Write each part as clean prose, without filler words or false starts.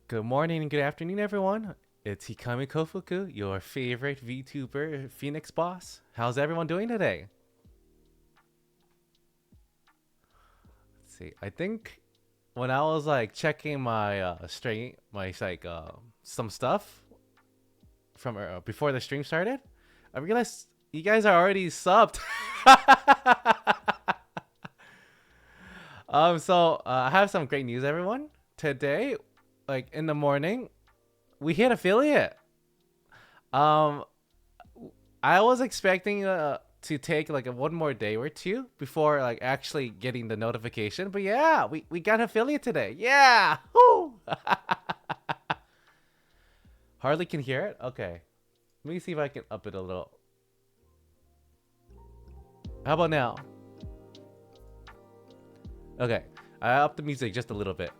Good morning and good afternoon, everyone. It's Hikami Koufuku, your favorite VTuber, Phoenix boss. How's everyone doing today? Let's see. I think when I was like checking my stream, my like some stuff from before the stream started, I realized you guys are already subbed. I have some great news, everyone. Today, like in the morning, we hit affiliate. Um, I was expecting to take like a one more day or two before like actually getting the notification, but yeah, we got affiliate today. Yeah, woo! Hardly can hear it. Okay, let me see if I can up it a little. How about now? Okay, I upped the music just a little bit.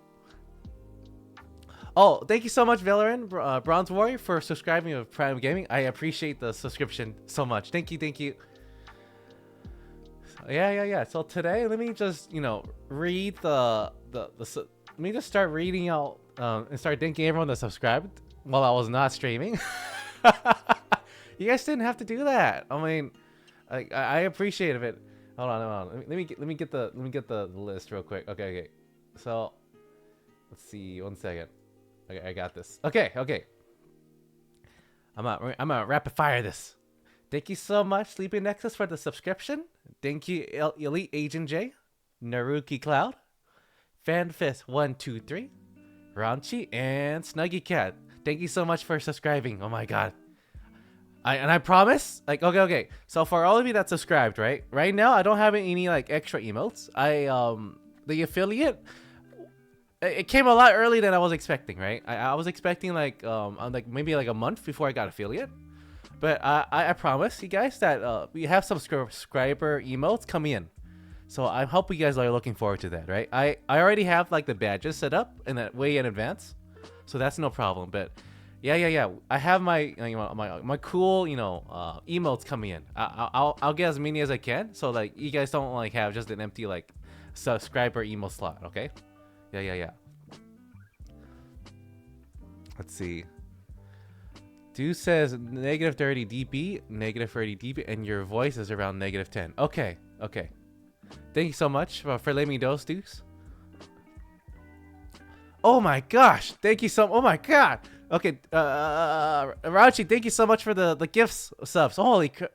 Oh, thank you so much, Valorant Bronze Warrior, for subscribing to Prime Gaming. I appreciate the subscription so much. Thank you, thank you. Yeah. So today, let me just read let me just start reading out and start thanking everyone that subscribed while I was not streaming. You guys didn't have to do that. I mean, I appreciate it. Hold on. Let me get the list real quick. Okay. So let's see. 1 second. Okay, I got this. Okay. I'm gonna rapid fire this. Thank you so much, Sleeping Nexus, for the subscription. Thank you, Elite Agent J, Naruki Cloud, FanFist123, Ranchi, and Snuggy Cat. Thank you so much for subscribing. Oh my god. I promise, like, okay. So for all of you that subscribed, right now I don't have any like extra emotes. The affiliate, it came a lot earlier than I was expecting, right? I was expecting like maybe like a month before I got affiliate. But I promise you guys that we have some subscriber emotes coming in. So I hope you guys are looking forward to that, right? I already have like the badges set up in that way in advance. So that's no problem. But yeah. I have my my cool, emotes coming in. I'll get as many as I can. So like you guys don't like have just an empty like subscriber emo slot, okay? Yeah. Let's see. Dude says negative 30 dB, negative 30 dB, and your voice is around negative 10. Okay. Thank you so much for letting me know, Deuce. Oh my gosh. Thank you so. Oh my god. Okay. Rauchi, thank you so much for the gifts subs. Holy crap.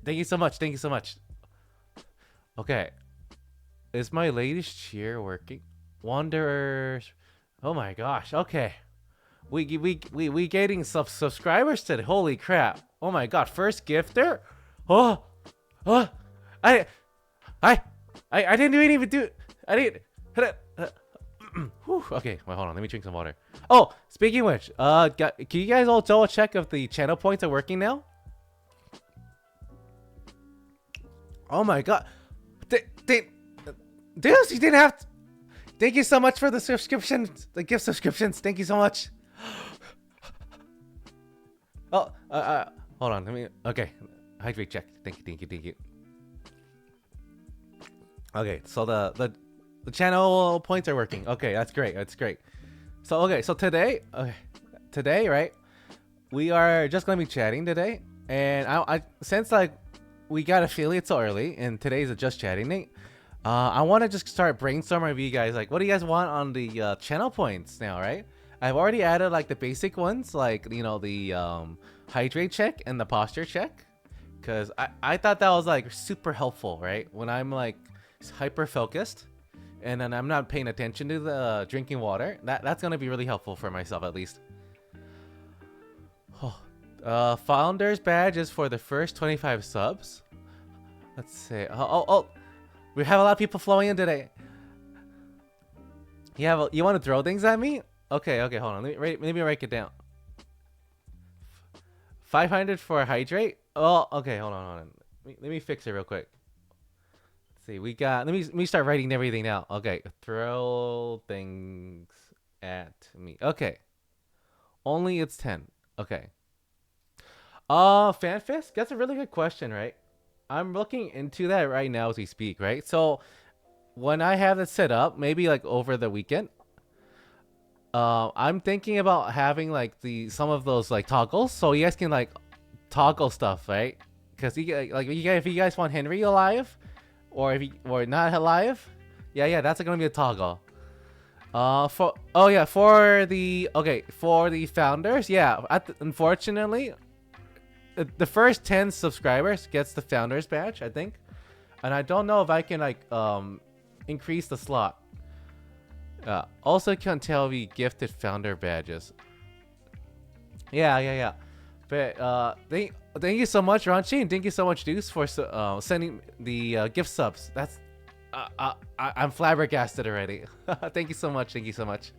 Thank you so much. Okay. Is my latest cheer working? Wanderers. Oh my gosh. Okay. We getting subscribers today. Holy crap. Oh my god. First gifter? Oh. I didn't even do. I didn't. Okay, wait, hold on. Let me drink some water. Oh, speaking of which, can you guys all double check if the channel points are working now? Oh my god. Dude, you didn't have to. Thank you so much for the subscriptions, the gift subscriptions. Thank you so much. Oh, hold on. Let me. Okay, hydrate check. Thank you. Okay, so the channel points are working. Okay, that's great. So today, right? We are just gonna be chatting today, and I since like we got affiliate so early, and today's a just chatting night. I want to just start brainstorming with you guys. Like, what do you guys want on the channel points now, right? I've already added like the basic ones, like the hydrate check and the posture check, because I thought that was like super helpful, right? When I'm like hyper focused, and then I'm not paying attention to the drinking water. That's gonna be really helpful for myself at least. Oh, founders badge is for the first 25 subs. Let's see. Oh. We have a lot of people flowing in today. You want to throw things at me? Okay, hold on. Let me write it down. 500 for hydrate? Oh, okay, hold on. Let me fix it real quick. Let's see, we got... Let me start writing everything down. Okay, throw things at me. Okay. Only it's 10. Okay. FanFist? That's a really good question, right? I'm looking into that right now as we speak, right? So when I have it set up, maybe like over the weekend, I'm thinking about having like the some of those like toggles, so you guys can like toggle stuff, right? Because like you guys, if you guys want Henry alive, or if you or not alive, yeah, that's gonna be a toggle. For oh yeah, for the okay for the founders, yeah. Unfortunately, the first 10 subscribers gets the founders badge, I think, and I don't know if I can like increase the slot. Also can't tell we gifted founder badges. Yeah. But thank you so much, Ranchi, and thank you so much, Deuce, for sending the gift subs. That's I'm flabbergasted already. Thank you so much. Thank you so much.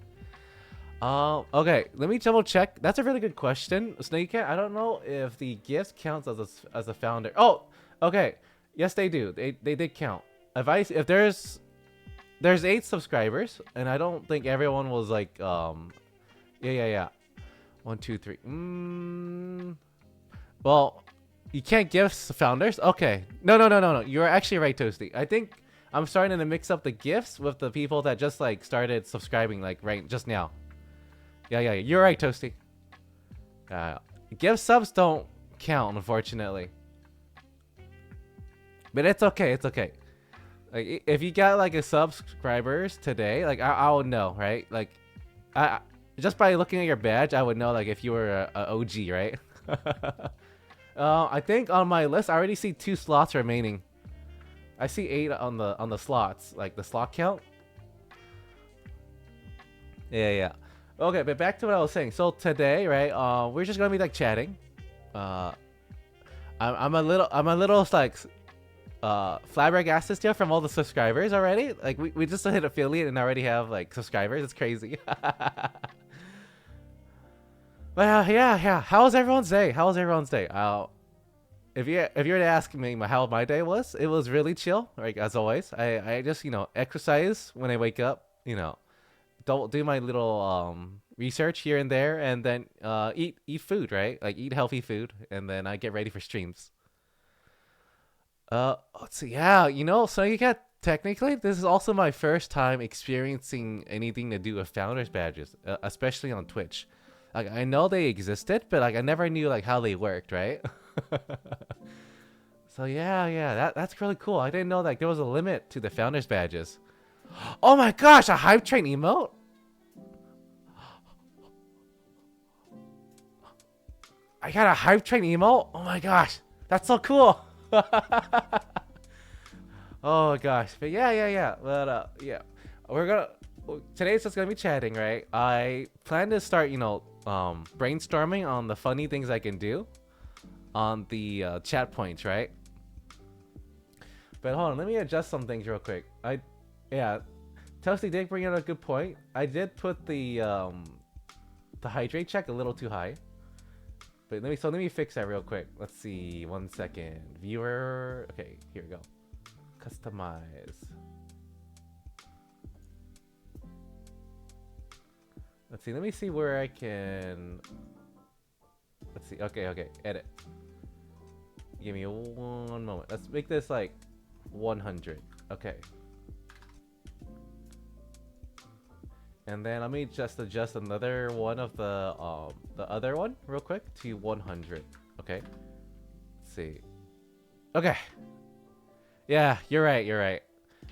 Okay, let me double check. That's a really good question, Snake Cat. I don't know if the gifts counts as a founder. Oh, okay. Yes, they do. They did count. If there's 8 subscribers, and I don't think everyone was like yeah. 1, 2, 3. Well, you can't give founders. Okay. No. You're actually right, Toasty. I think I'm starting to mix up the gifts with the people that just like started subscribing like right just now. Yeah. You're right, Toasty. Gift subs don't count, unfortunately. But it's okay. It's okay. Like if you got like a subscribers today, like I would know, right? Like I just by looking at your badge, I would know like if you were a OG, right? I think on my list, I already see 2 slots remaining. I see 8 on the slots, like the slot count. Yeah. Okay, but back to what I was saying. So today, right? We're just gonna be like chatting. I'm a little like flabbergasted still from all the subscribers already. Like we just hit affiliate and already have like subscribers. It's crazy. But yeah. How was everyone's day? If you were to ask me how my day was, it was really chill. Like as always, I just exercise when I wake up. Don't do my little research here and there, and then eat food, right? Like eat healthy food, and then I get ready for streams. Let's see. Yeah, so you got technically this is also my first time experiencing anything to do with founders badges, especially on Twitch. Like I know they existed, but like I never knew like how they worked, right? So yeah, that's really cool. I didn't know like there was a limit to the founders badges. Oh my gosh, a hype train emote? I got a hype train emote? Oh my gosh, that's so cool. Oh gosh, but yeah. But yeah, today's just gonna be chatting, right? I plan to start, brainstorming on the funny things I can do on the chat points, right? But hold on, let me adjust some things real quick. Yeah, Toasty did bring out a good point. I did put the hydrate check a little too high. But let me fix that real quick. Let's see, 1 second. Viewer, okay, here we go. Customize. Let's see, let me see where I can. Let's see, okay, edit. Give me 1 moment. Let's make this like 100. Okay. And then let me just adjust another one of the other one real quick to 100. Okay. Let's see. Okay. Yeah, you're right.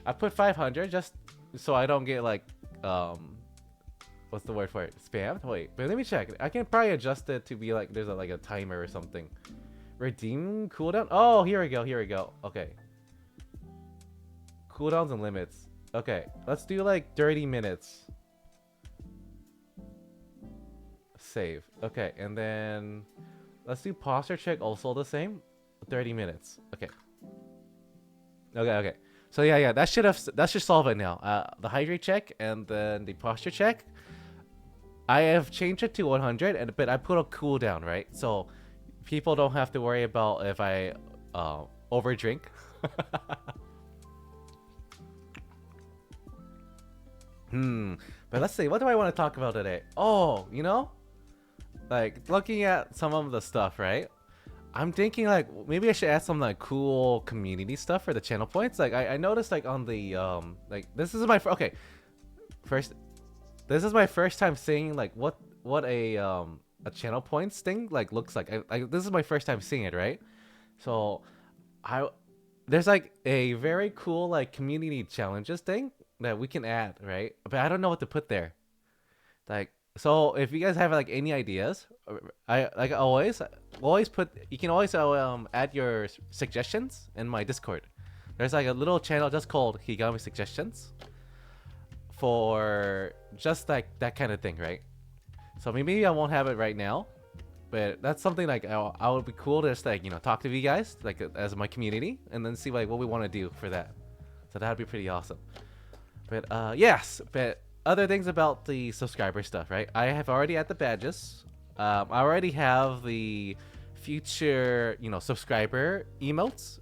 I put 500 just so I don't get like what's the word for it? Spammed? Wait, but let me check. I can probably adjust it to be like there's like a timer or something. Redeem cooldown? Oh, here we go. Okay. Cooldowns and limits. Okay, let's do like 30 minutes. Save. Okay, and then let's do posture check also the same. 30 minutes. Okay. So yeah, that should solve it now. The hydrate check and then the posture check. I have changed it to 100, but I put a cooldown, right? So people don't have to worry about if I overdrink. But let's see. What do I want to talk about today? Oh, like looking at some of the stuff, right? I'm thinking like maybe I should add some like cool community stuff for the channel points. Like I noticed like on the like this is my okay first this is my first time seeing like what a channel points thing like looks like. This is my first time seeing it, right? So I there's like a very cool like community challenges thing that we can add, right? But I don't know what to put there. Like, so if you guys have like any ideas, I like always put. You can always add your suggestions in my Discord. There's like a little channel just called Higami Suggestions for just like that kind of thing, right? So maybe I won't have it right now, but that's something like I would be cool to just like talk to you guys like as my community and then see like what we want to do for that. So that'd be pretty awesome. But yes, but other things about the subscriber stuff, right? I have already had the badges. I already have the future, subscriber emotes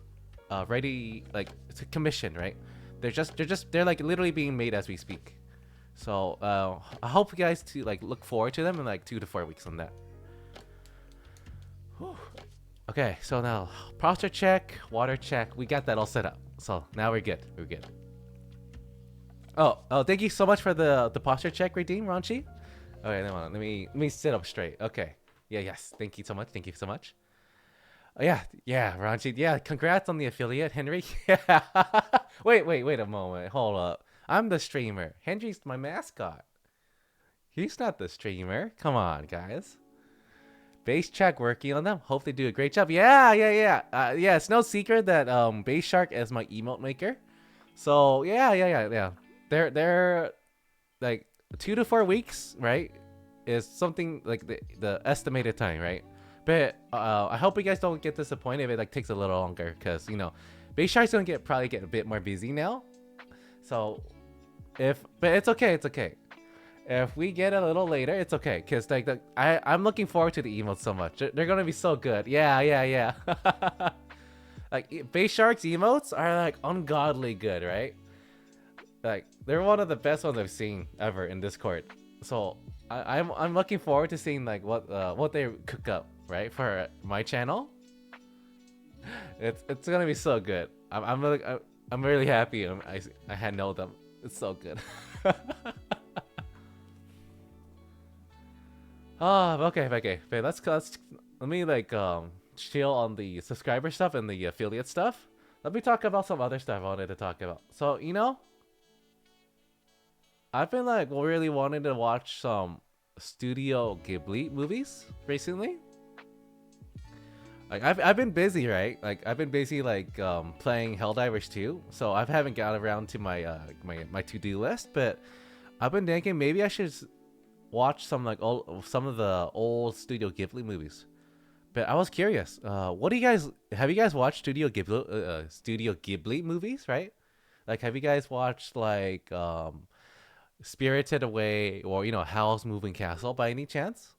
ready, like it's a commission, right? They're like literally being made as we speak. So I hope you guys to like look forward to them in like 2 to 4 weeks on that. Whew. Okay, so now posture check, water check. We got that all set up. So now we're good. We're good. Oh, thank you so much for the posture check, redeem, Ranchi. Okay, let me sit up straight. Okay. Yeah, yes. Thank you so much. Thank you so much. Oh, yeah, Ranchi. Yeah, congrats on the affiliate, Henry. Yeah. Wait a moment. Hold up. I'm the streamer. Henry's my mascot. He's not the streamer. Come on, guys. Base Track working on them. Hope they do a great job. Yeah. Yeah, it's no secret that Base Shark is my emote maker. So yeah. They're like 2 to 4 weeks, right? Is something like the estimated time, right? But I hope you guys don't get disappointed if it like takes a little longer, because Base Shark's gonna probably get a bit more busy now. So but it's okay, If we get a little later, it's okay, because like I'm looking forward to the emotes so much. They're gonna be so good. Yeah. Like Base Shark's emotes are like ungodly good, right? Like they're one of the best ones I've seen ever in Discord. So I'm looking forward to seeing like what they cook up, right, for my channel. It's gonna be so good. I'm really happy. I had know them. It's so good. Okay. But let's let me like chill on the subscriber stuff and the affiliate stuff. Let me talk about some other stuff I wanted to talk about. So I've been like really wanting to watch some Studio Ghibli movies recently. Like I've been busy, right? Like I've been busy like playing Helldivers 2, so I haven't got around to my my to-do list. But I've been thinking maybe I should watch some of the old Studio Ghibli movies. But I was curious. What do you guys have? You guys watched Studio Ghibli movies, right? Like, have you guys watched like Spirited Away or Howl's Moving Castle by any chance?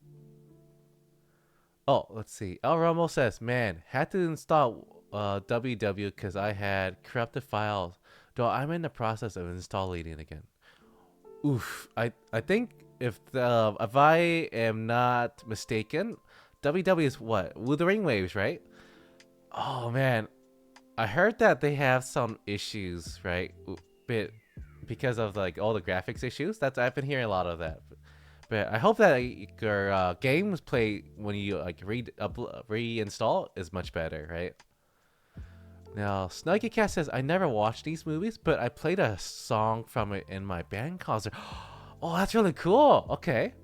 Oh, let's see. El Romo says, "Man, had to install WW because I had corrupted files. Though I'm in the process of installing it again." Oof. I think if I am not mistaken, WW is what? Wuthering Waves, right? Oh man, I heard that they have some issues, right? But because of like all the graphics issues, I've been hearing a lot of that. But I hope that your games play when you like reinstall is much better, right? Now, Snuggy Cat says, I never watched these movies, but I played a song from it in my band concert. Oh, that's really cool. Okay.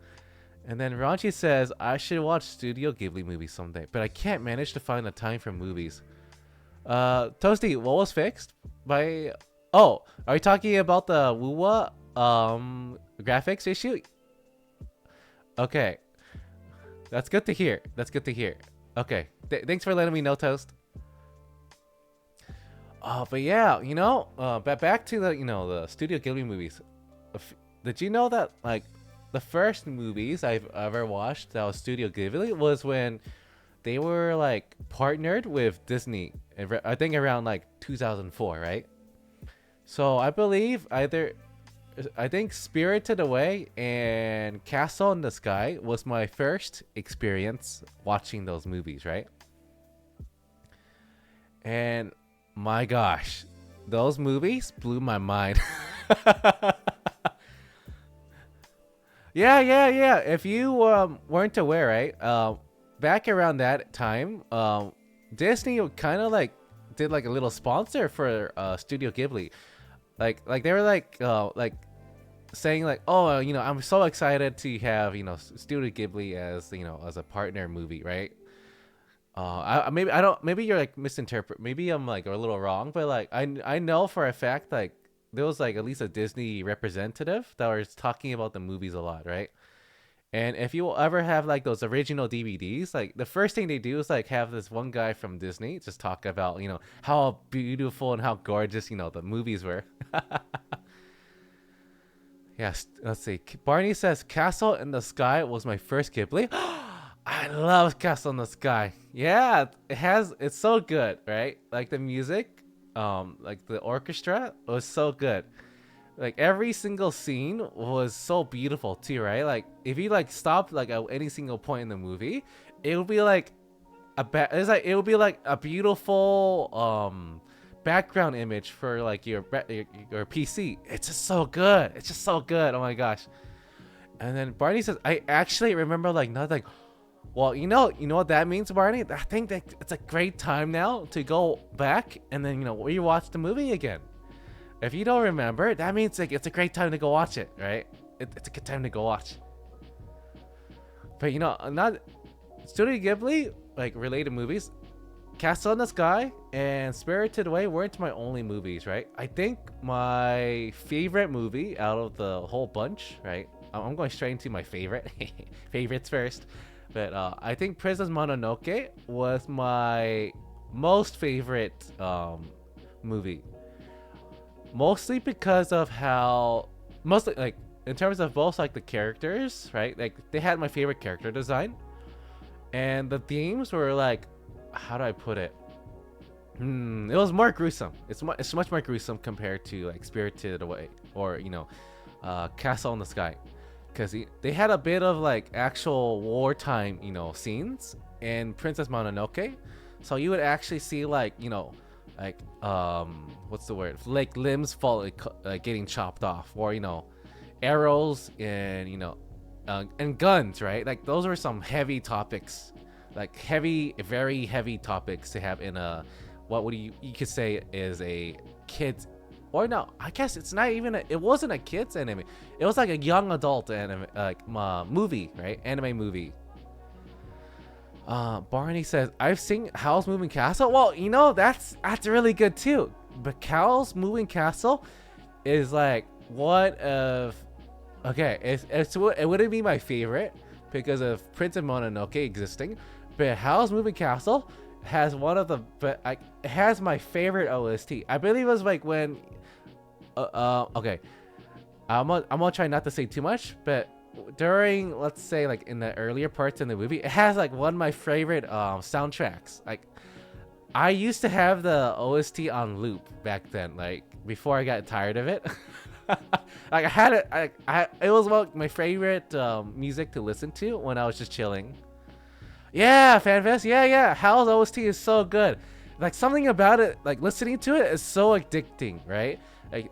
And then Ranchi says, I should watch Studio Ghibli movies someday, but I can't manage to find the time for movies. Toasty, what was fixed? Oh, are you talking about the Wuwa graphics issue? Okay. That's good to hear. Okay. Thanks for letting me know, Toast. But yeah, back to the Studio Ghibli movies. Did you know that like the first movies I've ever watched that was Studio Ghibli was when they were like partnered with Disney? I think around like 2004, right? So I think Spirited Away and Castle in the Sky was my first experience watching those movies, right? And my gosh, those movies blew my mind. Yeah. If you weren't aware, right? Back around that time, Disney kind of like did like a little sponsor for Studio Ghibli. Like they were like saying like, oh, I'm so excited to have Studio Ghibli as as a partner movie, right? Maybe I don't. Maybe you're like misinterpret. Maybe I'm like a little wrong, but like I know for a fact like there was like at least a Disney representative that was talking about the movies a lot, right? And if you will ever have like those original DVDs, like the first thing they do is like have this one guy from Disney just talk about how beautiful and how gorgeous the movies were. Yes, let's see. Barney says Castle in the Sky was my first Ghibli. I love Castle in the Sky. Yeah, it's so good, right? Like the music, like the orchestra was so good. Like every single scene was so beautiful too, right? Like if you like stop like at any single point in the movie, it would be like it would be like a beautiful background image for like your PC. It's just so good. It's just so good. Oh my gosh. And then Barney says, I actually remember like nothing. Well, you know what that means, Barney? I think that it's a great time now to go back and then rewatch the movie again. If you don't remember, that means like it's a great time to go watch it, right? It's a good time to go watch. But not Studio Ghibli like related movies. Castle in the Sky and Spirited Away weren't my only movies, right? I think my favorite movie out of the whole bunch, right? I'm going straight into my favorites first. But I think Princess Mononoke was my most favorite movie. Mostly because of mostly like in terms of both like the characters, right? Like they had my favorite character design, and the themes were like, how do I put it? It was more gruesome. It's much more gruesome compared to like Spirited Away or Castle in the Sky, because they had a bit of like actual wartime scenes in Princess Mononoke, so you would actually see like like what's the word, like limbs fall like getting chopped off, or arrows and guns, right? Like those were some heavy topics, like very heavy topics to have in a what would you could say is a kids, or no, I guess it's not even it wasn't a kids anime, it was like a young adult anime, like movie, right? Anime movie. Barney says, I've seen Howl's Moving Castle. Well, that's really good too. But Howl's Moving Castle is like one of, okay, it wouldn't be my favorite because of Prince of Mononoke existing, but Howl's Moving Castle has one of the, but it has my favorite OST. I believe it was like when, okay, I'm gonna try not to say too much, but during, let's say like in the earlier parts in the movie, it has like one of my favorite soundtracks. Like I used to have the OST on loop back then, like before I got tired of it. Like I had it, it was one of my favorite music to listen to when I was just chilling. Yeah, FanFest, yeah. Howl's OST is so good. Like something about it, like listening to it is so addicting, right? Like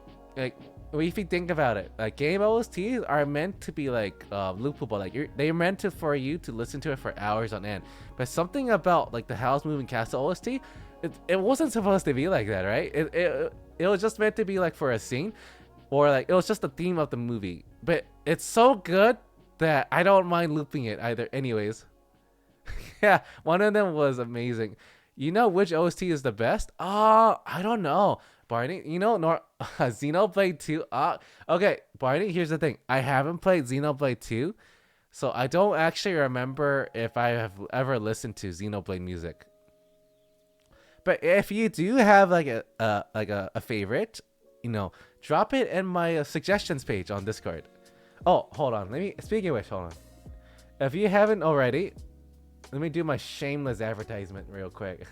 if you think about it, like game OSTs are meant to be like loopable. Like they're meant for you to listen to it for hours on end. But something about like the Howl's Moving Castle OST, it wasn't supposed to be like that, right? It was just meant to be like for a scene, or like it was just the theme of the movie. But it's so good that I don't mind looping it either. Anyways, yeah, one of them was amazing. You know which OST is the best? I don't know. Barney, Xenoblade 2. Okay, Barney, here's the thing. I haven't played Xenoblade 2, so I don't actually remember if I have ever listened to Xenoblade music. But if you do have like a favorite, drop it in my suggestions page on Discord. Oh, hold on. Speaking of which, hold on. If you haven't already, let me do my shameless advertisement real quick.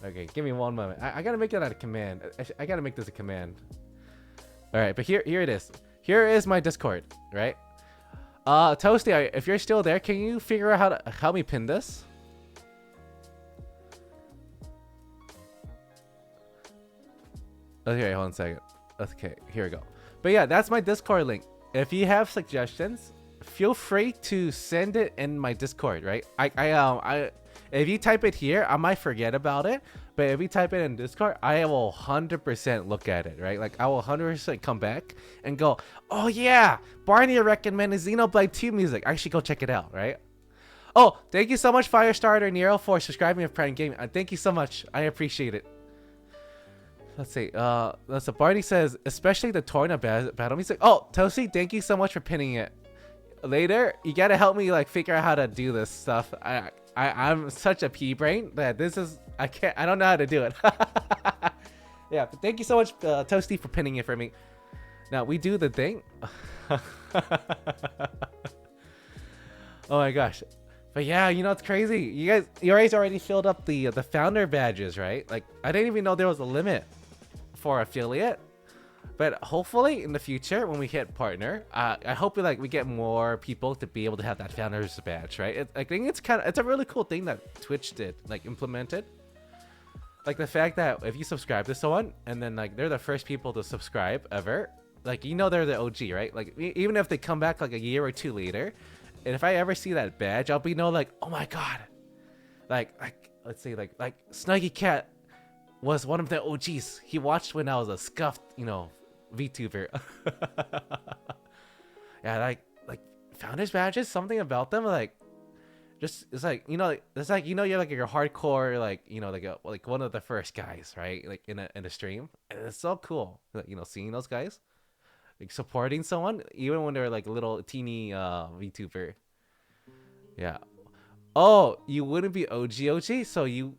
Okay, give me one moment. I gotta make that a command. I gotta make this a command. All right, but here it is. Here is my Discord, right? Toasty, if you're still there, can you figure out how to help me pin this? Okay, hold on a second. Okay, here we go. But yeah, that's my Discord link. If you have suggestions, feel free to send it in my Discord, right? If you type it here, I might forget about it. But if you type it in Discord, I will 100% look at it, right? Like I will 100% come back and go, oh yeah, Barney recommended Xenoblade 2 music. I should go check it out, right? Oh, thank you so much, Firestarter Nero, for subscribing to Prime Gaming. Thank you so much. I appreciate it. Let's see. So Barney says, especially the Torna battle music. Oh, Tosi, thank you so much for pinning it. Later, you gotta help me like figure out how to do this stuff. I'm such a pea brain that this is I don't know how to do it. Yeah, but thank you so much, Toasty, for pinning it for me. Now we do the thing. Oh my gosh. But yeah, you know, it's crazy. You guys already filled up the founder badges, right? Like I didn't even know there was a limit for affiliate. But hopefully in the future when we hit partner, I hope we get more people to be able to have that founders badge, right? I think it's a really cool thing that Twitch did, like implemented. Like the fact that if you subscribe to someone and then like they're the first people to subscribe ever, like you know they're the OG, right? Like even if they come back like a year or two later, and if I ever see that badge, I'll be like, oh my god, like let's say like Snuggy Cat was one of the OGs. He watched when I was a scuffed, you know, VTuber. Yeah, like founders badges, something about them, like just it's like you know, it's like you know you're like your hardcore like you know like one of the first guys, right? Like in a stream, and it's so cool, like, you know, seeing those guys like supporting someone even when they're like a little teeny VTuber. Yeah. Oh, you wouldn't be OG, so you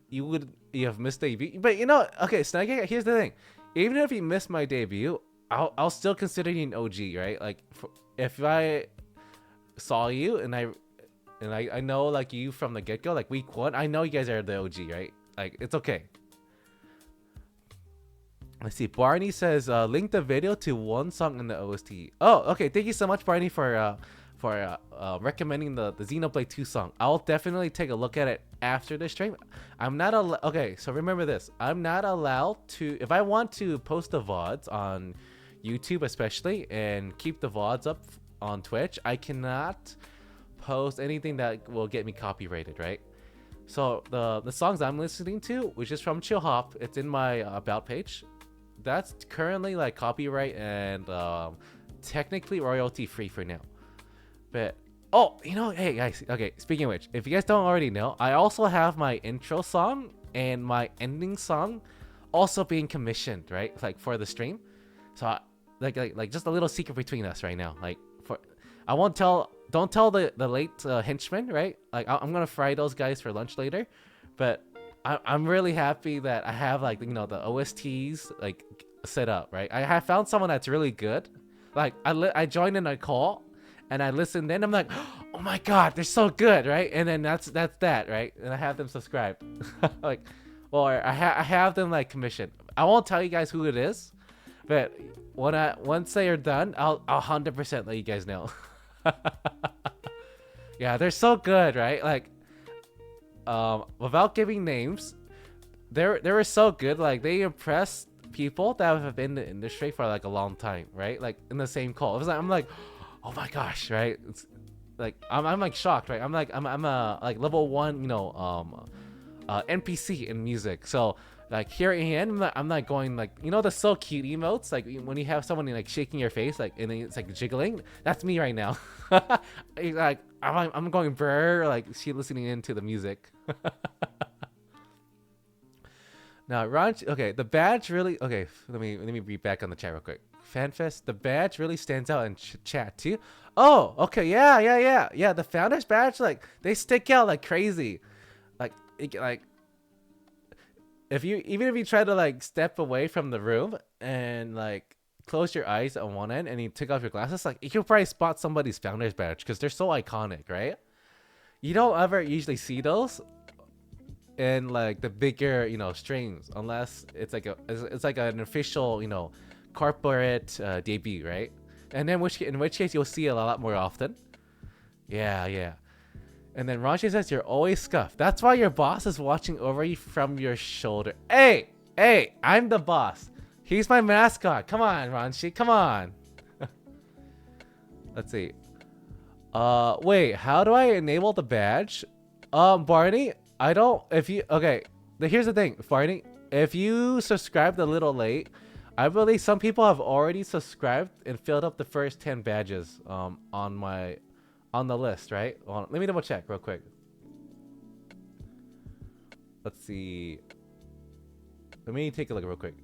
have missed debut. But you know, okay, Snuggy, here's the thing. Even if you missed my debut, I'll still consider you an OG, right? Like if I saw you and I know like you from the get-go, like week 1, I know you guys are the OG, right? Like it's okay. Let's see. Barney says link the video to one song in the OST. Oh, okay. Thank you so much, Barney, for recommending the Xenoblade 2 song. I'll definitely take a look at it after the stream. I'm not okay, so remember this. I'm not allowed to, if I want to post the VODs on YouTube especially and keep the VODs up on Twitch, I cannot post anything that will get me copyrighted, right? So the songs I'm listening to, which is from Chill Hop, it's in my about page. That's currently like copyright and technically royalty free for now. But oh, you know, hey guys, okay, speaking of which, if you guys don't already know, I also have my intro song and my ending song also being commissioned, right? Like for the stream. So like just a little secret between us right now. Like I won't tell, don't tell the late henchmen, right? Like I'm gonna fry those guys for lunch later. But I'm really happy that I have like, you know, the OSTs like set up, right? I have found someone that's really good. Like I joined in a call and I listened in. I'm like, oh my god, they're so good, right? And then that's that, right? And I have them subscribe, like, or I have them like commissioned. I won't tell you guys who it is, but once they are done, I'll 100% let you guys know. Yeah, they're so good, right? Like, without giving names, they were so good. Like they impressed people that have been in the industry for like a long time, right? Like in the same call, it was like, I'm like, oh my gosh, right? It's like I'm like shocked, right? I'm a like level 1, you know, NPC in music. So like here in I'm not going like, you know, the so cute emotes, like when you have someone like shaking your face, like and it's like jiggling. That's me right now. Like I'm going brr, like she listening into the music. Now, Ron, okay, the badge really, okay, let me read back on the chat real quick. FanFest, the badge really stands out in chat too. Oh, okay, yeah. The founders badge, like they stick out like crazy. Like if you try to like step away from the room and like close your eyes on one end and you take off your glasses, like you can probably spot somebody's founders badge because they're so iconic, right? You don't ever usually see those in like the bigger, you know, streams unless it's like an official, you know, corporate debut, right? And then in which case you'll see it a lot more often. Yeah. And then Ranchi says you're always scuffed. That's why your boss is watching over you from your shoulder. Hey, I'm the boss. He's my mascot. Come on, Ranchi. Come on. Let's see. Wait. How do I enable the badge? Barney, I don't. If you okay, here's the thing, Barney. If you subscribed a little late, I believe some people have already subscribed and filled up the first 10 badges. On the list, right? Well, let me double check real quick. Let's see. Let me take a look real quick.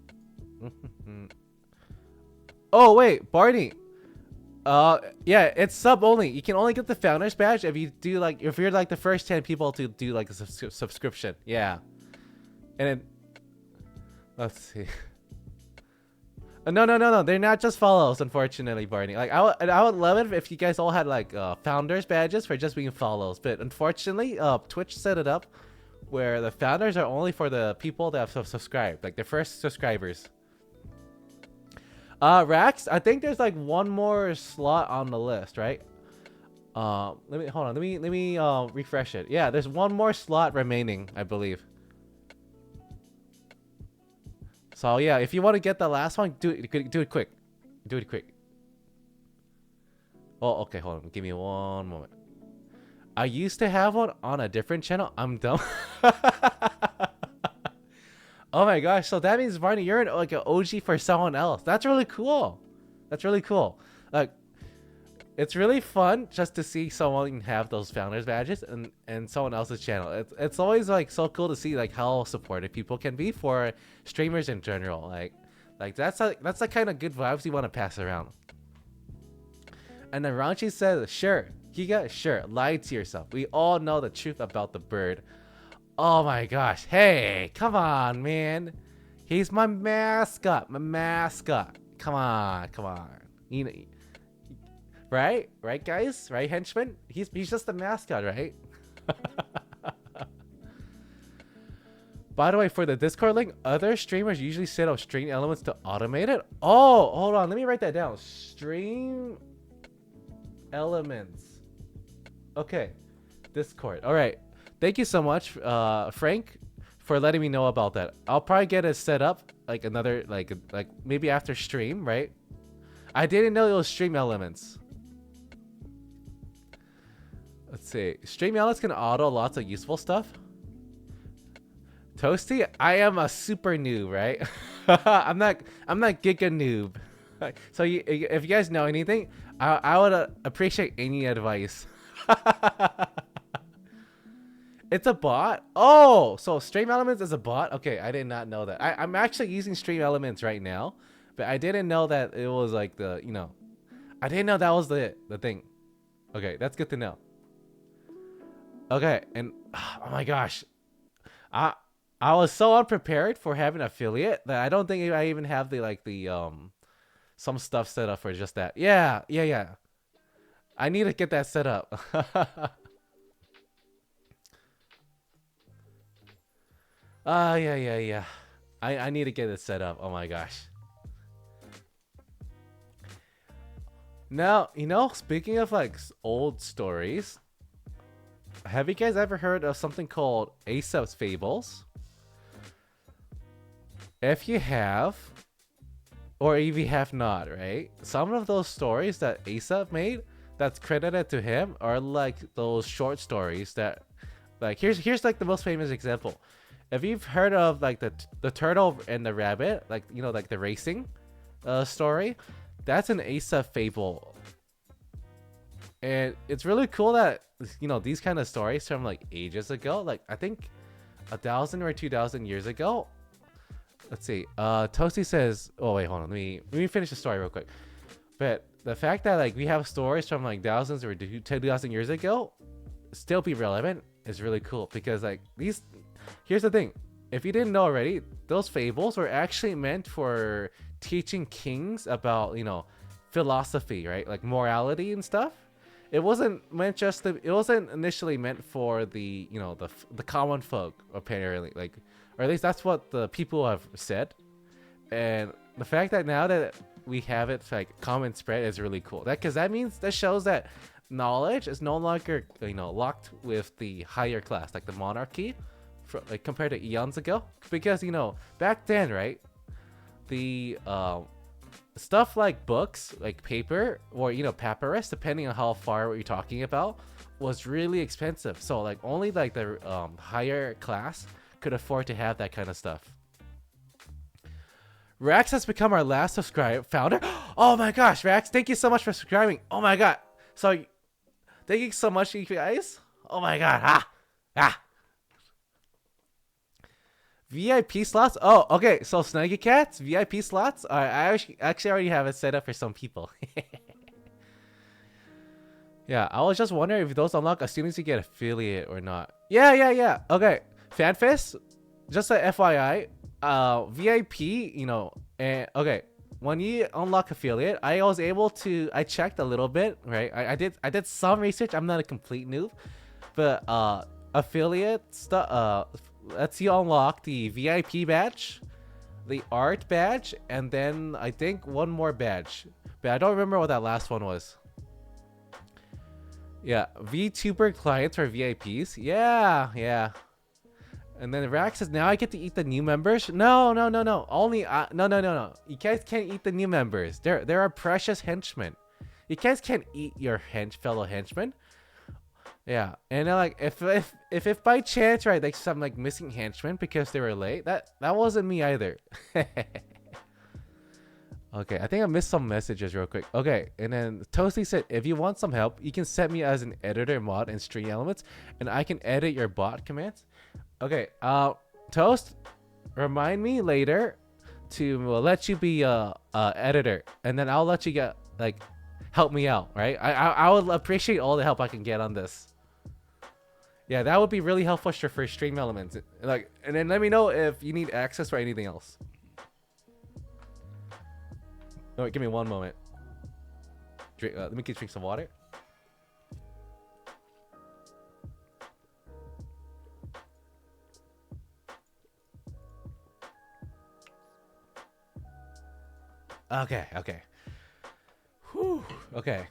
Oh wait, Barney. Yeah, it's sub only. You can only get the founders badge if you do like if you're like the first 10 people to do like a subscription. Yeah. And then let's see. No. They're not just follows, unfortunately, Barney. Like I would love it if you guys all had like founders badges for just being follows, but unfortunately, Twitch set it up where the founders are only for the people that have subscribed, like the first subscribers. Rax, I think there's like one more slot on the list, right? Let me hold on. Let me refresh it. Yeah, there's one more slot remaining, I believe. So yeah, if you want to get the last one, do it quick. Do it quick. Oh, okay, hold on. Give me one moment. I used to have one on a different channel. I'm dumb. Oh my gosh, so that means Barney, you're like an OG for someone else. That's really cool. That's really cool. Like, it's really fun just to see someone have those founders badges and someone else's channel. It's always like so cool to see like how supportive people can be for streamers in general. Like that's the kind of good vibes you want to pass around. And then Ranchi says, sure, Giga, sure, lie to yourself. We all know the truth about the bird. Oh my gosh. Hey, come on, man. He's my mascot. My mascot. Come on. You know, right, guys? Right, henchmen? He's just a mascot, right? By the way, for the Discord link, other streamers usually set up stream elements to automate it. Oh, hold on. Let me write that down. Stream elements. Okay. Discord. All right. Thank you so much, Frank, for letting me know about that. I'll probably get it set up like another like maybe after stream, right? I didn't know it was stream elements. Let's see. Stream elements can auto lots of useful stuff. Toasty, I am a super noob, right? I'm not giga noob. So if you guys know anything, I would appreciate any advice. It's a bot? Oh, so Stream Elements is a bot? Okay, I did not know that. I'm actually using Stream Elements right now, but I didn't know that it was like the, you know, I didn't know that was the thing. Okay, that's good to know. Okay, and oh my gosh. I was so unprepared for having affiliate that I don't think I even have the some stuff set up for just that. Yeah. I need to get that set up. Yeah. I need to get it set up. Oh my gosh. Now, you know, speaking of like old stories, have you guys ever heard of something called Aesop's Fables? If you have, or if you have not, right? Some of those stories that Aesop made that's credited to him are like those short stories that, like, here's like the most famous example. If you've heard of like the turtle and the rabbit, like, you know, like the racing story, that's an Aesop fable. And it's really cool that, you know, these kind of stories from like ages ago, like I think 1,000 or 2,000 years ago. Let's see. Toasty says, oh wait, hold on. Let me finish the story real quick. But the fact that like we have stories from like thousands or 2,000 years ago still be relevant is really cool, because like these. Here's the thing, if you didn't know already, those fables were actually meant for teaching kings about, you know, philosophy, right? Like morality and stuff. It wasn't meant just to, it wasn't initially meant for the, you know, the common folk, apparently, like, or at least that's what the people have said. And the fact that now that we have it like common spread is really cool. Because that means, that shows that knowledge is no longer, you know, locked with the higher class, like the monarchy. Like compared to eons ago, because, you know, back then, right, the stuff like books, like paper, or papyrus, depending on how far what you're talking about, was really expensive. So like only like the higher class could afford to have that kind of stuff. Rax has become our last subscriber founder. Oh my gosh, Rax, thank you so much for subscribing. Oh my god. So thank you so much, you guys. Oh my god. VIP slots? Oh, okay. So Snuggy Cats, VIP slots? I actually already have it set up for some people. Yeah, I was just wondering if those unlock as soon as you get affiliate or not. Yeah. Okay. FanFest, just a FYI, VIP, okay. When you unlock affiliate, I was able to, I checked a little bit, right? I did some research. I'm not a complete noob, but affiliate stuff lets you unlock the VIP badge, the art badge, and then I think one more badge, but I don't remember what that last one was. Yeah, VTuber clients or VIPs. Yeah. And then Rax says, now I get to eat the new members. No. Only no. You guys can't eat the new members. There are precious henchmen. You guys can't eat your fellow henchmen. Yeah, and then, like if by chance, right, like some like missing henchmen because they were late, that wasn't me either. Okay, I think I missed some messages real quick. Okay, and then Toasty said, if you want some help, you can set me as an editor mod in Stream Elements, and I can edit your bot commands. Okay, Toast, remind me later to let you be a editor, and then I'll let you get help me out, right? I would appreciate all the help I can get on this. Yeah, that would be really helpful for Stream Elements. And then let me know if you need access for anything else. Oh, wait, give me one moment. Let me drink some water. Okay. Whew. Okay.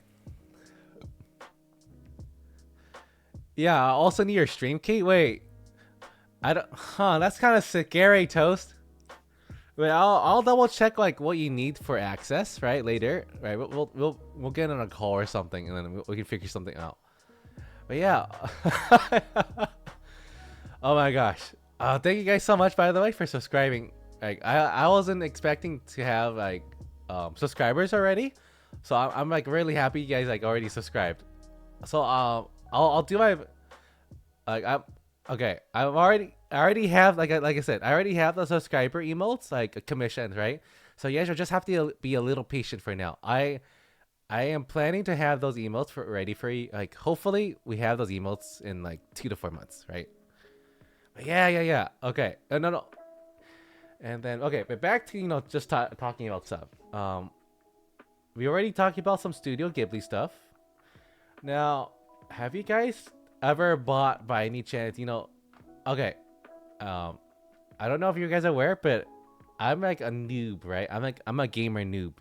Yeah, I also need your stream key. Wait, I don't. That's kind of scary, Toast. Wait, I'll double check what you need for access, right? Later, right? We'll get on a call or something, and then we can figure something out. But yeah. Oh my gosh. Thank you guys so much, by the way, for subscribing. I wasn't expecting to have subscribers already, so I'm really happy you guys already subscribed. So I'll do my okay. I already have like I said, I already have the subscriber emotes commissions, right? So you guys will just have to be a little patient for now. I am planning to have those emotes ready for you. Hopefully we have those emotes in 2 to 4 months, right? But yeah. Okay. No. And then okay, but back to just talking about stuff. We already talked about some Studio Ghibli stuff. Now, have you guys ever bought by any chance, okay, I don't know if you guys are aware, but I'm a noob, right? I'm a gamer noob.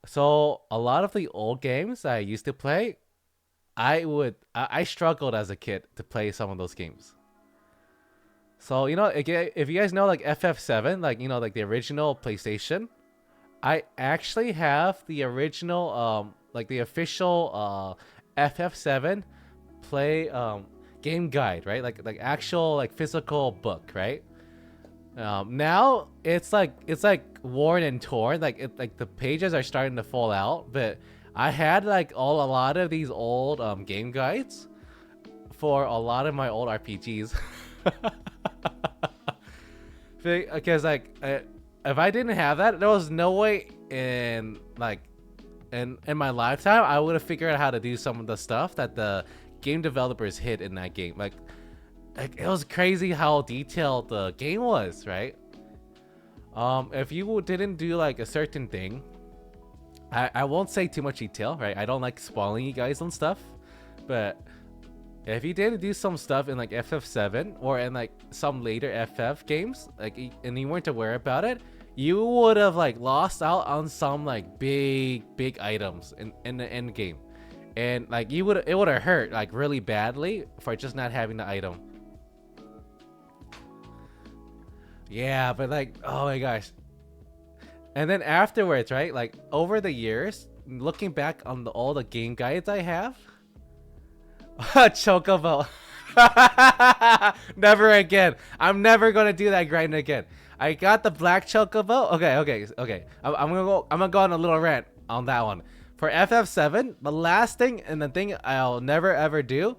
So a lot of the old games I used to play, I struggled as a kid to play some of those games. So if you guys know FF7, the original PlayStation, I actually have the original the official FF7 play game guide, right? Like actual physical book, right? Now it's worn and torn, the pages are starting to fall out, but I had a lot of these old game guides for a lot of my old RPGs. Because if I didn't have that, there was no way in my lifetime I would have figured out how to do some of the stuff that the game developers hid in that game. It was crazy how detailed the game was, right? If you didn't do a certain thing, I won't say too much detail, right? I don't like spoiling you guys on stuff, but if you didn't do some stuff in FF7 or in some later FF games, and you weren't aware about it, you would have lost out on some big items in the end game, and it would have hurt really badly for just not having the item. Yeah, but oh my gosh, And then afterwards, right? Like over the years, looking back on all the game guides I have, Chocobo. Never again. I'm never gonna do that grind again. I got the black Chocobo. Okay. I'm gonna go on a little rant on that one. For FF7, the last thing and the thing I'll never ever do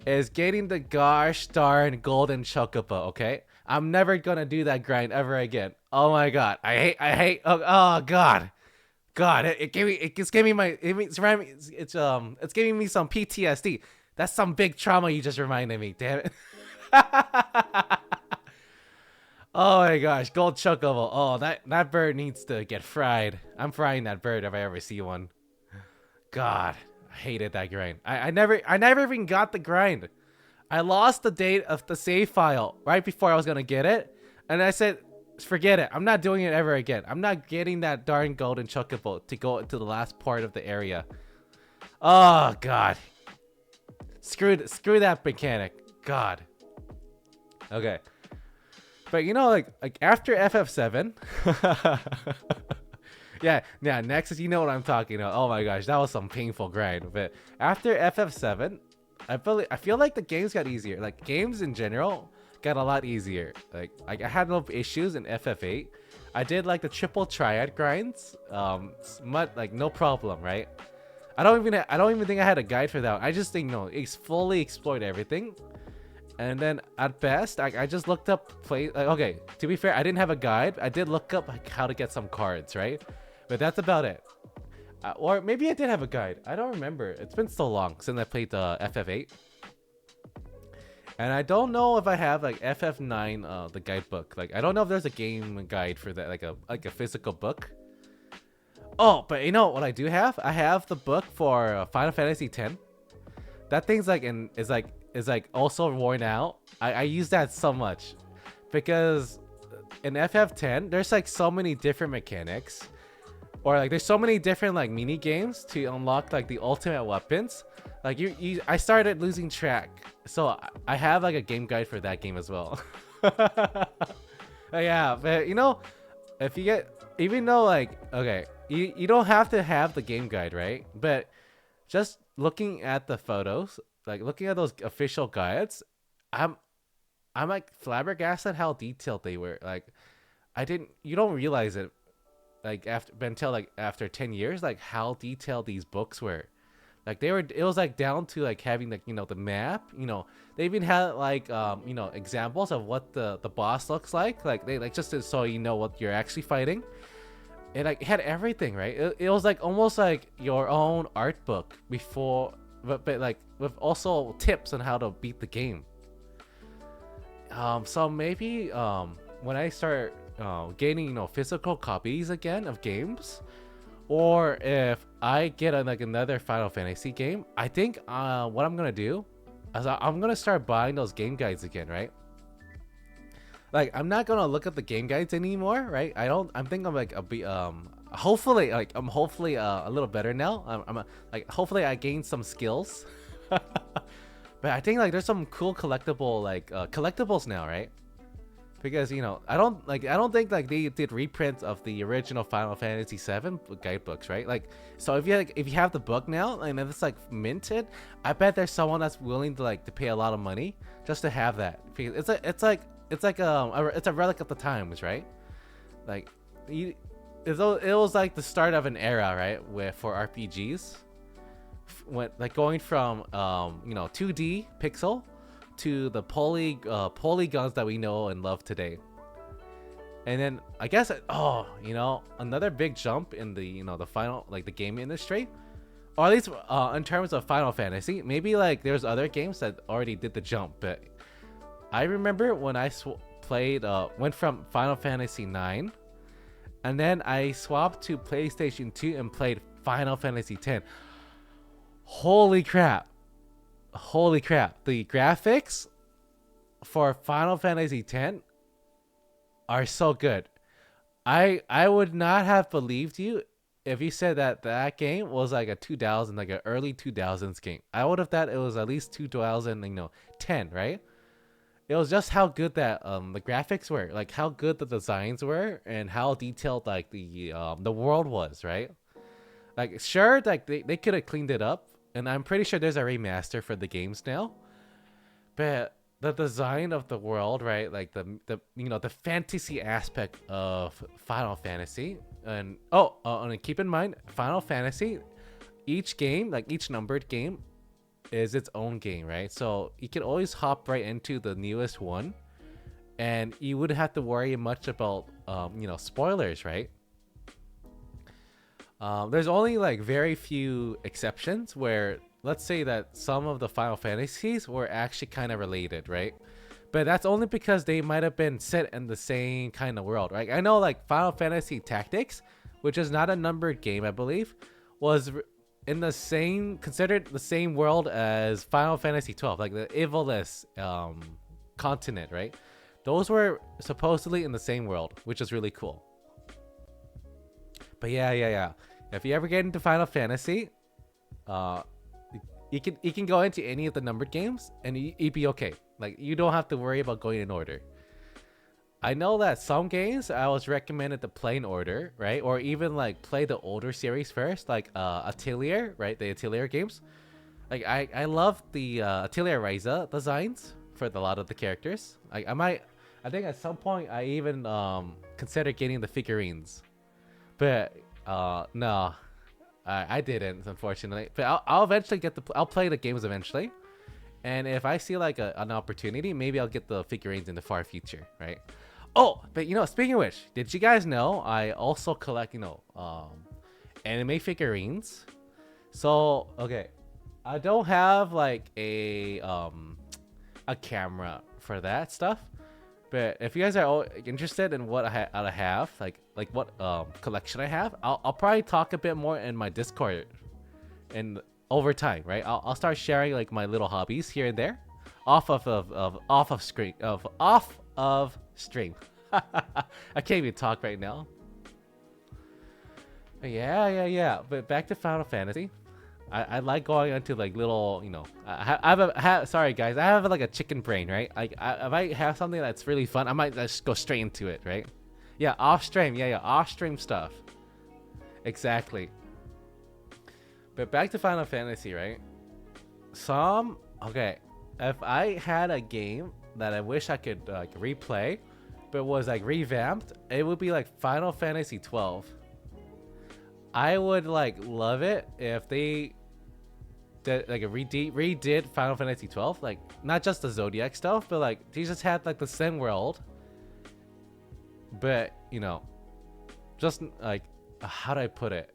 is getting the gosh darn golden Chocobo. Okay, I'm never gonna do that grind ever again. Oh my god, I hate. Oh god. God, it's giving me it's giving me some PTSD. That's some big trauma you just reminded me. Damn it. Oh my gosh, gold chocobo. Oh, that bird needs to get fried. I'm frying that bird if I ever see one. God, I hated that grind. I never even got the grind. I lost the date of the save file right before I was gonna get it, and I said, forget it. I'm not doing it ever again. I'm not getting that darn golden chocobo to go to the last part of the area. Oh god. Screw that mechanic. God. Okay. But you know, like after FF7, yeah, next is, you know what I'm talking about. Oh my gosh, that was some painful grind. But after FF7, I feel like the games got easier. Like games in general got a lot easier. Like I had no issues in FF8. I did like the triple triad grinds. Like no problem, right? I don't even think I had a guide for that. I just think no, it's fully explored everything. And then at best, I just looked up okay, to be fair, I didn't have a guide. I did look up like how to get some cards, right? But that's about it. Or maybe I did have a guide. I don't remember. It's been so long since I played the FF8. And I don't know if I have like FF9 the guidebook. Like I don't know if there's a game guide for that, like a physical book. Oh, but you know what I do have? I have the book for Final Fantasy X. That thing's like is like also worn out. I use that so much because in FF10 there's like so many different mechanics, or like there's so many different like mini games to unlock like the ultimate weapons. Like I started losing track, so I have like a game guide for that game as well. Yeah, but you know, if you get, even though like, okay, you don't have to have the game guide, right? But just looking at the photos, like looking at those official guides, I'm like flabbergasted how detailed they were. Like you don't realize it like after 10 years, like how detailed these books were. Like it was like down to like having like, you know, the map, you know, they even had like you know, examples of what the boss looks like they like, just so you know what you're actually fighting. It like had everything, right? It was like almost like your own art book before, but like with also tips on how to beat the game. So maybe when I start gaining, you know, physical copies again of games, or if I get like another Final Fantasy game, I think what I'm gonna do is I'm gonna start buying those game guides again, right? Like I'm not gonna look at the game guides anymore, right? I'm thinking I'm like hopefully like I'm hopefully a little better now. Like hopefully I gained some skills. But I think like there's some cool collectibles now, right? Because, you know, I don't think like they did reprints of the original Final Fantasy VII guidebooks, right? Like, so if you have the book now and it's like minted, I bet there's someone that's willing to like to pay a lot of money just to have that. Because it's a relic of the times, right? Like it was like the start of an era, right? For RPGs, like going from you know, 2D pixel to the polygons that we know and love today. And then I guess you know, another big jump in the, you know, the final, like the game industry, or at least in terms of Final Fantasy. Maybe like there's other games that already did the jump, but I remember when I went from Final Fantasy 9, and then I swapped to PlayStation 2 and played Final Fantasy 10. Holy crap. The graphics for Final Fantasy X are so good. I would not have believed you if you said that game was like a like an early 2000s game. I would have thought it was at least 2000, you know, 10, right? It was just how good that the graphics were, like how good the designs were, and how detailed like the world was, right? Like sure, like they could have cleaned it up, and I'm pretty sure there's a remaster for the games now. But the design of the world, right? Like the the fantasy aspect of Final Fantasy, and keep in mind, Final Fantasy, each game, like each numbered game, is its own game, right? So you can always hop right into the newest one, and you wouldn't have to worry much about spoilers, right? There's only like very few exceptions where let's say that some of the Final Fantasies were actually kind of related, right? But that's only because they might have been set in the same kind of world, right? I know like Final Fantasy Tactics, which is not a numbered game, I believe, was in the same considered the same world as Final Fantasy 12, like the Evilus continent, right? Those were supposedly in the same world, which is really cool. But yeah. If you ever get into Final Fantasy, uh, you can go into any of the numbered games and you'd be okay. Like you don't have to worry about going in order. I know that some games I was recommended to play in order, right? Or even like play the older series first, like Atelier, right? The Atelier games. Like I love the Atelier Ryza designs for a lot of the characters. I think at some point I even considered getting the figurines, but no, I didn't, unfortunately. But I'll eventually I'll play the games eventually, and if I see like an opportunity, maybe I'll get the figurines in the far future, right? Oh, but speaking of which, did you guys know I also collect anime figurines? So okay, I don't have like a camera for that stuff. But if you guys are interested in what I have, like what collection I have, I'll probably talk a bit more in my Discord, and over time, right? I'll start sharing like my little hobbies here and there, off of stream. I can't even talk right now. But yeah. But back to Final Fantasy. I like going into like little, sorry guys, I have like a chicken brain, right? Like if I have something that's really fun, I might just go straight into it, right? Yeah, off stream, yeah, off stream stuff. Exactly. But back to Final Fantasy, right? Okay, if I had a game that I wish I could like replay, but was like revamped, it would be like Final Fantasy 12. I would like love it if they did like a redid Final Fantasy 12, like not just the Zodiac stuff, but like they just had like the Zen world, but just like how do I put it?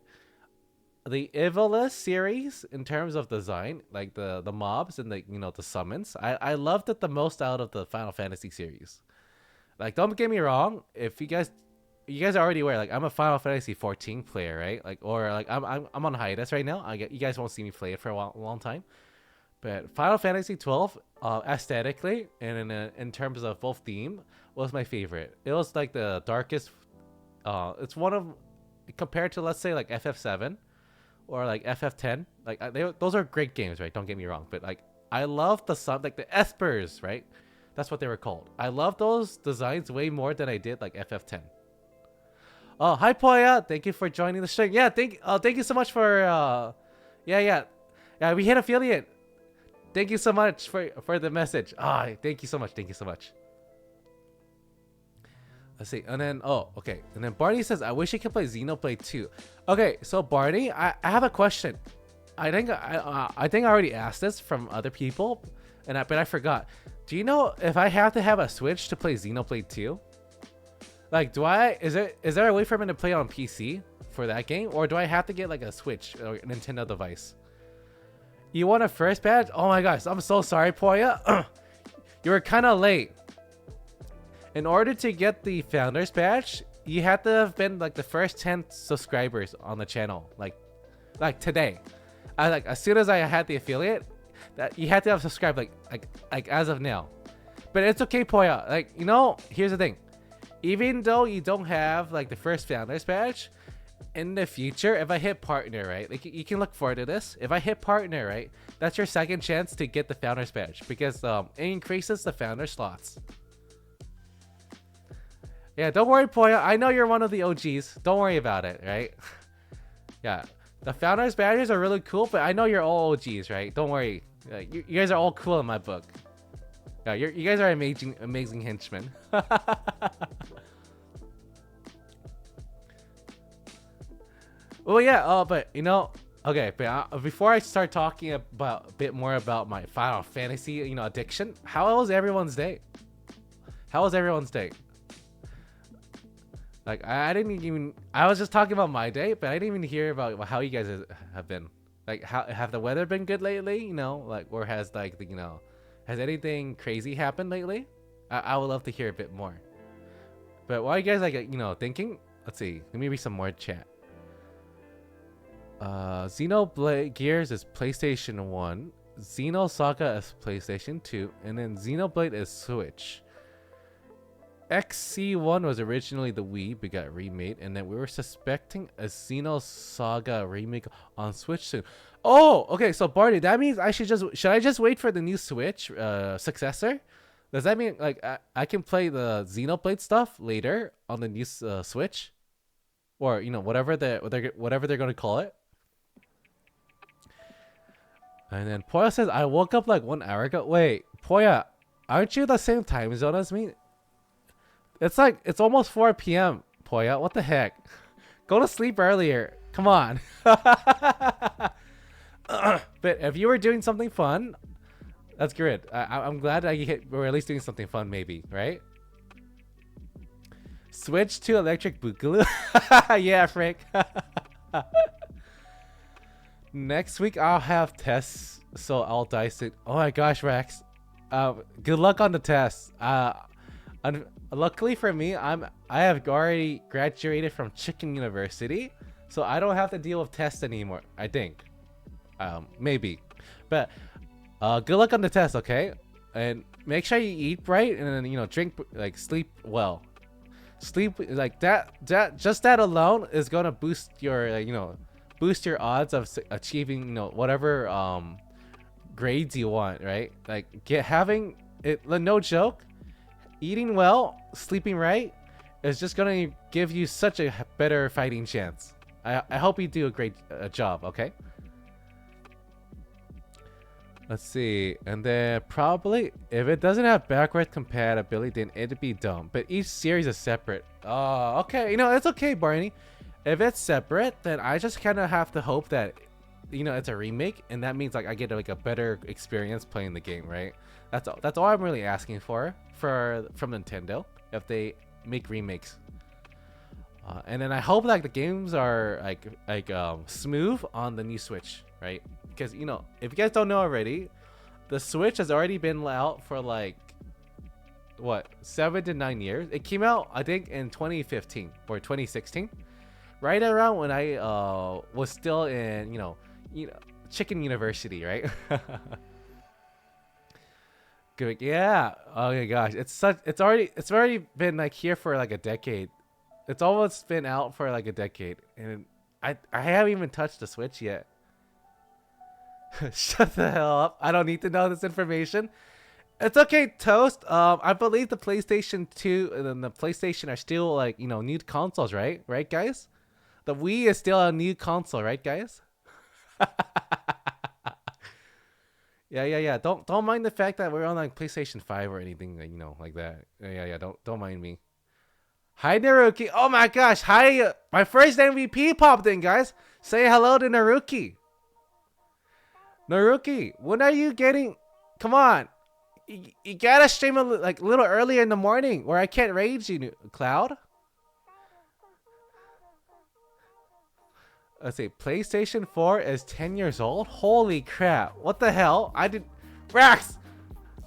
The Evilus series in terms of design, like the mobs and the summons, I loved it the most out of the Final Fantasy series. Like don't get me wrong, if you guys are already aware, like I'm a Final Fantasy 14 player, right? Like I'm on hiatus right now. You guys won't see me play it for a long time. But Final Fantasy 12, aesthetically and in terms of both theme, was my favorite. It was like the darkest. It's one of, compared to let's say like FF7 or like FF10. Like those are great games, right? Don't get me wrong, but like I love like the Espers, right? That's what they were called. I love those designs way more than I did like FF10. Oh, hi Poya, thank you for joining the stream. Yeah, thank you so much for yeah, we hit affiliate. Thank you so much for the message. Thank you so much. Let's see, and then okay, and then Barney says, I wish I could play Xenoblade 2. Okay, so Barney, I have a question. I think I already asked this from other people, but I forgot. Do you know if I have to have a Switch to play Xenoblade 2? Like, is there a way for me to play on PC for that game, or do I have to get like a Switch or a Nintendo device? You want a first badge? Oh my gosh, I'm so sorry, Poya. You were kind of late. In order to get the founder's badge, you have to have been like the first 10 subscribers on the channel, like today. As soon as I had the affiliate, that you had to have subscribed like as of now. But it's okay, Poya. Like, here's the thing. Even though you don't have like the first founder's badge, in the future, if I hit partner, right? Like you can look forward to this. If I hit partner, right, that's your second chance to get the founder's badge because it increases the founder slots. Yeah, don't worry, Poya. I know you're one of the OGs. Don't worry about it, right? Yeah, the founders badges are really cool, but I know you're all OGs, right? Don't worry. You guys are all cool in my book. Yeah, you guys are amazing henchmen. Well, yeah. But you know, okay. But before I start talking about a bit more about my Final Fantasy, addiction, how was everyone's day? How was everyone's day? Like I didn't even. I was just talking about my day, but I didn't even hear about how you guys have been. Like, how have the weather been good lately? Like, or has like has anything crazy happened lately? I would love to hear a bit more. But while you guys thinking, let's see. Let me read some more chat. Xenoblade Gears is PlayStation 1, Xeno Saga is PlayStation 2, and then Xenoblade is Switch. XC1 was originally the Wii, but got remade, and then we were suspecting a Xeno Saga remake on Switch soon. Oh, okay, so Barney, that means should I just wait for the new Switch successor? Does that mean like I can play the Xenoblade stuff later on the new Switch, or whatever they're gonna call it? And then Poya says, I woke up like 1 hour ago. Wait, Poya, aren't you the same time zone as me? It's almost 4 p.m. Poya, what the heck? Go to sleep earlier. Come on. But if you were doing something fun, that's good. I'm glad that we're at least doing something fun, maybe, right? Switch to electric boogaloo. Yeah, Frank. Next week I'll have tests, so I'll dice it. Oh my gosh, Rex. Good luck on the tests. Luckily for me, I have already graduated from Chicken University, so I don't have to deal with tests anymore. I think, maybe, but good luck on the test, okay? And make sure you eat right, and then drink, like, sleep well. Sleep like that. Just that alone is gonna boost your boost your odds of achieving whatever grades you want, right? Like having it, no joke, eating well, sleeping right is just gonna give you such a better fighting chance. I hope you do a great job, okay? Let's see, and then probably if it doesn't have backward compatibility, then it'd be dumb. But each series is separate. Oh, okay. It's okay, Barney. If it's separate, then I just kind of have to hope that, it's a remake, and that means like I get like a better experience playing the game, right? That's all I'm really asking from Nintendo if they make remakes. And then I hope like the games are like smooth on the new Switch, right? Because if you guys don't know already, the Switch has already been out for like what 7 to 9 years. It came out I think in 2015 or 2016. Right around when I was still in, Chicken University, right? Good, yeah. Oh my gosh, it's already been like here for like a decade. It's almost been out for like a decade, and I haven't even touched the Switch yet. Shut the hell up! I don't need to know this information. It's okay, Toast. I believe the PlayStation 2 and the PlayStation are still like new consoles, right? Right, guys? The Wii is still a new console, right, guys? Yeah. Don't mind the fact that we're on like PlayStation 5 or anything, like that. Yeah. Don't mind me. Hi, Naruki. Oh my gosh. Hi. My first MVP popped in, guys. Say hello to Naruki. Naruki, when are you getting? Come on. You gotta stream a little earlier in the morning, or I can't raid you, Cloud. Let's see, PlayStation 4 is 10 years old? Holy crap. What the hell? Rax!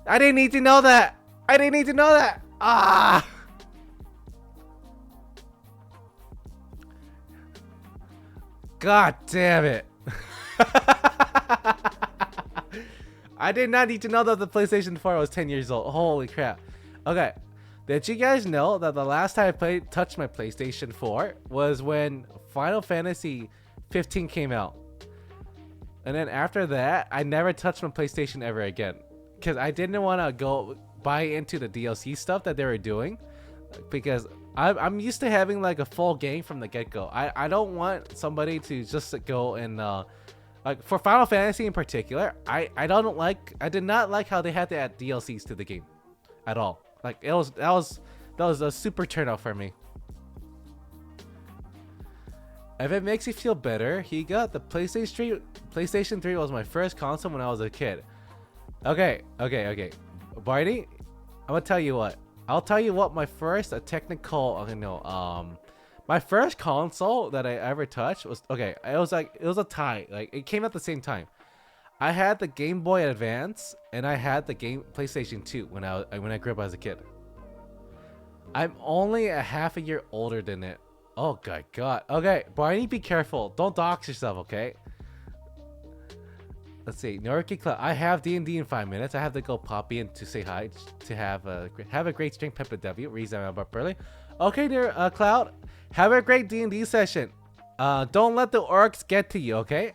I didn't need to know that! Ah! God damn it. I did not need to know that the PlayStation 4 was 10 years old. Holy crap. Okay. Did you guys know that the last time I touched my PlayStation 4 was when Final Fantasy 15 came out. And then after that, I never touched my PlayStation ever again. Because I didn't want to go buy into the DLC stuff that they were doing. Because I'm used to having like a full game from the get-go. I don't want somebody to just go and like for Final Fantasy in particular, I did not like how they had to add DLCs to the game at all. Like that was a super turnoff for me. If it makes you feel better, he got the PlayStation 3 was my first console when I was a kid. Okay. Barney, I'm gonna tell you what. I'll tell you what my first my first console that I ever touched was it was a tie. Like it came at the same time. I had the Game Boy Advance and I had the PlayStation 2 when I grew up as a kid. I'm only a half a year older than it. Oh god. Okay, Barney, be careful. Don't dox yourself, okay? Let's see. Norky Cloud. I have D&D in 5 minutes. I have to go pop in to say hi to have a great string Peppa W. Reason I'm up early. Okay, dear Cloud. Have a great D&D session. Don't let the orcs get to you, okay?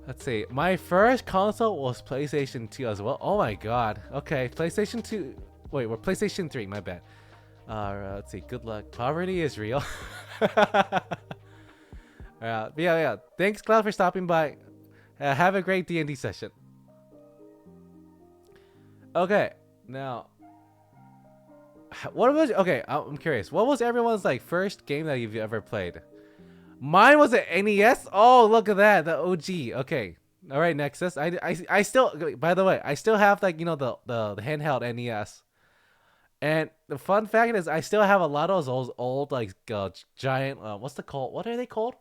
Let's see. My first console was PlayStation 2 as well. Oh my god. Okay, PlayStation 2. Wait, we're PlayStation 3. My bad. Let's see. Good luck. Poverty is real. Yeah. Thanks, Cloud, for stopping by. Have a great D&D session. Okay, now, what was? Okay, I'm curious. What was everyone's like first game that you've ever played? Mine was an NES. Oh, look at that, the OG. Okay, all right, Nexus. I still. By the way, I still have like the handheld NES. And the fun fact is, I still have a lot of those old like giant. What are they called?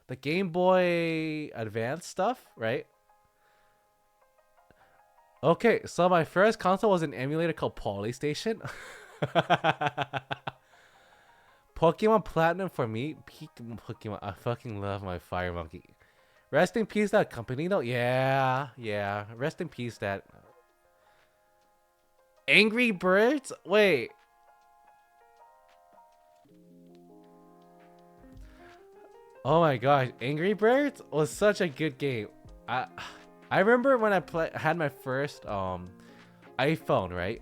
The Game Boy Advance stuff, right? Okay, so my first console was an emulator called Polystation. Pokemon Platinum for me. Peak Pokemon. I fucking love my Fire Monkey. Rest in peace, that company though. Yeah. Rest in peace, that. Angry Birds? Wait. Oh my gosh, Angry Birds was such a good game. I remember when I had my first iPhone, right?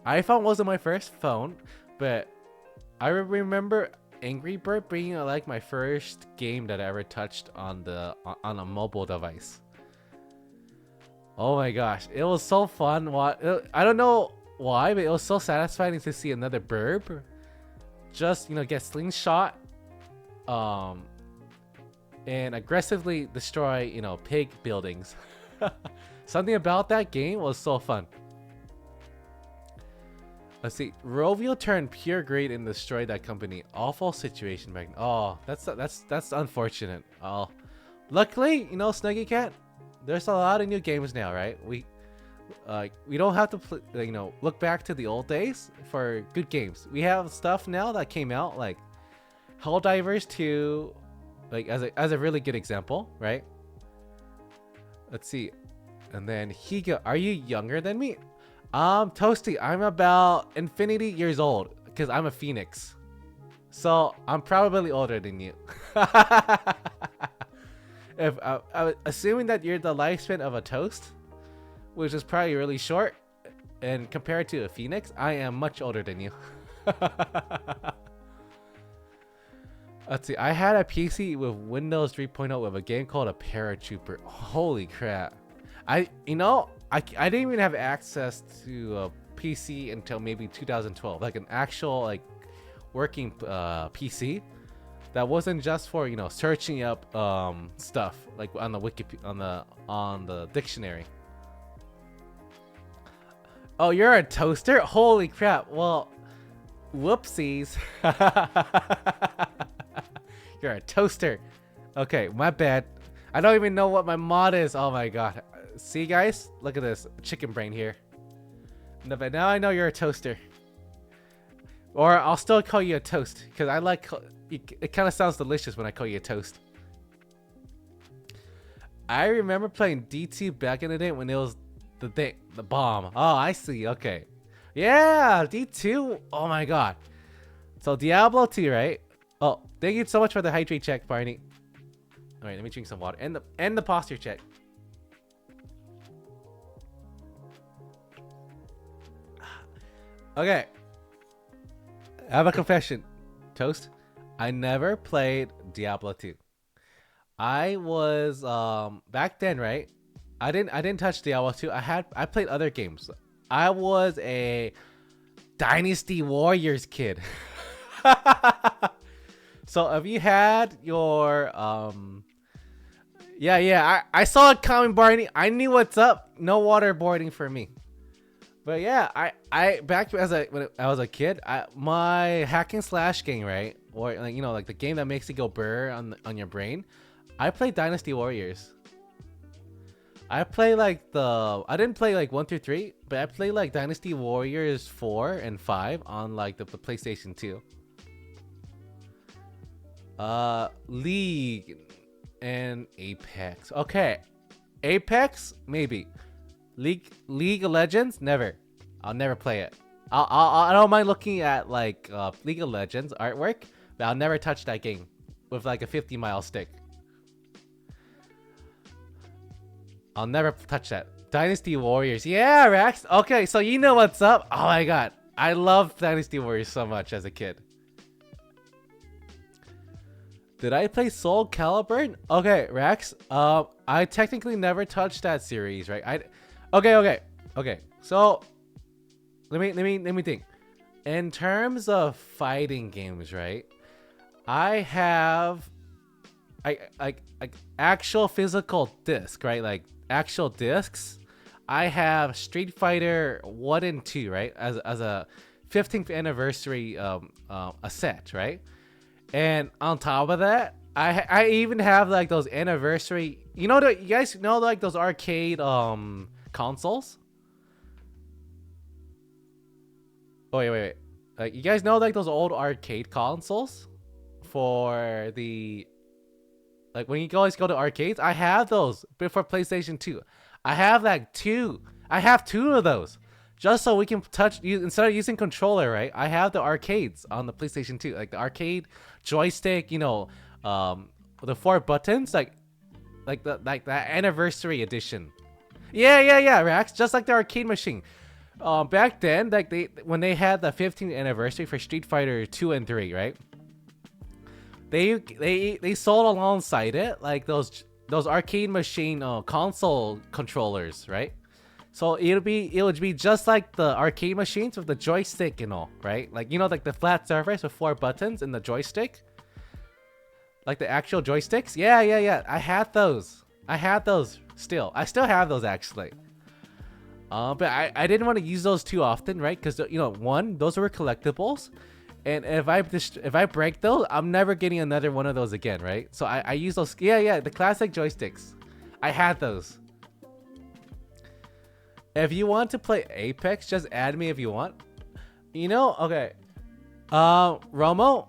iPhone wasn't my first phone, but I remember Angry Bird being like my first game that I ever touched on a mobile device. Oh my gosh, it was so fun. I don't know why, but it was so satisfying to see another burb just get slingshot and aggressively destroy pig buildings. Something about that game was so fun. Let's see. Rovio turned pure greed and destroyed that company. Awful situation back. Oh, that's unfortunate. Oh, luckily, Snuggy Cat, there's a lot of new games now, right? We don't have to look back to the old days for good games. We have stuff now that came out like Helldivers 2, like as a really good example, right? Let's see. And then Higa, are you younger than me? Toasty, I'm about infinity years old because I'm a phoenix. So I'm probably older than you. If assuming that you're the lifespan of a toast, which is probably really short, and compared to a phoenix, I am much older than you. Let's see. I had a PC with Windows 3.0 with a game called a Paratrooper. Holy crap! I didn't even have access to a PC until maybe 2012, like an actual like working PC that wasn't just for searching up stuff like on the on the dictionary. Oh, you're a toaster? Holy crap! Well, whoopsies. You're a toaster. Okay, my bad. I don't even know what my mod is. Oh my god. See, guys? Look at this. Chicken brain here. No, but now I know you're a toaster. Or I'll still call you a toast. Because I like... It kind of sounds delicious when I call you a toast. I remember playing D2 back in the day when it was the bomb. Oh, I see. Okay. Yeah, D2. Oh my god. So Diablo 2, right? Oh, thank you so much for the hydrate check, Barney. All right, let me drink some water. And the posture check. Okay. I have a confession. Toast. I never played Diablo 2. I was back then, right? I didn't touch Diablo 2. I played other games. I was a Dynasty Warriors kid. So if you had your I saw it coming, Barney. I knew what's up. No waterboarding for me. But yeah, I back when I was a kid, my hack and slash game, right? Or like like the game that makes you go burr on your brain. I played Dynasty Warriors. I didn't play like 1 through 3, but I played like Dynasty Warriors 4 and 5 on like the PlayStation 2. League and Apex. Okay. Apex, maybe. League of Legends, never. I'll never play it. I don't mind looking at like League of Legends artwork, but I'll never touch that game with like a 50-mile stick. I'll never touch that. Dynasty Warriors. Yeah, Rax. Okay, so you know what's up. Oh my god. I loved Dynasty Warriors so much as a kid. Did I play Soul Calibur? Okay, Rax. I technically never touched that series, right? Okay. So let me think. In terms of fighting games, right? I have like actual physical disc, right? Like actual discs. I have Street Fighter 1 and 2, right? As a 15th anniversary a set, right? And on top of that, I even have like those anniversary. You guys know like those arcade consoles? Oh wait. Like you guys know like those old arcade consoles for the like when you guys go to arcades? I have those before PlayStation 2. I have like two. I have two of those. Just so we can instead of using controller, right? I have the arcades on the PlayStation 2, like the arcade joystick, the 4 buttons, like that anniversary edition. Yeah, Rax, just like the arcade machine. Back then, like when they had the 15th anniversary for Street Fighter 2 and 3, right? They sold alongside it like those arcade machine console controllers, right? So it would be just like the arcade machines with the joystick and all, right? Like like the flat surface with 4 buttons and the joystick, like the actual joysticks. Yeah. I had those. Still. I still have those actually. But I didn't want to use those too often, right? Because one, those were collectibles, and if I break those, I'm never getting another one of those again, right? So I use those. Yeah, the classic joysticks. I had those. If you want to play Apex, just add me if you want. Okay. Romo,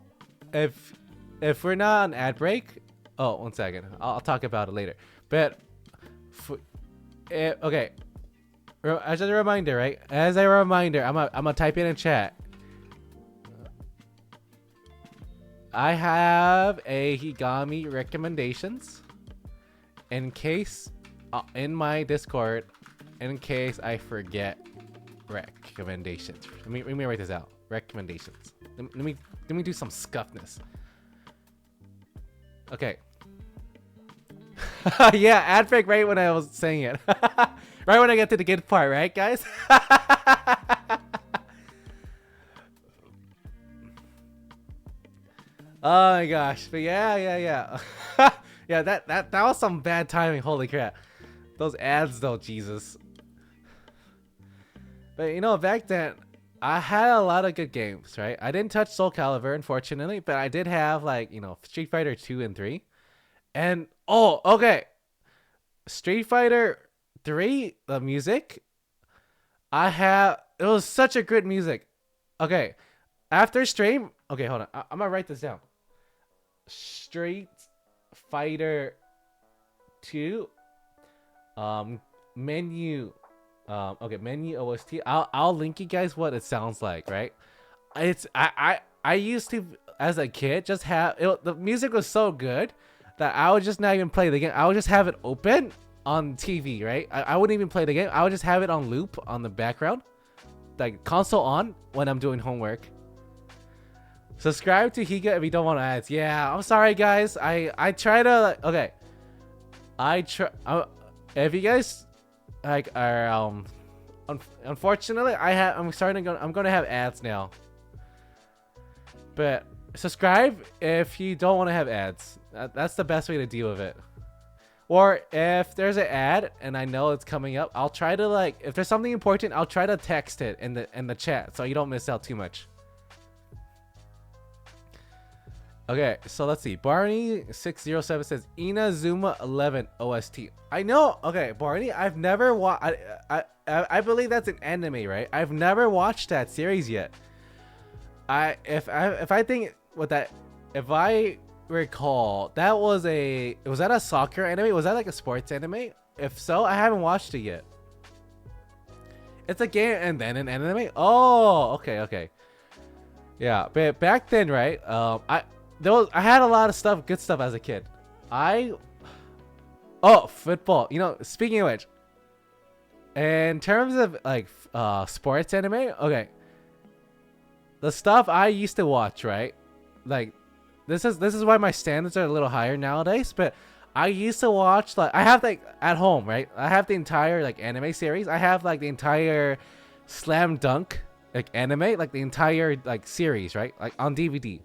if we're not on ad break, oh, 1 second. I'll talk about it later. But okay. As a reminder, right? As a reminder, I'm gonna type in chat. I have a Higami recommendations in case in my Discord. In case I forget recommendations. Let me write this out. Recommendations. Let me do some scuffness. Okay. Yeah, ad break right when I was saying it. Right when I get to the good part, right, guys? Oh my gosh. But yeah. Yeah, that was some bad timing. Holy crap. Those ads though, Jesus. But back then, I had a lot of good games, right? I didn't touch Soul Calibur, unfortunately, but I did have like, Street Fighter 2 and 3. And okay. Street Fighter 3, the music, it was such a good music. Okay. After stream, okay, hold on. I'm gonna write this down. Street Fighter 2 menu menu OST. I'll link you guys what it sounds like, right? I used to, as a kid, just have it, the music was so good that I would just not even play the game. I would just have it open on TV, right? I wouldn't even play the game. I would just have it on loop on the background, like console on when I'm doing homework. Subscribe to Higa if you don't want ads. Yeah, I'm sorry guys. I try to okay. I try if you guys like are unfortunately I'm gonna have ads now. But subscribe if you don't want to have ads. That's the best way to deal with it. Or if there's an ad and I know it's coming up, I'll try to like if there's something important, I'll try to text it in the chat so you don't miss out too much. Okay, so let's see. Barney607 says Inazuma 11 OST. I know. Okay, Barney, I've never watched. I believe that's an anime, right? I've never watched that series yet. If I recall, was that a soccer anime? Was that like a sports anime? If so, I haven't watched it yet. It's a game and then an anime. Oh, okay. Yeah, but back then, right? I had a lot of good stuff as a kid. Football. You know, speaking of which, in terms of like sports anime, okay. The stuff I used to watch, right? Like, this is why my standards are a little higher nowadays. But I used to watch like I have like at home, right? I have the entire like anime series. I have like the entire Slam Dunk like anime, like the entire like series, right? Like on DVD.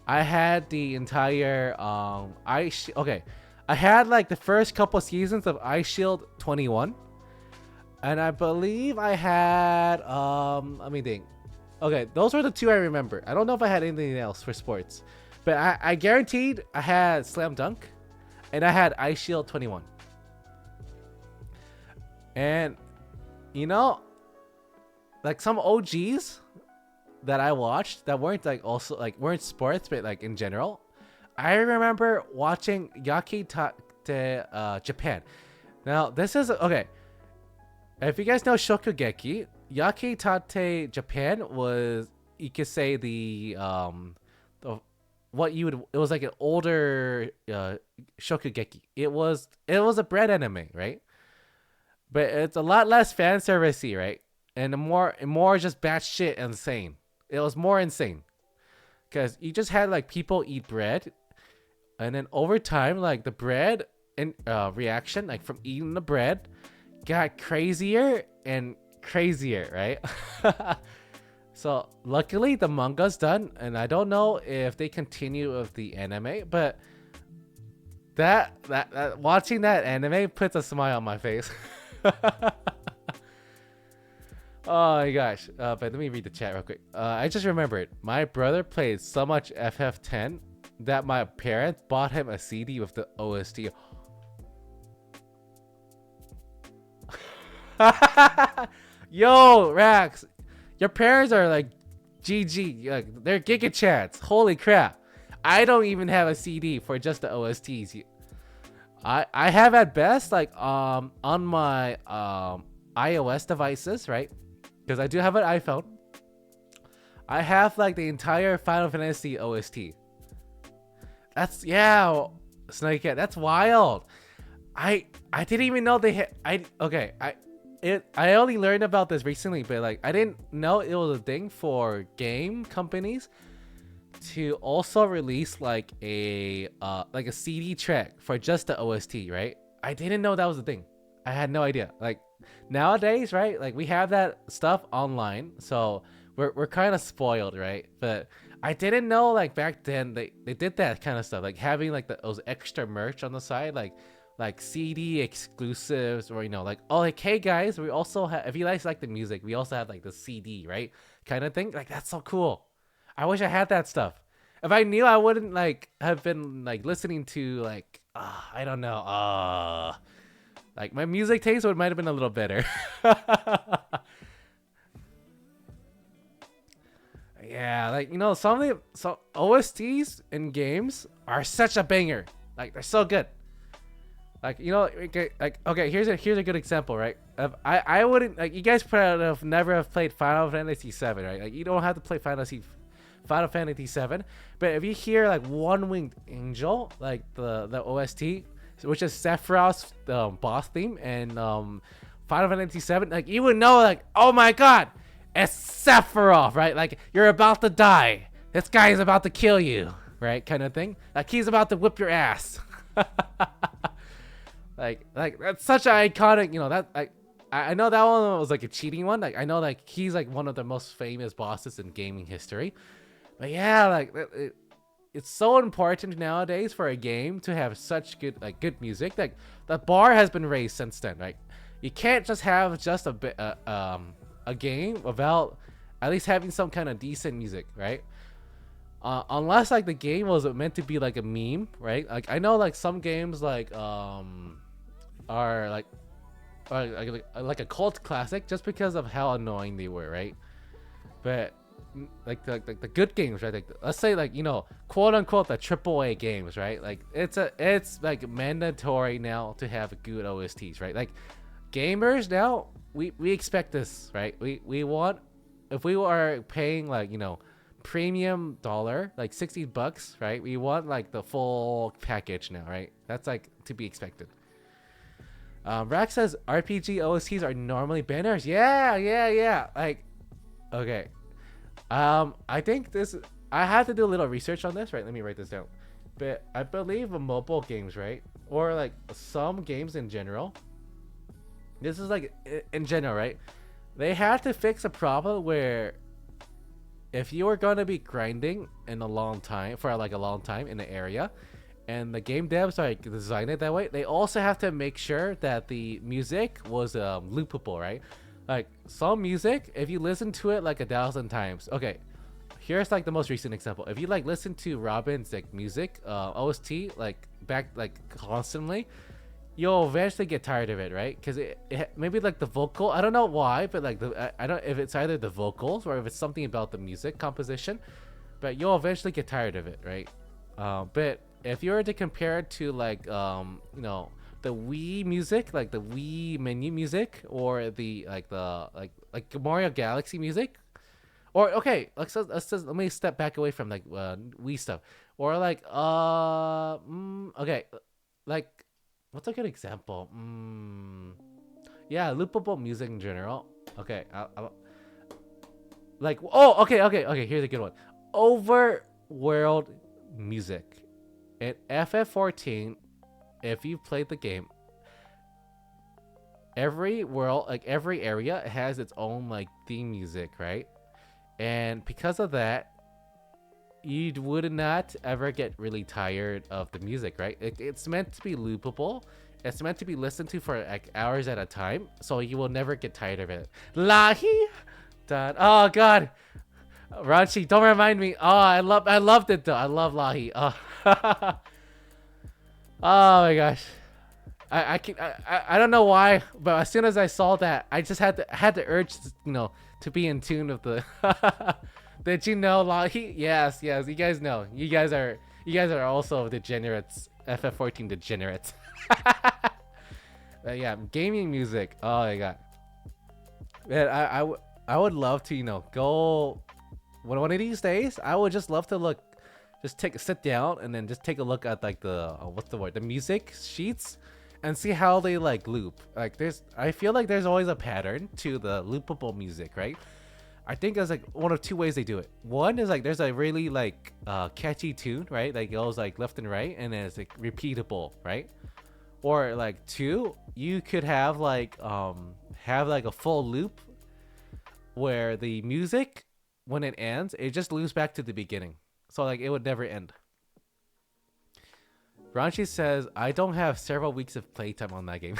I had the entire I had like the first couple seasons of Ice Shield 21, and I believe I had let me think. Okay, those were the two I remember. I don't know if I had anything else for sports, but I guaranteed I had Slam Dunk, and I had Ice Shield 21. And you know, like some OGs that I watched that weren't like also like weren't sports but like in general. I remember watching Yakitate Japan. Now this is okay. If you guys know Shokugeki, Yakitate Japan was, you could say, it was like an older Shokugeki. It was a bread anime, right? But it's a lot less fan servicey, right? And more just batshit insane. It was more insane because you just had like people eat bread, and then over time, like the bread and reaction, like from eating the bread, got crazier and crazier, right? So luckily the manga's done, and I don't know if they continue with the anime, but that watching that anime puts a smile on my face. Oh my gosh. But let me read the chat real quick. I just remembered my brother played so much FF10 that my parents bought him a CD with the OST. Yo, Rax, your parents are like GG, like they're Giga Chats. Holy crap. I don't even have a CD for just the OSTs. I have at best like on my iOS devices, right? Because I do have an iPhone. I have like the entire Final Fantasy OST. That's Snuggy Cat. That's wild. I didn't even know they had. I only learned about this recently, but like I didn't know it was a thing for game companies to also release like a CD track for just the OST, right? I didn't know that was a thing. I had no idea. Like nowadays, right? Like we have that stuff online, so we're kind of spoiled, right? But I didn't know like back then they did that kind of stuff, like having like those extra merch on the side, like CD exclusives, or like, oh, like, hey guys, we also have, if you guys like the music, we also have like the CD, right, kind of thing. Like that's so cool. I wish I had that stuff. If I knew, I wouldn't like have been like listening to like I don't know, like my music taste might have been a little better. Yeah, like some OSTs in games are such a banger. Like they're so good. Like okay, here's a good example, right? I wouldn't, like, you guys never have played Final Fantasy 7, right? Like you don't have to play Final Fantasy 7. But if you hear like One Winged Angel, like the OST, which is Sephiroth's boss theme, and Final Fantasy 7, like you would know, like, oh my god, it's Sephiroth, right? Like you're about to die. This guy is about to kill you, right? Kind of thing. Like he's about to whip your ass. like that's such an iconic, that I know that one was like a cheating one. Like I know like he's like one of the most famous bosses in gaming history. But yeah, like it's so important nowadays for a game to have such good music. Like the bar has been raised since then. Right, you can't just have just a game without at least having some kind of decent music, right? Unless like the game was meant to be like a meme, right? Like I know like some games like are like a cult classic just because of how annoying they were, right? But like the good games, right? Like let's say like quote unquote the AAA games, right? Like it's like mandatory now to have good OSTs, right? Like gamers now we expect this, right? We want, if we are paying like premium dollar like $60, right? We want like the full package now, right? That's like to be expected. Rack says RPG OSTs are normally banners. Yeah. Like, okay. I think this. I had to do a little research on this, right? Let me write this down. But I believe mobile games, right, or like some games in general. This is like in general, right? They had to fix a problem where if you were gonna be grinding in a long time in the area, and the game devs are like design it that way, they also have to make sure that the music was loopable, right? Like some music, if you listen to it like 1,000 times, okay, here's like the most recent example. If you like listen to Robin's like music OST like constantly, you'll eventually get tired of it, right? Because it maybe like the vocal, I don't know why, but like I don't, if it's either the vocals or if it's something about the music composition, but you'll eventually get tired of it, right? But if you were to compare it to like the Wii music, like the Wii menu music, or the like Mario Galaxy music, or okay, let me step back away from like Wii stuff, or like okay, like what's a good example? Yeah, loopable music in general. Okay, like okay. Here's a good one. Overworld music in FF14. If you played the game, every world, like every area, has its own like theme music, right? And because of that, you would not ever get really tired of the music, right? It's meant to be loopable. It's meant to be listened to for like hours at a time, so you will never get tired of it. Lahi, done. Oh god, Ranchi, don't remind me. Oh, I loved it though. I love Lahi. Oh, oh my gosh. I don't know why, but as soon as I saw that, I just had the urge, to be in tune with the. Did you know, Lahi? Yes. You guys know. You guys are also degenerates. FF14 degenerates. But yeah, gaming music. Oh my god. Man, I would love to go one of these days. I would just love to sit down and then just take a look at like the what's the word, the music sheets, and see how they like loop. Like I feel like there's always a pattern to the loopable music, right? I think there's like one of two ways they do it. One is like there's a really like catchy tune, right? Like it goes like left and right, and then it's like repeatable, right? Or like two, you could have like a full loop where the music, when it ends, it just loops back to the beginning. So like it would never end. Ranchi says, I don't have several weeks of playtime on that game.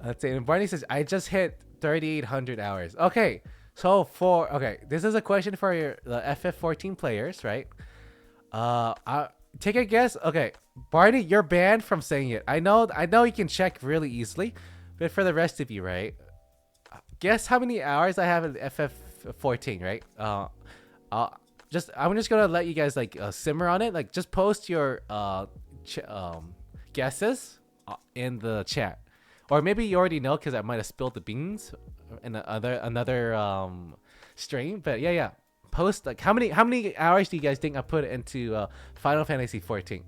Let's see. And Barney says, I just hit 3,800 hours. Okay. So this is a question for the FF14 players, right? Take a guess. Okay. Barney, you're banned from saying it. I know you can check really easily, but for the rest of you, right? Guess how many hours I have in FF14, right? I'm just gonna let you guys like simmer on it. Like just post your guesses in the chat, or maybe you already know because I might have spilled the beans in another stream. But yeah. Post like how many hours do you guys think I put into Final Fantasy 14?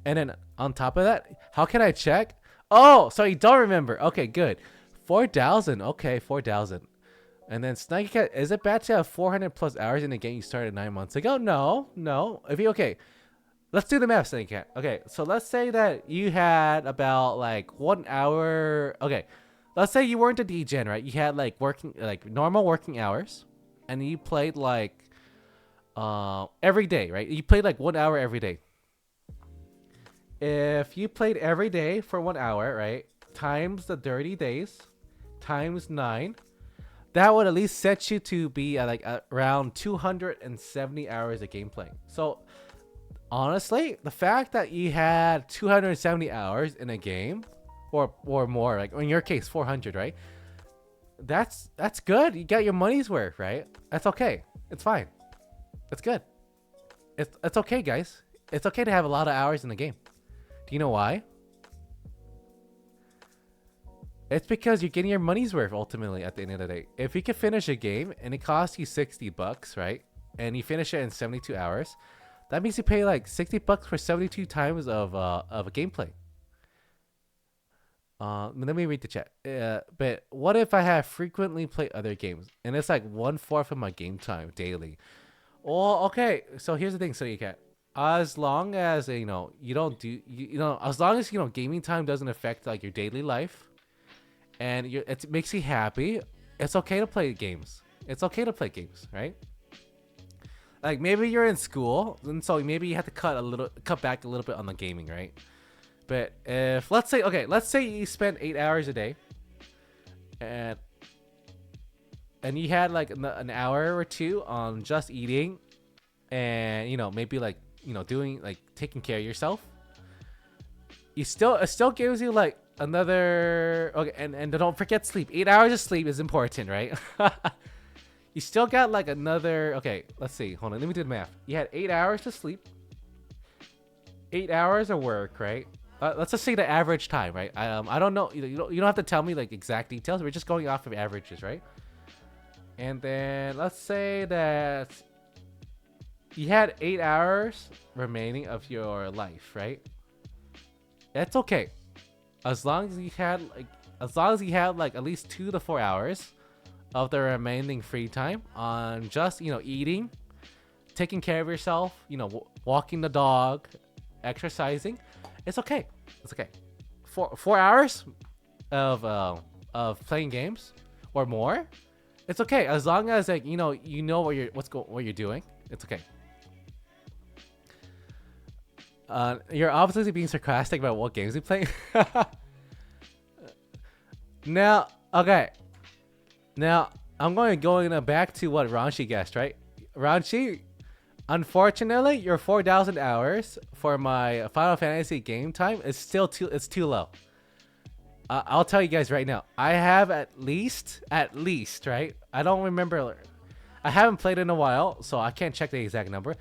And then on top of that, how can I check? Oh, so you don't remember? Okay, good. 4,000. Okay, 4,000. And then Snuggy Cat, is it bad to have 400 plus hours in a game you started 9 months ago? No. If you okay, let's do the math, Snuggy Cat. Okay, so let's say that you had about like 1 hour. Okay, let's say you weren't a DGen, right? You had like working like normal working hours, and you played like every day, right? You played like 1 hour every day. If you played every day for 1 hour, right, times the 30 days, times 9, that would at least set you to be at like around 270 hours of gameplay. So honestly, the fact that you had 270 hours in a game, or more, like in your case 400, right? That's good. You got your money's worth, right? That's okay. It's fine. It's good. It's okay, guys. It's okay to have a lot of hours in the game. Do you know why? It's because you're getting your money's worth ultimately at the end of the day. If you can finish a game and it costs you $60, right? And you finish it in 72 hours, that means you pay like $60 for 72 times of a gameplay. Let me read the chat. But what if I have frequently played other games and it's like 1/4 of my game time daily? Well, okay. So here's the thing. So you can, as long as you know you don't do as long as gaming time doesn't affect like your daily life, and it makes you happy, it's okay to play games. It's okay to play games, right? Like maybe you're in school, and so maybe you have to cut back a little bit on the gaming, right? But if let's say you spend 8 hours a day, and you had like an hour or two on just eating, and maybe like doing like taking care of yourself, it still gives you like another and don't forget sleep. 8 hours of sleep is important, right? You still got like another let's see, hold on, let me do the math. You had 8 hours to sleep, 8 hours of work, right? Let's just say the average time, right? I don't know, you don't have to tell me like exact details. We're just going off of averages, right? And then let's say that you had 8 hours remaining of your life, right? That's okay. As long as you had like at least 2 to 4 hours of the remaining free time on just, eating, taking care of yourself, walking the dog, exercising, it's okay. It's okay. 4 hours of playing games or more, it's okay. As long as like what you're doing, it's okay. You're obviously being sarcastic about what games you play. Now, I'm going back to what Ranchi guessed, right? Ranchi, unfortunately, your 4,000 hours for my Final Fantasy game time is still too low. I'll tell you guys right now. I have at least, right? I don't remember. I haven't played in a while, so I can't check the exact number.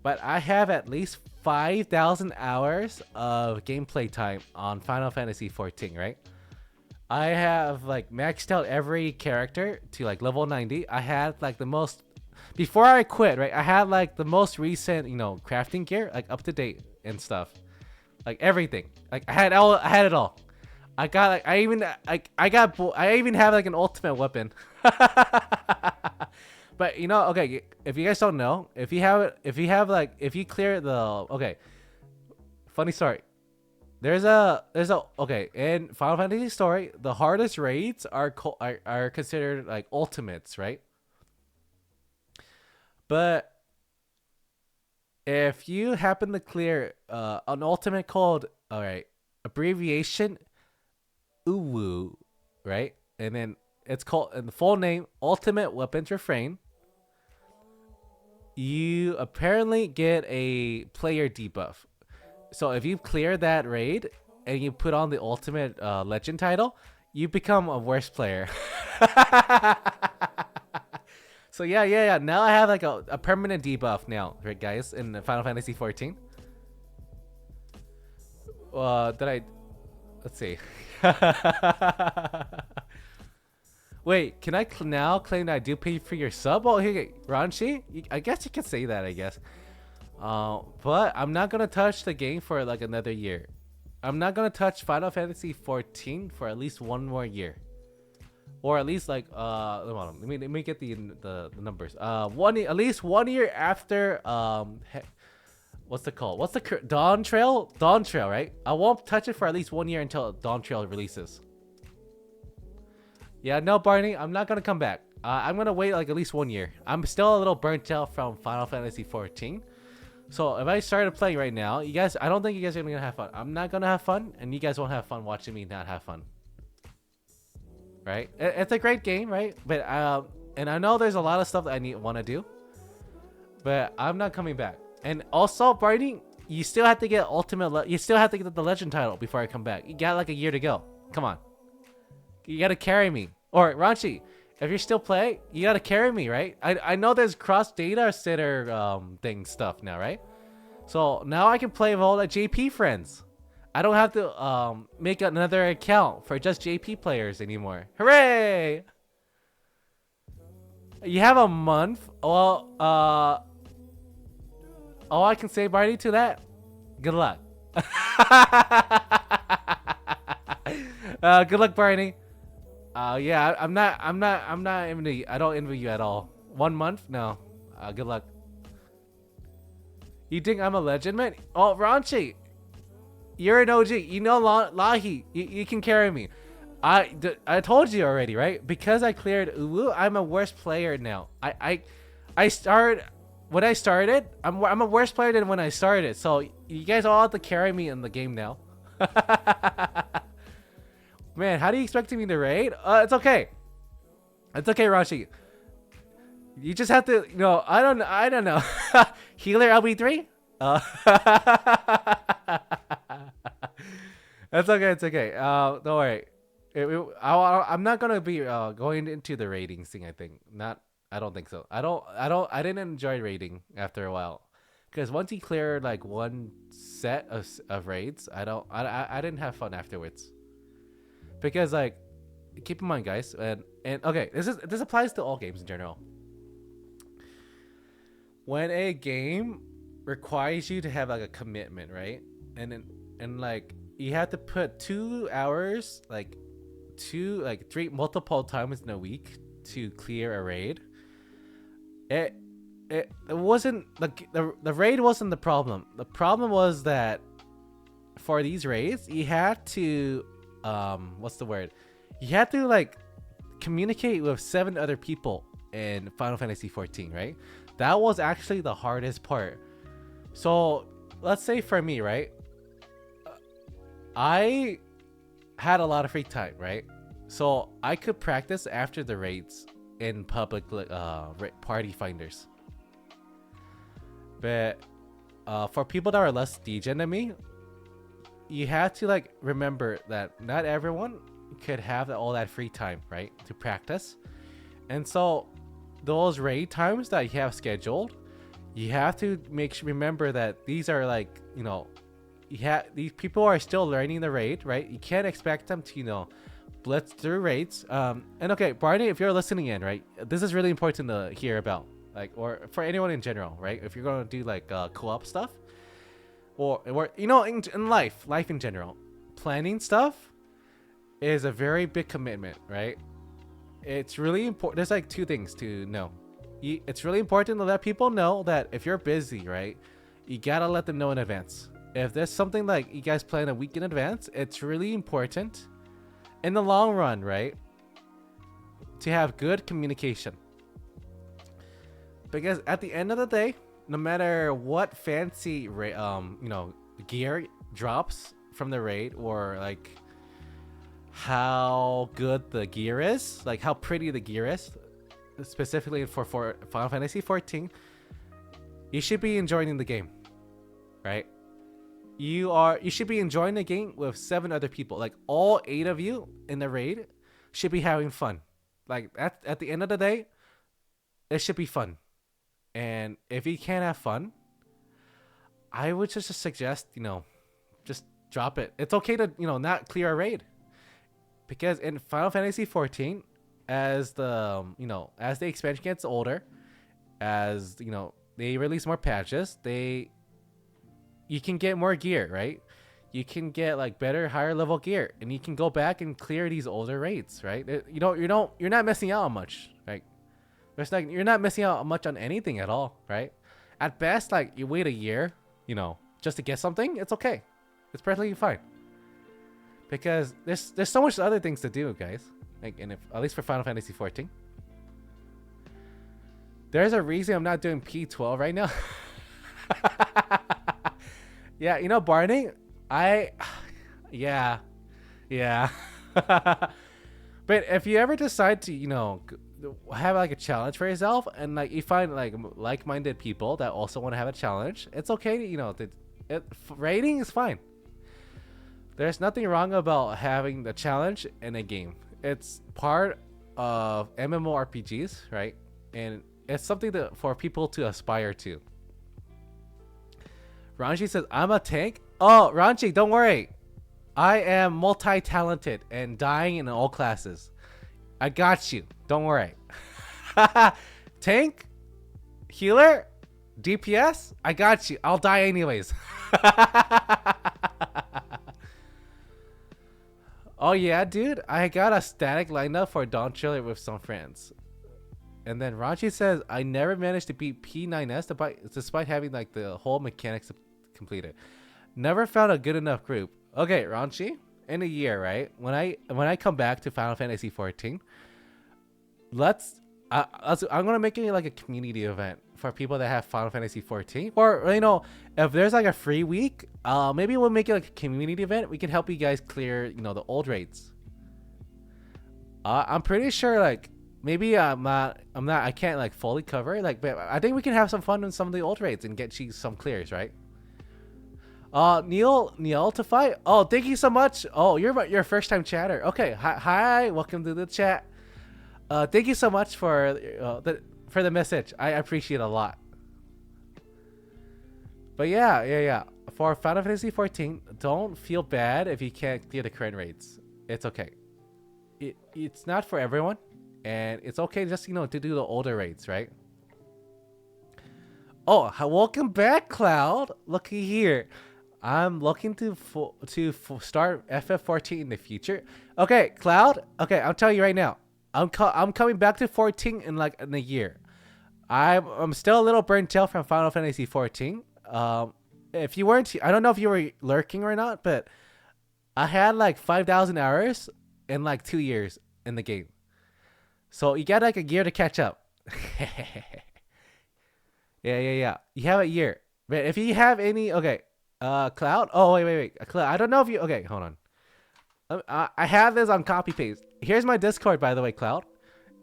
But I have at least 5,000 hours of gameplay time on Final Fantasy 14, right? I have like maxed out every character to like level 90. I had like the most, before I quit, right? I had like the most recent, crafting gear, like up to date and stuff. Like everything. Like I had it all. I got like I even have like an ultimate weapon. But if you guys don't know, if you clear the funny story. There's a in Final Fantasy story, the hardest raids are considered like ultimates, right? But if you happen to clear an ultimate called abbreviation Uwu, right? And then it's called, in the full name, Ultimate Weapons Refrain. You apparently get a player debuff. So if you clear that raid and you put on the ultimate legend title, you become a worse player. So yeah. Now I have like a permanent debuff now, right, guys, in Final Fantasy 14. Let's see. Wait, can I now claim that I do pay for your sub? Oh, hey, Ranchi, I guess you can say that. I guess. But I'm not gonna touch the game for like another year. I'm not gonna touch Final Fantasy 14 for at least one more year, or at least like hold on, let me get the numbers. At least 1 year after what's it called? What's the Dawn Trail? Dawn Trail, right? I won't touch it for at least 1 year until Dawn Trail releases. Yeah, no, Barney, I'm not gonna come back. I'm gonna wait like at least 1 year. I'm still a little burnt out from Final Fantasy 14. So if I started playing right now, you guys, I don't think you guys are gonna have fun. I'm not gonna have fun, and you guys won't have fun watching me not have fun. Right? It's a great game, right? But and I know there's a lot of stuff that I want to do, but I'm not coming back. And also, Barney, you still have to get you still have to get the legend title before I come back. You got like a year to go. Come on. You gotta carry me. Or Ranchi, if you're still playing, you gotta carry me, right? I know there's cross data center thing stuff now, right? So now I can play with all the JP friends. I don't have to make another account for just JP players anymore. Hooray! You have a month. Well, all I can say, Barney, to that, good luck. Good luck, Barney. Yeah, I'm not envy. I don't envy you at all. 1 month? No. Good luck. You think I'm a legend, man? Oh, Ranchi, you're an OG. You know Lahi. You can carry me. I told you already, right? Because I cleared Ulu, I'm a worse player now. I started when I started. I'm a worse player than when I started. So you guys all have to carry me in the game now. Man, how do you expect me to raid? It's okay. It's okay, Rashi. You just have to, I don't know. Healer LB3? That's okay, it's okay. Don't worry. I'm not gonna be going into the raiding thing, I think. I don't think so. I didn't enjoy raiding after a while. Because once you clear like one set of raids, I didn't have fun afterwards. Because like, keep in mind, guys, and okay, this applies to all games in general. When a game requires you to have like a commitment, right? And like you have to put 2 hours, like 3 multiple times in a week to clear a raid. It wasn't like the raid wasn't the problem. The problem was that for these raids, you had to what's the word? You had to like communicate with 7 other people in Final Fantasy 14, right? That was actually the hardest part. So let's say for me, right? I had a lot of free time, right? So I could practice after the raids in public party finders. But for people that are less degen than me, you have to like remember that not everyone could have all that free time, right, to practice. And so those raid times that you have scheduled, you have to remember that these are like, these people are still learning the raid, right? You can't expect them to, blitz through raids. And okay, Barney, if you're listening in, right, this is really important to hear about, like, or for anyone in general, right? If you're going to do like co-op stuff, or in life in general, planning stuff is a very big commitment, right? It's really important. There's like 2 things to know. It's really important to let people know that if you're busy, right, you gotta let them know in advance. If there's something like you guys plan a week in advance, it's really important in the long run, right, to have good communication. Because at the end of the day, no matter what fancy gear drops from the raid, or like how good the gear is, like how pretty the gear is, specifically for Final Fantasy 14, you should be enjoying the game, right? You should be enjoying the game with 7 other people. Like all 8 of you in the raid should be having fun. Like at the end of the day, it should be fun. And if you can't have fun, I would just suggest, just drop it. It's okay to, not clear a raid. Because in Final Fantasy 14, as the as the expansion gets older, as they release more patches, you can get more gear, right? You can get like better, higher level gear, and you can go back and clear these older raids, right? You're not missing out on much, right? You're not missing out much on anything at all, right? At best, like you wait a year, just to get something, it's okay. It's perfectly fine. Because there's so much other things to do, guys. Like, and at least for Final Fantasy 14. There's a reason I'm not doing P12 right now. Yeah, Barney, yeah. But if you ever decide to, have like a challenge for yourself, and like you find like-minded people that also want to have a challenge, it's okay. Rating is fine. There's nothing wrong about having the challenge in a game. It's part of MMORPGs, right? And it's something for people to aspire to. Ranji says, I'm a tank. Oh, Ranji, don't worry. I am multi-talented and dying in all classes. I got you. Don't worry. Tank? Healer? DPS? I got you. I'll die anyways. Oh yeah, dude. I got a static lineup for Dawn Trailer with some friends. And then Ranchi says, I never managed to beat P9S despite having like the whole mechanics completed. Never found a good enough group. Okay, Ranchi, in a year, right? When I come back to Final Fantasy 14, I'm gonna make it like a community event for people that have Final Fantasy 14. Or if there's like a free week, maybe we'll make it like a community event. We can help you guys clear the old raids. I'm pretty sure like maybe I can't like fully cover it, but I think we can have some fun with some of the old raids and get you some clears, right? Neil to fight. Oh, thank you so much. Oh, you're your first time chatter. Okay, hi, welcome to the chat. Thank you so much for the message. I appreciate it a lot. But yeah. For Final Fantasy 14, don't feel bad if you can't clear the current raids. It's okay. It's not for everyone, and it's okay just to do the older raids, right? Oh, welcome back, Cloud. Looky here. I'm looking to start FF14 in the future. Okay, Cloud. Okay, I'll tell you right now. I'm coming back to 14 in a year. I'm still a little burnt out from Final Fantasy 14. If you weren't, I don't know if you were lurking or not, but I had like 5,000 hours in like 2 years in the game. So you got like a year to catch up. Yeah. You have a year. But if you have any, okay, Cloud. Oh wait, Cloud. I don't know if you. Okay, hold on. I have this on copy paste. Here's my Discord, by the way, Cloud.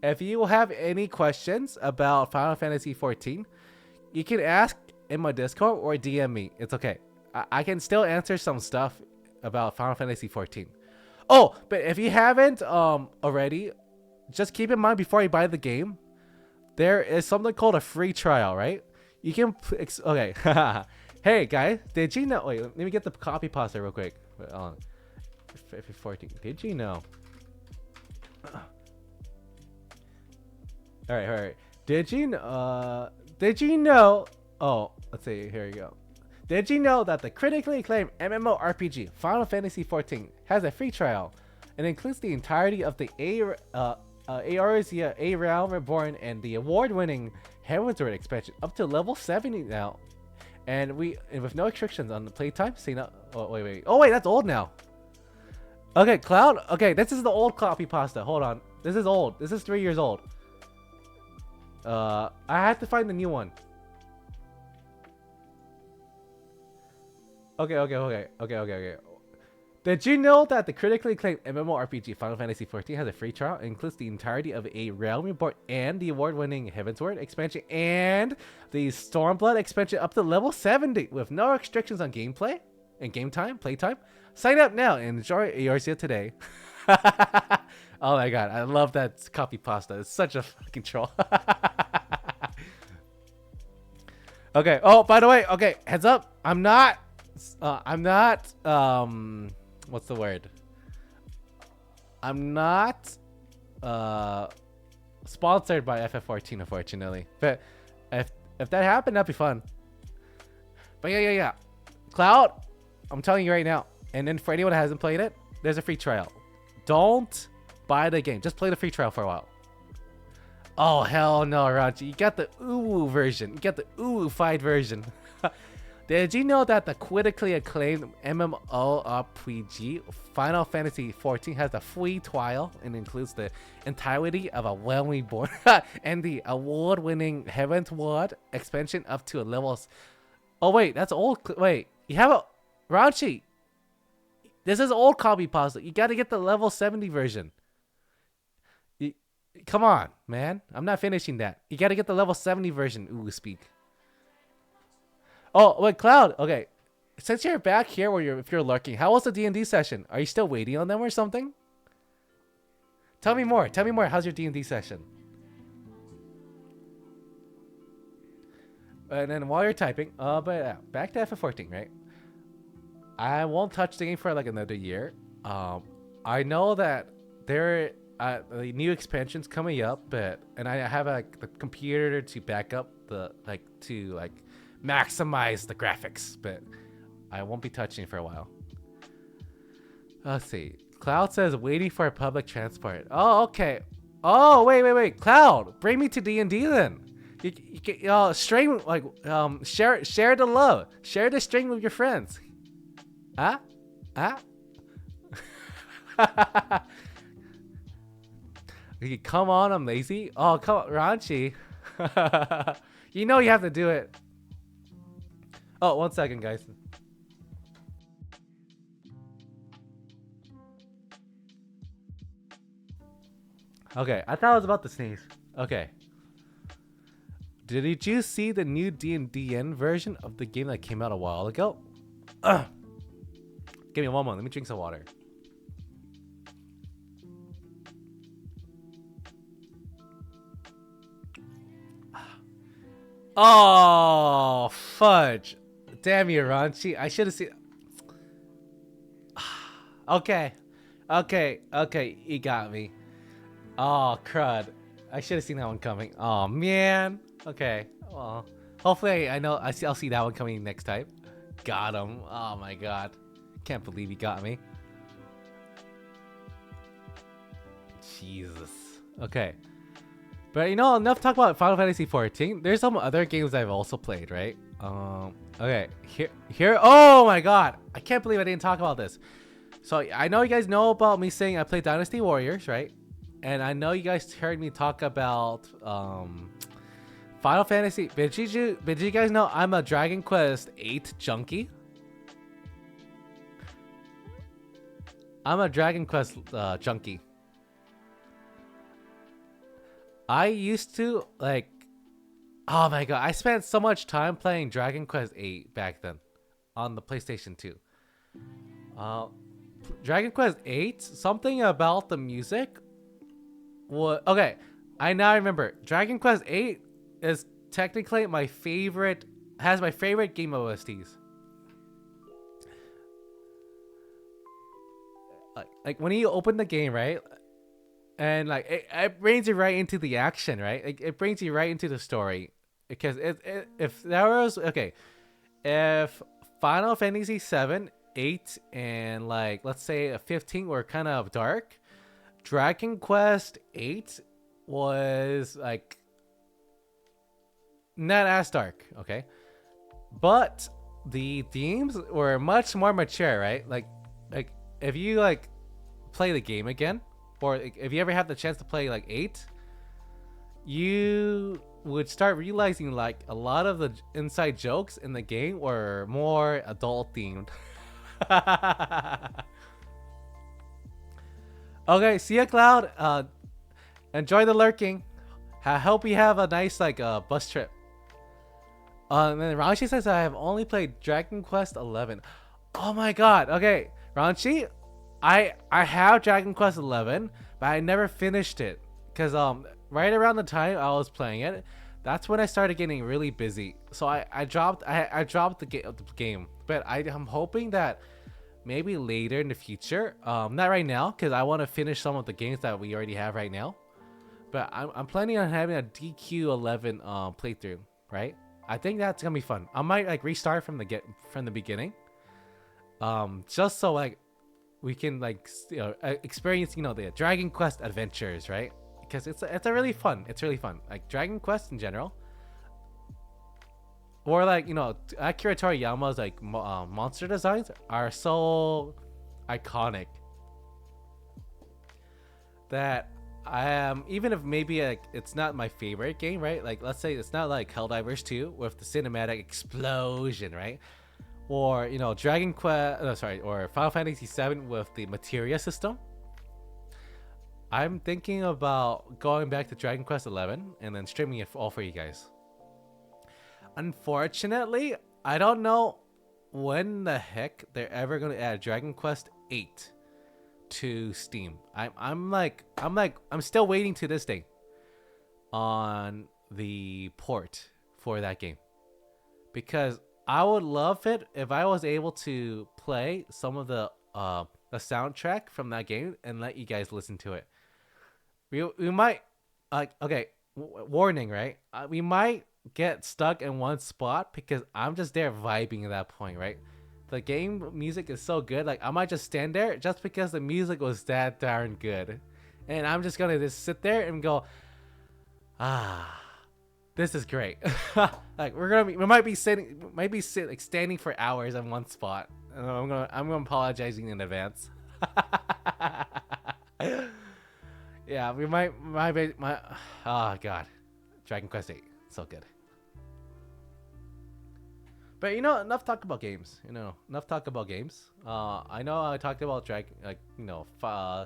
If you have any questions about Final Fantasy 14, you can ask in my Discord or DM me. It's okay. I can still answer some stuff about Final Fantasy 14. Oh, but if you haven't already, just keep in mind before you buy the game, there is something called a free trial, right? You can okay. Hey guys, did you know? Wait, let me get the copy pasta real quick. Wait, 14. Did you know? All right. Did you know? Oh, let's see. Here you go. Did you know that the critically acclaimed MMORPG Final Fantasy 14 has a free trial and includes the entirety of the Eorzea A Realm Reborn and the award-winning Heaven's Word expansion up to level 70 now, and with no restrictions on the playtime. See now. Oh wait. Oh wait, that's old now. Okay, Cloud. Okay, this is the old copy pasta. Hold on. This is old. This is 3 years old. I have to find the new one. Okay. Did you know that the critically acclaimed MMORPG Final Fantasy 14 has a free trial and includes the entirety of A Realm Reborn and the award-winning Heaven's Word expansion and the Stormblood expansion up to level 70 with no restrictions on gameplay and playtime? Sign up now and enjoy Eorzea today. Oh my god, I love that copy pasta. It's such a fucking troll. Okay. Oh, by the way, okay, heads up. I'm not what's the word? I'm not uh sponsored by FF14, unfortunately. But if that happened, that'd be fun. But yeah. Cloud, I'm telling you right now. And then for anyone that hasn't played it, there's a free trial. Don't buy the game. Just play the free trial for a while. Oh, hell no, Ranchi. You got the ooh version. You got the ooh fight version. Did you know that the critically acclaimed MMORPG Final Fantasy XIV has a free trial and includes the entirety of a When Reborn and the award-winning Heavenward expansion up to a levels. Oh wait, that's old. Wait, you have a Ranchi. This is old copy pasta. You got to get the level 70 version. Come on, man. I'm not finishing that. You got to get the level 70 version. Ooh, speak. Oh, wait, Cloud. Okay. Since you're back here where if you're lurking, how was the D&D session? Are you still waiting on them or something? Tell me more. Tell me more. How's your D&D session? And then while you're typing, back to FF14, right? I won't touch the game for like another year. I know that there the new expansions coming up, and I have the computer to back up the maximize the graphics, but I won't be touching it for a while. Let's see. Cloud says waiting for public transport. Oh, okay. Oh, wait. Cloud, bring me to D&D then. You stream share the love. Share the stream with your friends. Huh? Come on, I'm lazy. Oh, come on, Ranchi. You know you have to do it. Oh, 1 second, guys. Okay, I thought I was about to sneeze. Okay. Did you see the new D&DN version of the game that came out a while ago? Give me one moment. Let me drink some water. Oh, fudge. Damn you, Ranchi. I should have seen... Okay. You got me. Oh, crud. I should have seen that one coming. Oh, man. Okay. Well, hopefully I'll see that one coming next time. Got him. Oh, my God. Can't believe he got me. Jesus. Okay. But enough talk about Final Fantasy XIV. There's some other games I've also played, right? Okay. Here. Oh my God. I can't believe I didn't talk about this. So I know you guys know about me saying I play Dynasty Warriors, right? And I know you guys heard me talk about Final Fantasy. But you guys know I'm a Dragon Quest VIII junkie? I'm a Dragon Quest junkie. I used to oh my God, I spent so much time playing Dragon Quest VIII back then on the PlayStation 2. Dragon Quest VIII, something about the music. Okay, I now remember. Dragon Quest VIII is technically my favorite game OSTs. Like when you open the game, right? And it brings you right into the action, right? It brings you right into the story. Because if Final Fantasy 7, 8, and let's say 15 were kind of dark, Dragon Quest 8 was not as dark, okay? But the themes were much more mature, right? Like if you play the game again, or if you ever have the chance to play 8, you would start realizing a lot of the inside jokes in the game were more adult themed. Okay, see ya, Cloud. Enjoy the lurking. I hope you have a nice bus trip. And then Ranchi says I have only played Dragon Quest 11. Oh my God. Okay, Ranchi, I have Dragon Quest 11, but I never finished it because right around the time I was playing it, that's when I started getting really busy. So I dropped the game. But I'm hoping that maybe later in the future. Not right now, because I want to finish some of the games that we already have right now. But I'm planning on having a DQ11 playthrough, right? I think that's gonna be fun. I might like restart from the beginning, just so like we can like experience the Dragon Quest adventures, right? Because it's a really fun. It's really fun. Like Dragon Quest in general, or like Akira Toriyama's like monster designs are so iconic that even if maybe like it's not my favorite game, right? Like let's say it's not like Helldivers 2 with the cinematic explosion, right? Or Dragon Quest, or Final Fantasy 7 with the materia system. I'm thinking about going back to Dragon Quest 11 and then streaming it all for you guys. Unfortunately, I don't know when the heck they're ever gonna add Dragon Quest 8 to Steam. I'm still waiting to this day on the port for that game, because I would love it if I was able to play some of the soundtrack from that game and let you guys listen to it. We might warning, right? We might get stuck in one spot because I'm just there vibing at that point, right? The game music is so good, like I might just stand there just because the music was that darn good, and I'm just gonna just sit there and go, this is great. Like we might be standing for hours in one spot. And I'm gonna apologizing in advance. Yeah, we might oh god, Dragon Quest 8, so good. But enough talk about games. Enough talk about games. I know I talked about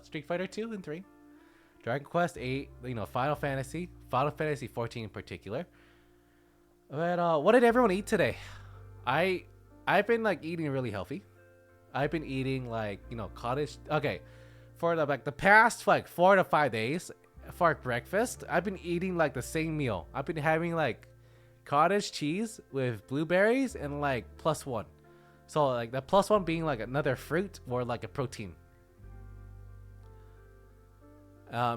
Street Fighter 2 and 3, Dragon Quest 8, Final Fantasy 14 in particular. But what did everyone eat today? I've been like eating really healthy. I've been eating like cottage. Okay, for the past like 4 to 5 days for breakfast, I've been eating like the same meal. I've been having like cottage cheese with blueberries and like +1. So like the +1 being like another fruit or like a protein.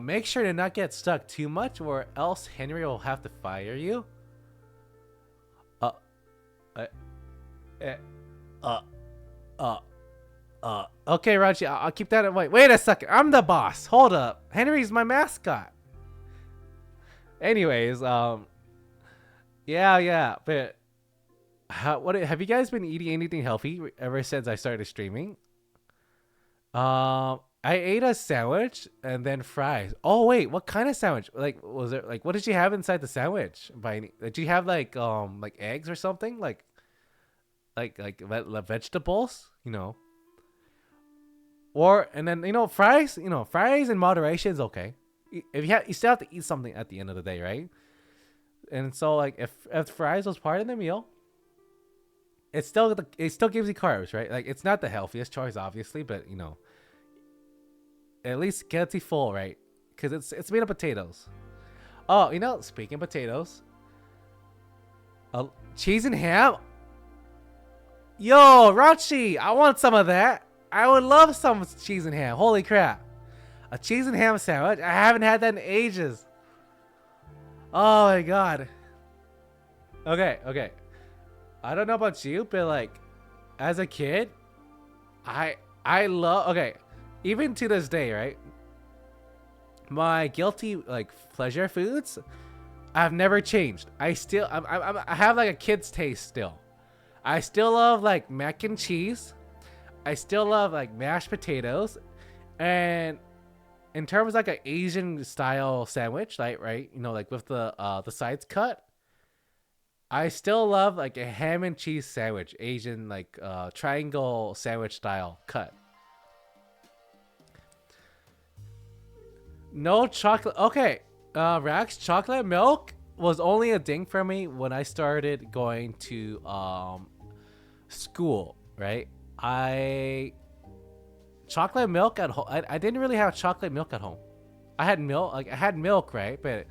Make sure to not get stuck too much, or else Henry will have to fire you. Okay, Raji, I'll keep that in mind. Wait a second, I'm the boss. Hold up, Henry's my mascot. Anyways, yeah, but what have you guys been eating anything healthy ever since I started streaming? I ate a sandwich and then fries. Oh wait, what kind of sandwich? Like, was it like, what did you have inside the sandwich? Did you have like eggs or something? Like vegetables, Or and then fries. Fries in moderation is okay. If you still have to eat something at the end of the day, right? And so like if fries was part of the meal, it still gives you carbs, right? Like it's not the healthiest choice, obviously, but at least gets you full, right? Because it's made of potatoes. Oh, speaking of potatoes, cheese and ham. Yo, Rachi, I want some of that. I would love some cheese and ham. Holy crap, a cheese and ham sandwich. I haven't had that in ages. Oh my god. Okay. I don't know about you, but like, as a kid, I love. Okay, even to this day, right? My guilty like pleasure foods, I've never changed. I have like a kid's taste still. I still love like mac and cheese. I still love like mashed potatoes, and in terms of like an Asian style sandwich, like right, like with the sides cut, I still love like a ham and cheese sandwich, Asian like triangle sandwich style cut. No chocolate. Okay, Rax, chocolate milk was only a thing for me when I started going to school, right? Chocolate milk at home. I didn't really have chocolate milk at home. I had milk, right? But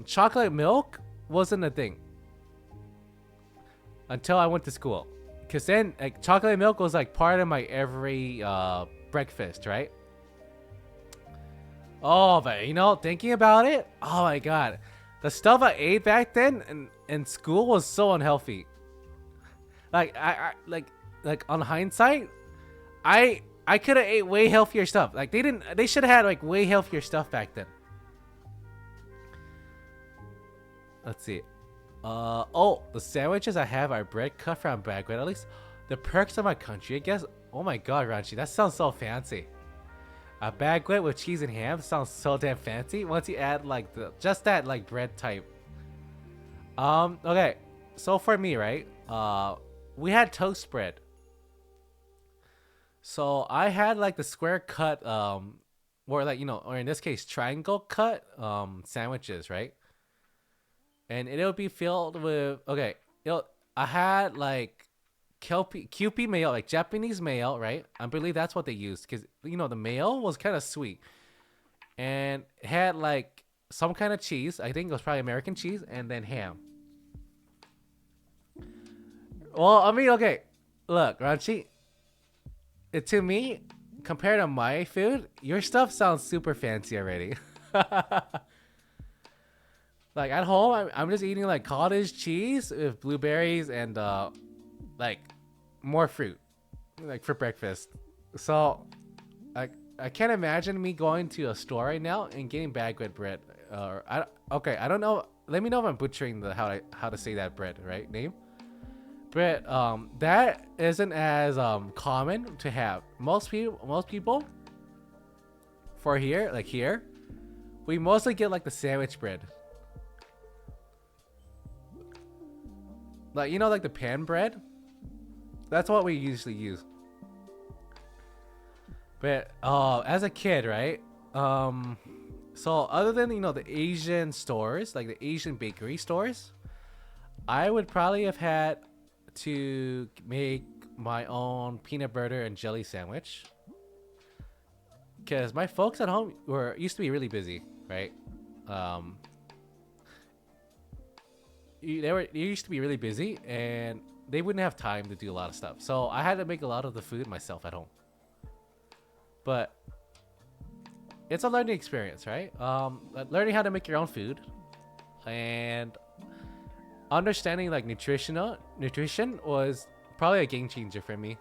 chocolate milk wasn't a thing until I went to school. Cause then like chocolate milk was like part of my every breakfast, right? Oh, but you know, thinking about it, oh my god, the stuff I ate back then in school was so unhealthy. Like like on hindsight, I could have ate way healthier stuff. Like they should have had like way healthier stuff back then. Let's see. Oh, the sandwiches I have are bread cut from baguette. At least the perks of my country, I guess. Oh my god, Ranchi, that sounds so fancy. A baguette with cheese and ham sounds so damn fancy. Once you add like just that like bread type. Okay. So for me, right? We had toast bread. So I had like the square cut, or like or in this case, triangle cut, sandwiches, right? And it'll be filled with okay. I had like Kewpie mayo, like Japanese mayo, right? I believe that's what they used because the mayo was kind of sweet, and it had like some kind of cheese. I think it was probably American cheese, and then ham. Well, I mean, okay, look, Ranchi, to me, compared to my food, your stuff sounds super fancy already. Like at home, I'm just eating like cottage cheese with blueberries and like more fruit, like for breakfast. So, I can't imagine me going to a store right now and getting baguette bread. Okay, I don't know. Let me know if I'm butchering the how to say that bread right name. But that isn't as common to have. Most people for here, like here, we mostly get like the sandwich bread. Like like the pan bread. That's what we usually use. But as a kid, right? So other than the Asian stores, like the Asian bakery stores, I would probably have had to make my own peanut butter and jelly sandwich. Because my folks at home used to be really busy, right? They used to be really busy and they wouldn't have time to do a lot of stuff. So I had to make a lot of the food myself at home. But it's a learning experience, right? Learning how to make your own food and understanding like nutrition was probably a game changer for me.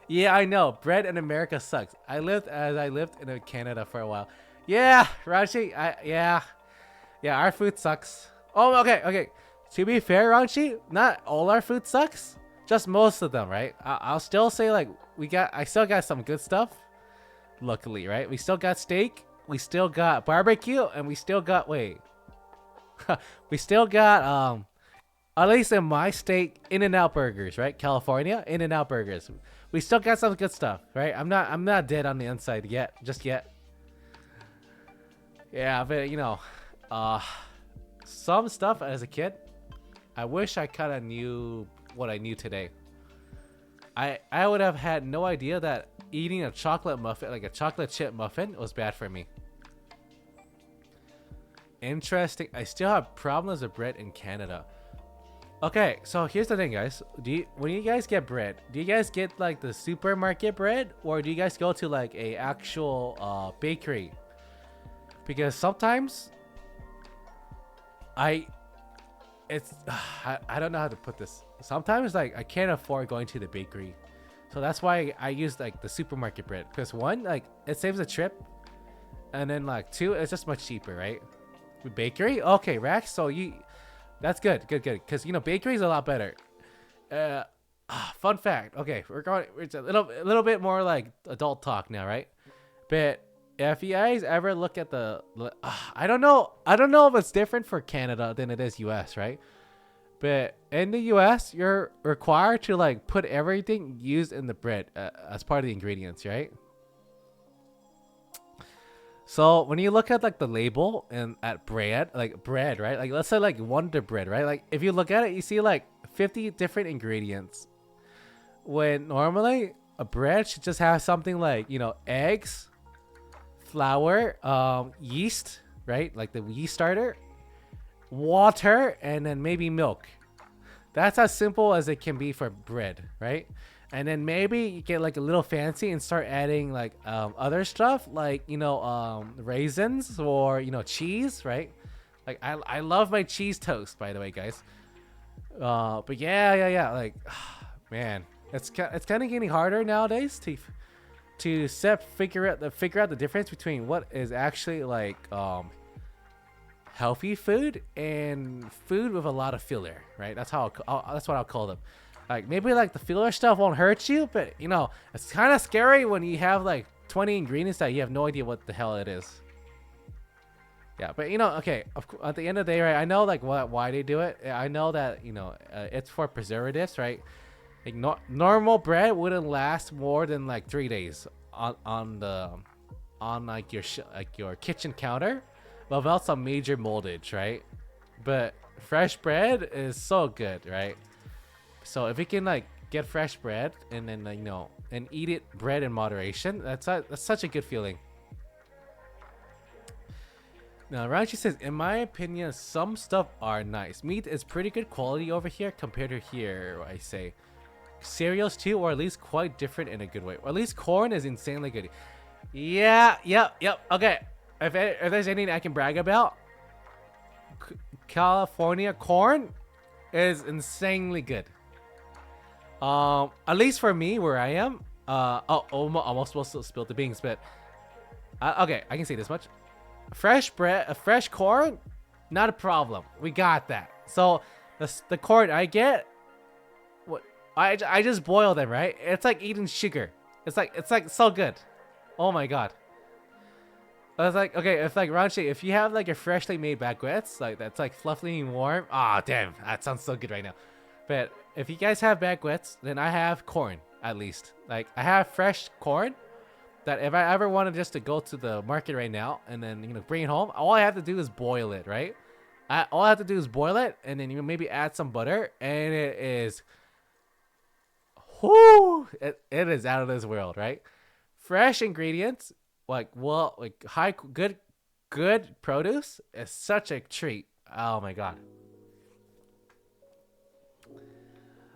Yeah, I know. Bread in America sucks. I lived in Canada for a while. Yeah, Rashi. Yeah, our food sucks. Oh, okay. To be fair, Ranchi, not all our food sucks. Just most of them, right? I'll still say like I still got some good stuff. Luckily, right? We still got steak. We still got barbecue, and we still got we still got at least in my state, In-N-Out burgers, right? California, In-N-Out burgers. We still got some good stuff, right? I'm not dead on the inside yet, just yet. Yeah, but some stuff as a kid, I wish I kind of knew what I knew today. I would have had no idea that eating a chocolate muffin, like a chocolate chip muffin, was bad for me. Interesting. I still have problems with bread in Canada. Okay, so here's the thing, guys. When you guys get bread, do you guys get like the supermarket bread, or do you guys go to like a actual bakery? Because sometimes I don't know how to put this. Sometimes like I can't afford going to the bakery, so that's why I use like the supermarket bread. Because one, like it saves a trip, and then like two, it's just much cheaper, right? With bakery, okay, Rax. So that's good. Because bakery is a lot better. Fun fact. Okay, it's a little bit more like adult talk now, right? But if you guys ever look at I don't know if it's different for Canada than it is US, right? But in the US, you're required to like put everything used in the bread as part of the ingredients, right? So when you look at like the label and at bread, right? Like let's say like Wonder Bread, right? Like if you look at it, you see like 50 different ingredients. When normally a bread should just have something like, eggs, flour, yeast, right? Like the yeast starter, water, and then maybe milk. That's as simple as it can be for bread, right? And then maybe you get like a little fancy and start adding like other stuff like raisins or cheese, right? Like I love my cheese toast, by the way, guys. But yeah. Like, man, it's kind of getting harder nowadays to figure out the difference between what is actually like healthy food and food with a lot of filler, right? That's what I'll call them. Like maybe like the filler stuff won't hurt you, but it's kind of scary when you have like 20 ingredients that you have no idea what the hell it is. Yeah, but okay. At the end of the day, right? I know like why they do it. I know that it's for preservatives, right? Like normal bread wouldn't last more than like 3 days on like your kitchen counter, without some major moldage, right? But fresh bread is so good, right? So if you can like get fresh bread and then and eat it bread in moderation, that's such a good feeling. Now, Ranchi says, in my opinion, some stuff are nice. Meat is pretty good quality over here compared to here, I say. Cereals too, or at least quite different in a good way. Or at least corn is insanely good. Yeah, yep. Okay, if there's anything I can brag about, California corn is insanely good. At least for me, where I am. Almost supposed to spill the beans, but okay, I can say this much. Fresh corn, not a problem. We got that. So the corn I get, I just boil them, right? It's like eating sugar. It's like so good. Oh my god. I was like, okay, if like Ranchi, if you have like a freshly made baguettes, like that's like fluffy and warm. Ah, damn, that sounds so good right now. But if you guys have baguettes, then I have corn at least. Like I have fresh corn. That if I ever wanted just to go to the market right now and then bring it home, all I have to do is boil it, right? All I have to do is boil it and then maybe add some butter, and it is, it is out of this world, right? Fresh ingredients, like good produce is such a treat. Oh my god.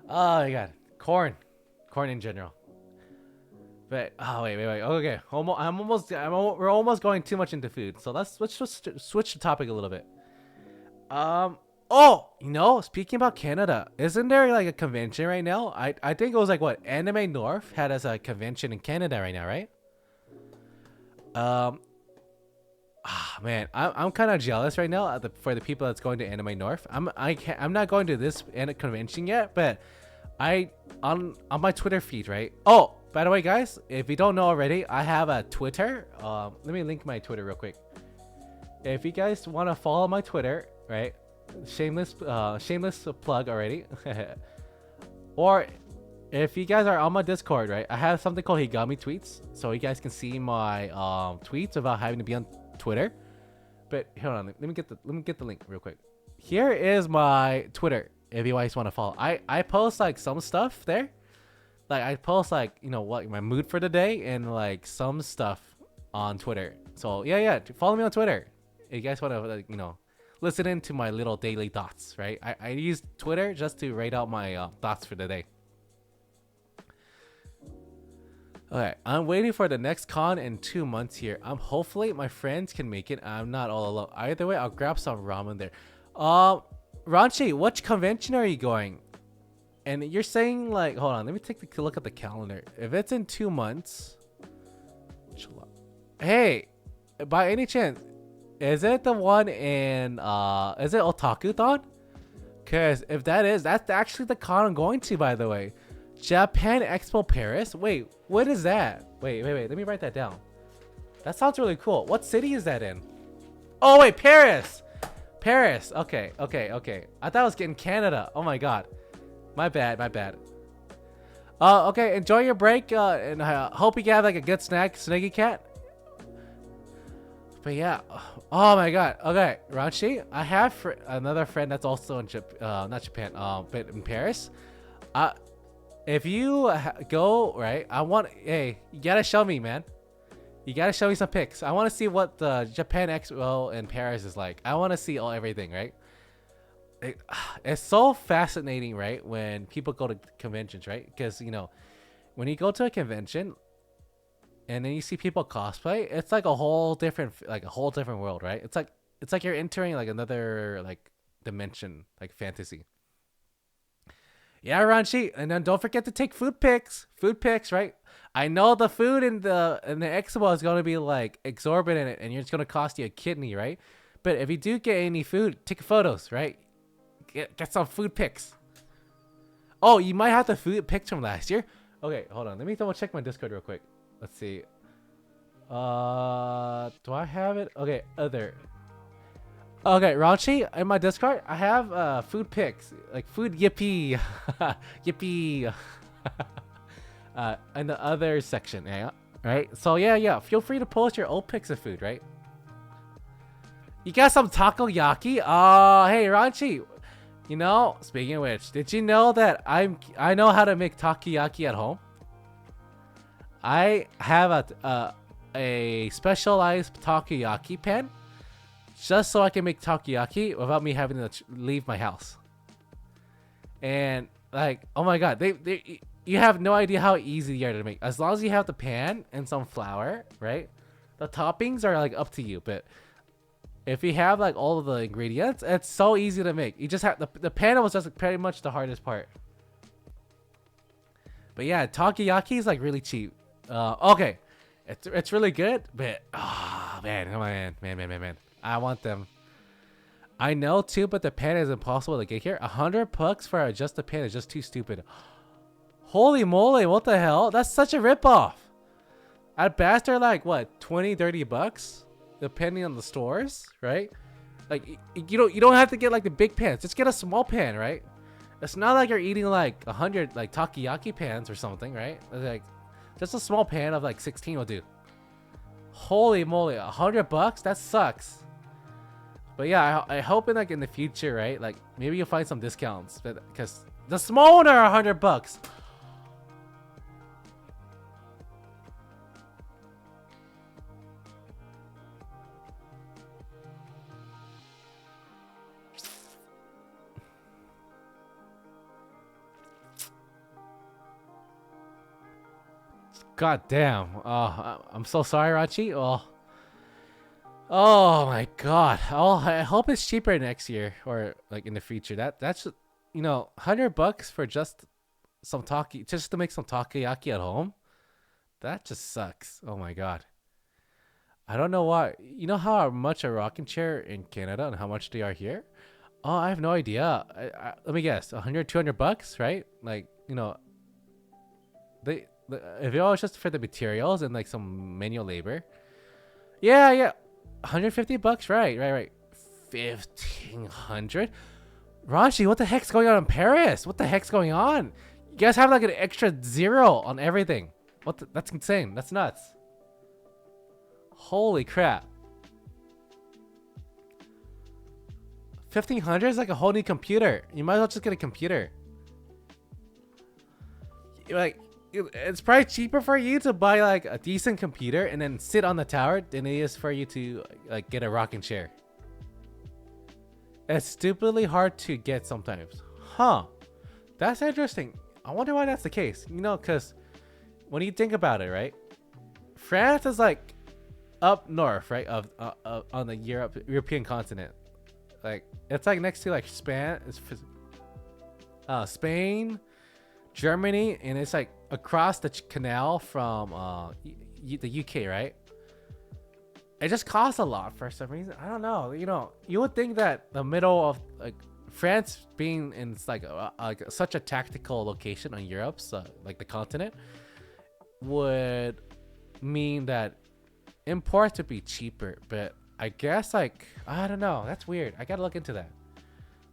Oh my god, corn in general. But wait. Okay, we're almost going too much into food. So let's just switch the topic a little bit. Speaking about Canada, isn't there like a convention right now? I think it was like what Anime North had as a convention in Canada right now, right? Man, I'm kind of jealous right now for the people that's going to Anime North. I'm not going to this convention yet, but on my Twitter feed, right? Oh, by the way, guys, if you don't know already, I have a Twitter. Let me link my Twitter real quick. If you guys want to follow my Twitter, right? Shameless plug already. Or if you guys are on my Discord, right? I have something called Higami tweets, so you guys can see my tweets without having to be on Twitter. But hold on, let me get the link real quick. Here is my Twitter. If you guys want to follow, I post like some stuff there. Like I post like what my mood for the day and like some stuff on Twitter. So yeah, follow me on Twitter. If you guys want to like listen into my little daily thoughts, right? I use Twitter just to write out my thoughts for the day. Okay, I'm waiting for the next con in 2 months here. Hopefully my friends can make it. I'm not all alone. Either way, I'll grab some ramen there. Ranchi, which convention are you going? And you're saying like, hold on, let me take a look at the calendar. If it's in 2 months, hey, by any chance, is it the one in is it Otaku-thon? Cause if that is, that's actually the con I'm going to, by the way. Japan Expo Paris. Wait, what is that? Wait. Let me write that down. That sounds really cool. What city is that in? Oh wait, Paris. Okay. I thought I was getting Canada. Oh my god. My bad. Okay. Enjoy your break. And hope you have like a good snack, Snaggy Cat. But yeah. Oh my god. Okay, Ranchi, I have another friend that's also in not Japan. But in Paris. If you go, right, hey, you gotta show me, man. You gotta show me some pics. I want to see what the Japan Expo in Paris is like. I want to see everything, right? it, it's so fascinating, right? When people go to conventions, right? Because when you go to a convention and then you see people cosplay, it's like a whole different world, right? It's like you're entering like another like dimension, like fantasy. Yeah, Ranchi, and then don't forget to take food pics. Food pics, right? I know the food in the expo is gonna be like exorbitant, and it's gonna cost you a kidney, right? But if you do get any food, take photos, right? Get some food pics. Oh, you might have the food pics from last year. Okay, hold on. Let me double check my Discord real quick. Let's see. Do I have it? Okay, other. Okay, Raunchy, in my Discord, I have food pics, like food yippee, yippee, in the other section, yeah, right? So yeah, feel free to post your old pics of food, right? You got some takoyaki? Oh, hey, Raunchy, speaking of which, did you know that I know how to make takoyaki at home? I have a specialized takoyaki pan just so I can make takoyaki without me having to leave my house. And like, oh my god, you have no idea how easy they are to make. As long as you have the pan and some flour, right? The toppings are like up to you, but if you have like all of the ingredients, it's so easy to make. You just have the pan was just pretty much the hardest part. But yeah, takoyaki is like really cheap. Okay, it's really good, but oh man, come on, man. I want them. I know too, but the pan is impossible to get here. $100 for just the pan is just too stupid. Holy moly, what the hell? That's such a ripoff. At best, they're like what, 20, 30 bucks, depending on the stores, right? Like you don't have to get like the big pans. Just get a small pan, right? It's not like you're eating like 100 like takoyaki pans or something, right? Like just a small pan of like 16 will do. Holy moly, $100? That sucks. But yeah, I hope in like in the future, right? Like maybe you'll find some discounts, but because the small one are $100. God damn. I'm so sorry, Rachi. Oh my god. Oh, I hope it's cheaper next year or like in the future. That's $100 for just just to make some takoyaki at home. That just sucks. Oh my god. I don't know why. You know how much a rocking chair in Canada and how much they are here? Oh, I have no idea. Let me guess. 100, $200, right? Like, if it was just for the materials and like some manual labor. Yeah. $150, right. 1,500. Ranchi, what the heck's going on in Paris? What the heck's going on? You guys have like an extra zero on everything. That's insane. That's nuts. Holy crap. 1,500 is like a whole new computer. You might as well just get a computer. Like, it's probably cheaper for you to buy like a decent computer and then sit on the tower than it is for you to like get a rocking chair. It's stupidly hard to get sometimes. Huh. That's interesting. I wonder why that's the case. Because when you think about it, right? France is like up north, right? On the European continent. Like it's like next to like Spain, Germany, and it's like across the canal from the UK, right? It just costs a lot for some reason. I don't know. You would think that the middle of like France being in like such a tactical location on Europe's like the continent would mean that imports would be cheaper, but I guess like I don't know. That's weird. I gotta look into that.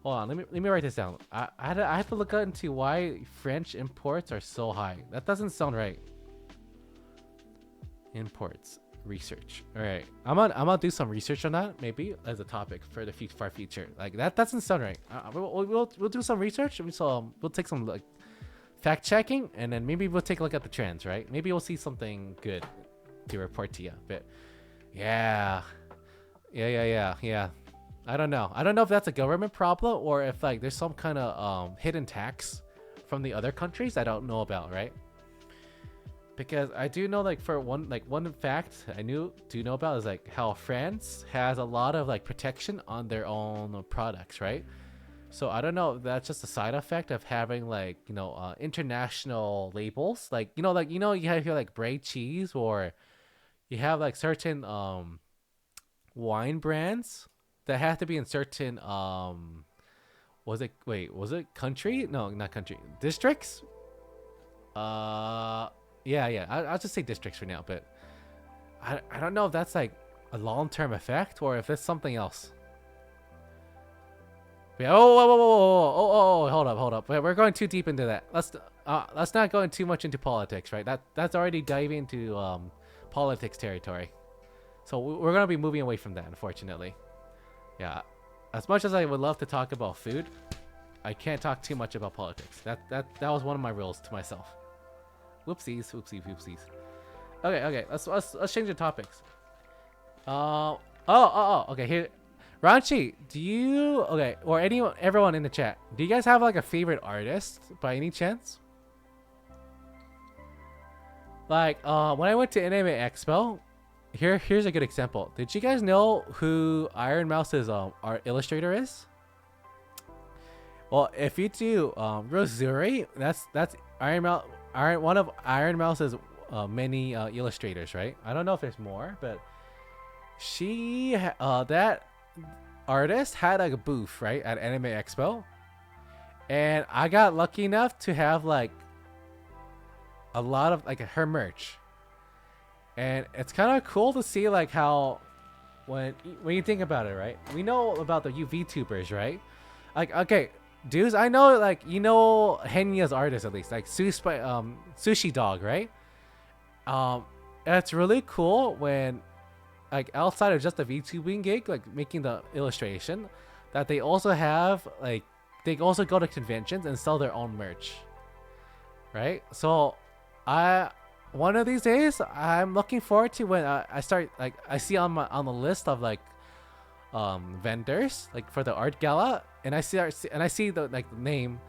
Hold on, let me write this down. I have to look into why French imports are so high. That doesn't sound right. Imports research. All right, I'm gonna do some research on that maybe as a topic for the future. Like that doesn't sound right. We'll do some research. So we'll take some like fact checking, and then maybe we'll take a look at the trends. Right? Maybe we'll see something good to report to you. But yeah. I don't know. I don't know if that's a government problem or if like there's some kind of hidden tax from the other countries I don't know about, right? Because I do know like for one fact I do know about is like how France has a lot of like protection on their own products, right? So I don't know if that's just a side effect of having like international labels, like you have your like Bray cheese, or you have like certain wine brands that have to be in certain was it country? No, not country. Districts? Uh yeah. I'll just say districts for now, but I don't know if that's like a long-term effect or if it's something else. But yeah, hold up. We're going too deep into that. Let's not go too much into politics, right? That's already diving into politics territory. So we're gonna be moving away from that, unfortunately. Yeah, as much as I would love to talk about food, I can't talk too much about politics. That was one of my rules to myself. Whoopsies. Okay. Let's change the topics. Okay. Here, Ranchi, do you or everyone in the chat? Do you guys have like a favorite artist by any chance? Like, when I went to Anime Expo, here's a good example. Did you guys know who Iron Mouse's art illustrator is? Well, if you do, Rosuri, that's one of Iron Mouse's many illustrators, right? I don't know if there's more, but that artist had like a booth, right, at Anime Expo, and I got lucky enough to have like a lot of like her merch, and it's kind of cool to see like how when you think about it, right? We know about the VTubers, right? Like, okay, dudes, I know like Henya's artist at least, like Sushi Dog, right? It's really cool when like outside of just the VTubing gig, like making the illustration, that they also have like they also go to conventions and sell their own merch, right? So one of these days I'm looking forward to when I start like I see on the list of like vendors like for the art gala, and I see the like name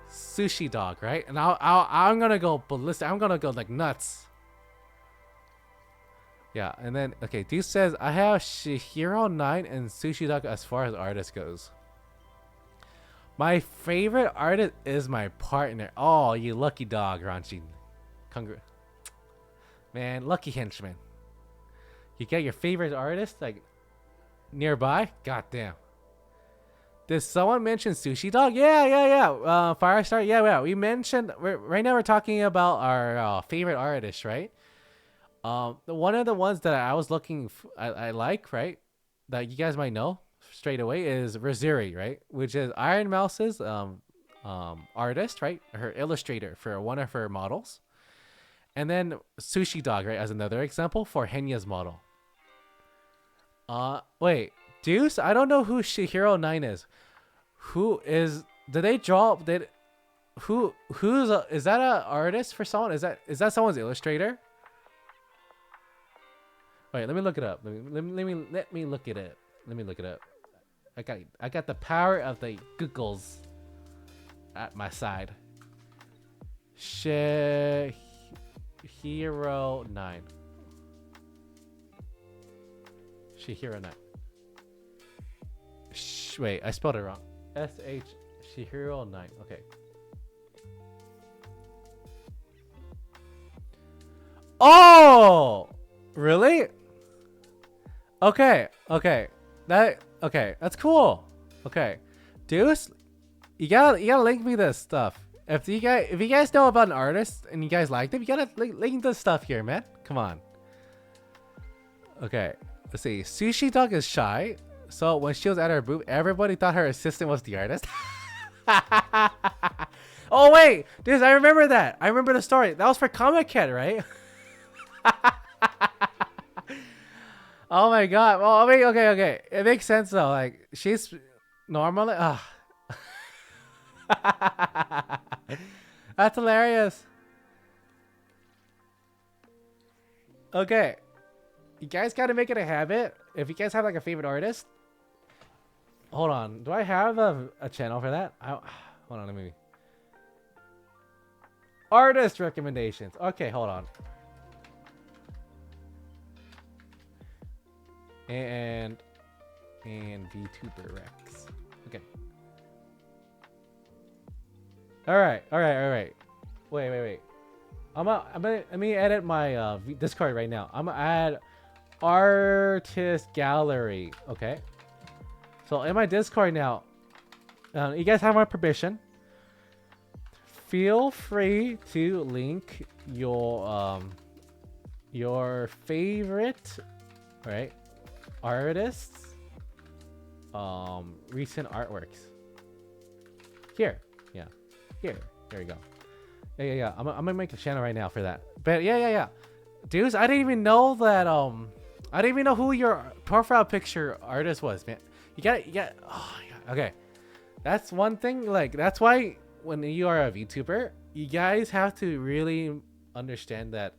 Sushi Dog, right? And I'm gonna go ballistic. I'm gonna go like nuts. Yeah, and then okay, Deuce says I have Shihiro 9 and Sushi Dog as far as artist goes. My favorite artist is my partner. Oh, you lucky dog, Ranchi. Man, lucky henchman. You get your favorite artist like nearby? God damn. Did someone mention Sushi Dog? Yeah. Firestar. Yeah. We mentioned. Right now we're talking about our favorite artist, right? One of the ones that I was I like, right, that you guys might know straight away is Rosuri, right, which is Iron Mouse's artist, right, her illustrator for one of her models, and then Sushi Dog, right, as another example for Henya's model. Wait, Deuce, I don't know who Shihiro 9 is. Who's is that an artist for someone? Is that someone's illustrator? Wait, let me look it up. Let me look it up. Let me look it up. I got the power of the Googles at my side. Shihiro 9. Shihiro 9. Wait, I spelled it wrong. SH Shihiro 9. Okay. Oh, really? Okay. That's cool. Okay, Deuce, you gotta link me this stuff. If you guys know about an artist and you guys like them, you gotta link this stuff here, man. Come on. Okay, let's see. Sushi Dog is shy, so when she was at her booth, everybody thought her assistant was the artist. Oh wait, dude, I remember that. I remember the story. That was for Comic Cat, right? Oh my god. Well, I mean, okay. It makes sense though. Like, she's normally. That's hilarious. Okay. You guys gotta make it a habit. If you guys have like a favorite artist, hold on. Do I have a channel for that? Hold on, let me. Artist recommendations. Okay, hold on. And VTuber Rex. Okay. All right. Wait. Let me edit my Discord right now. I'm gonna add artist gallery. Okay. So in my Discord now, you guys have my permission. Feel free to link your favorite, right, artists, recent artworks. Here, yeah, here. There you go. Yeah. I'm gonna make a channel right now for that. But yeah. Dudes, I didn't even know that. I didn't even know who your profile picture artist was, man. You got. Oh, yeah. Okay. That's one thing. Like, that's why when you are a VTuber, you guys have to really understand that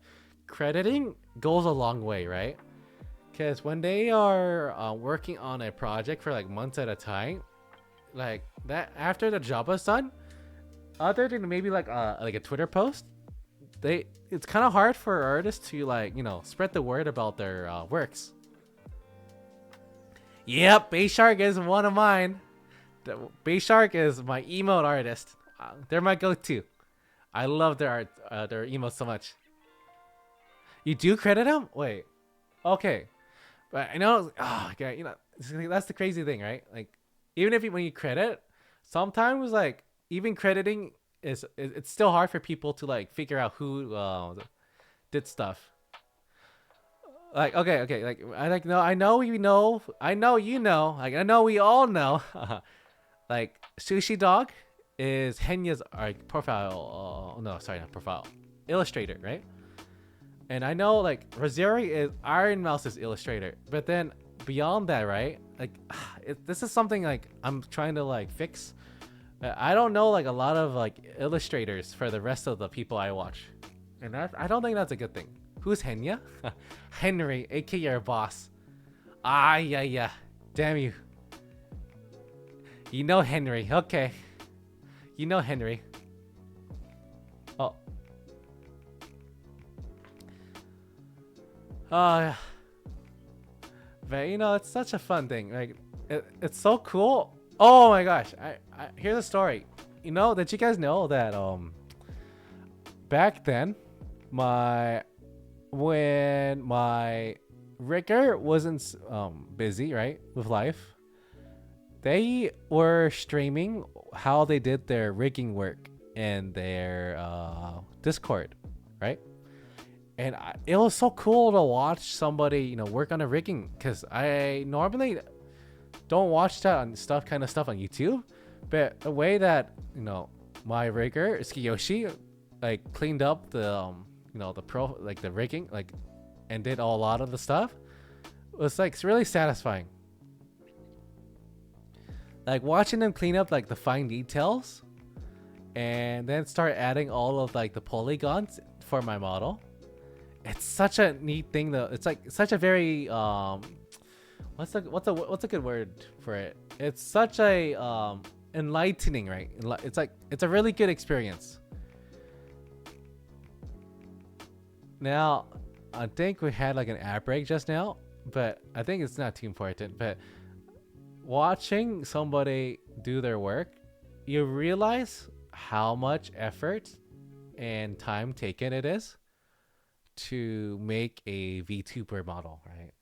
crediting goes a long way, right? Because when they are working on a project for like months at a time, like that after the job is done, other than maybe like a Twitter post, it's kind of hard for artists to, like, you know, spread the word about their works. Yep, Bay Shark is one of mine. Bay Shark is my emote artist. They're my go-to. I love their art, their emotes so much. You do credit them? Wait. Okay. But I know, oh, okay, you know, that's the crazy thing, right? Like, even if when you credit, sometimes like even crediting it's still hard for people to like figure out who did stuff. Like, okay, like I know you know, like I know we all know. Like Sushi Dog is Henya's profile. No, sorry, not profile. Illustrator, right? And I know like Roseri is Iron Mouse's illustrator, but then beyond that, right? Like, this is something like I'm trying to like fix. I don't know like a lot of like illustrators for the rest of the people I watch, and I don't think that's a good thing. Who's Henya? Henry, aka your boss. Ah, yeah. Damn you. You know Henry. Okay. You know Henry. Oh. Yeah. But you know, it's such a fun thing. Like, it's so cool. Oh my gosh. Here's a story. You know, did you guys know that back then when my rigger wasn't busy, right, with life, they were streaming how they did their rigging work in their Discord, right? And it was so cool to watch somebody, you know, work on a rigging, because I normally don't watch that on stuff on YouTube, but the way that, you know, my rigger Skiyoshi like cleaned up the you know, the rigging, like, and did a lot of the stuff, was like, it's really satisfying. Like watching them clean up like the fine details, and then start adding all of like the polygons for my model. It's such a neat thing though. It's like such a very what's a good word for it? It's such a enlightening, right? It's like, it's a really good experience. Now, I think we had like an ad break just now, but I think it's not too important. But watching somebody do their work, you realize how much effort and time taken it is to make a VTuber model, right?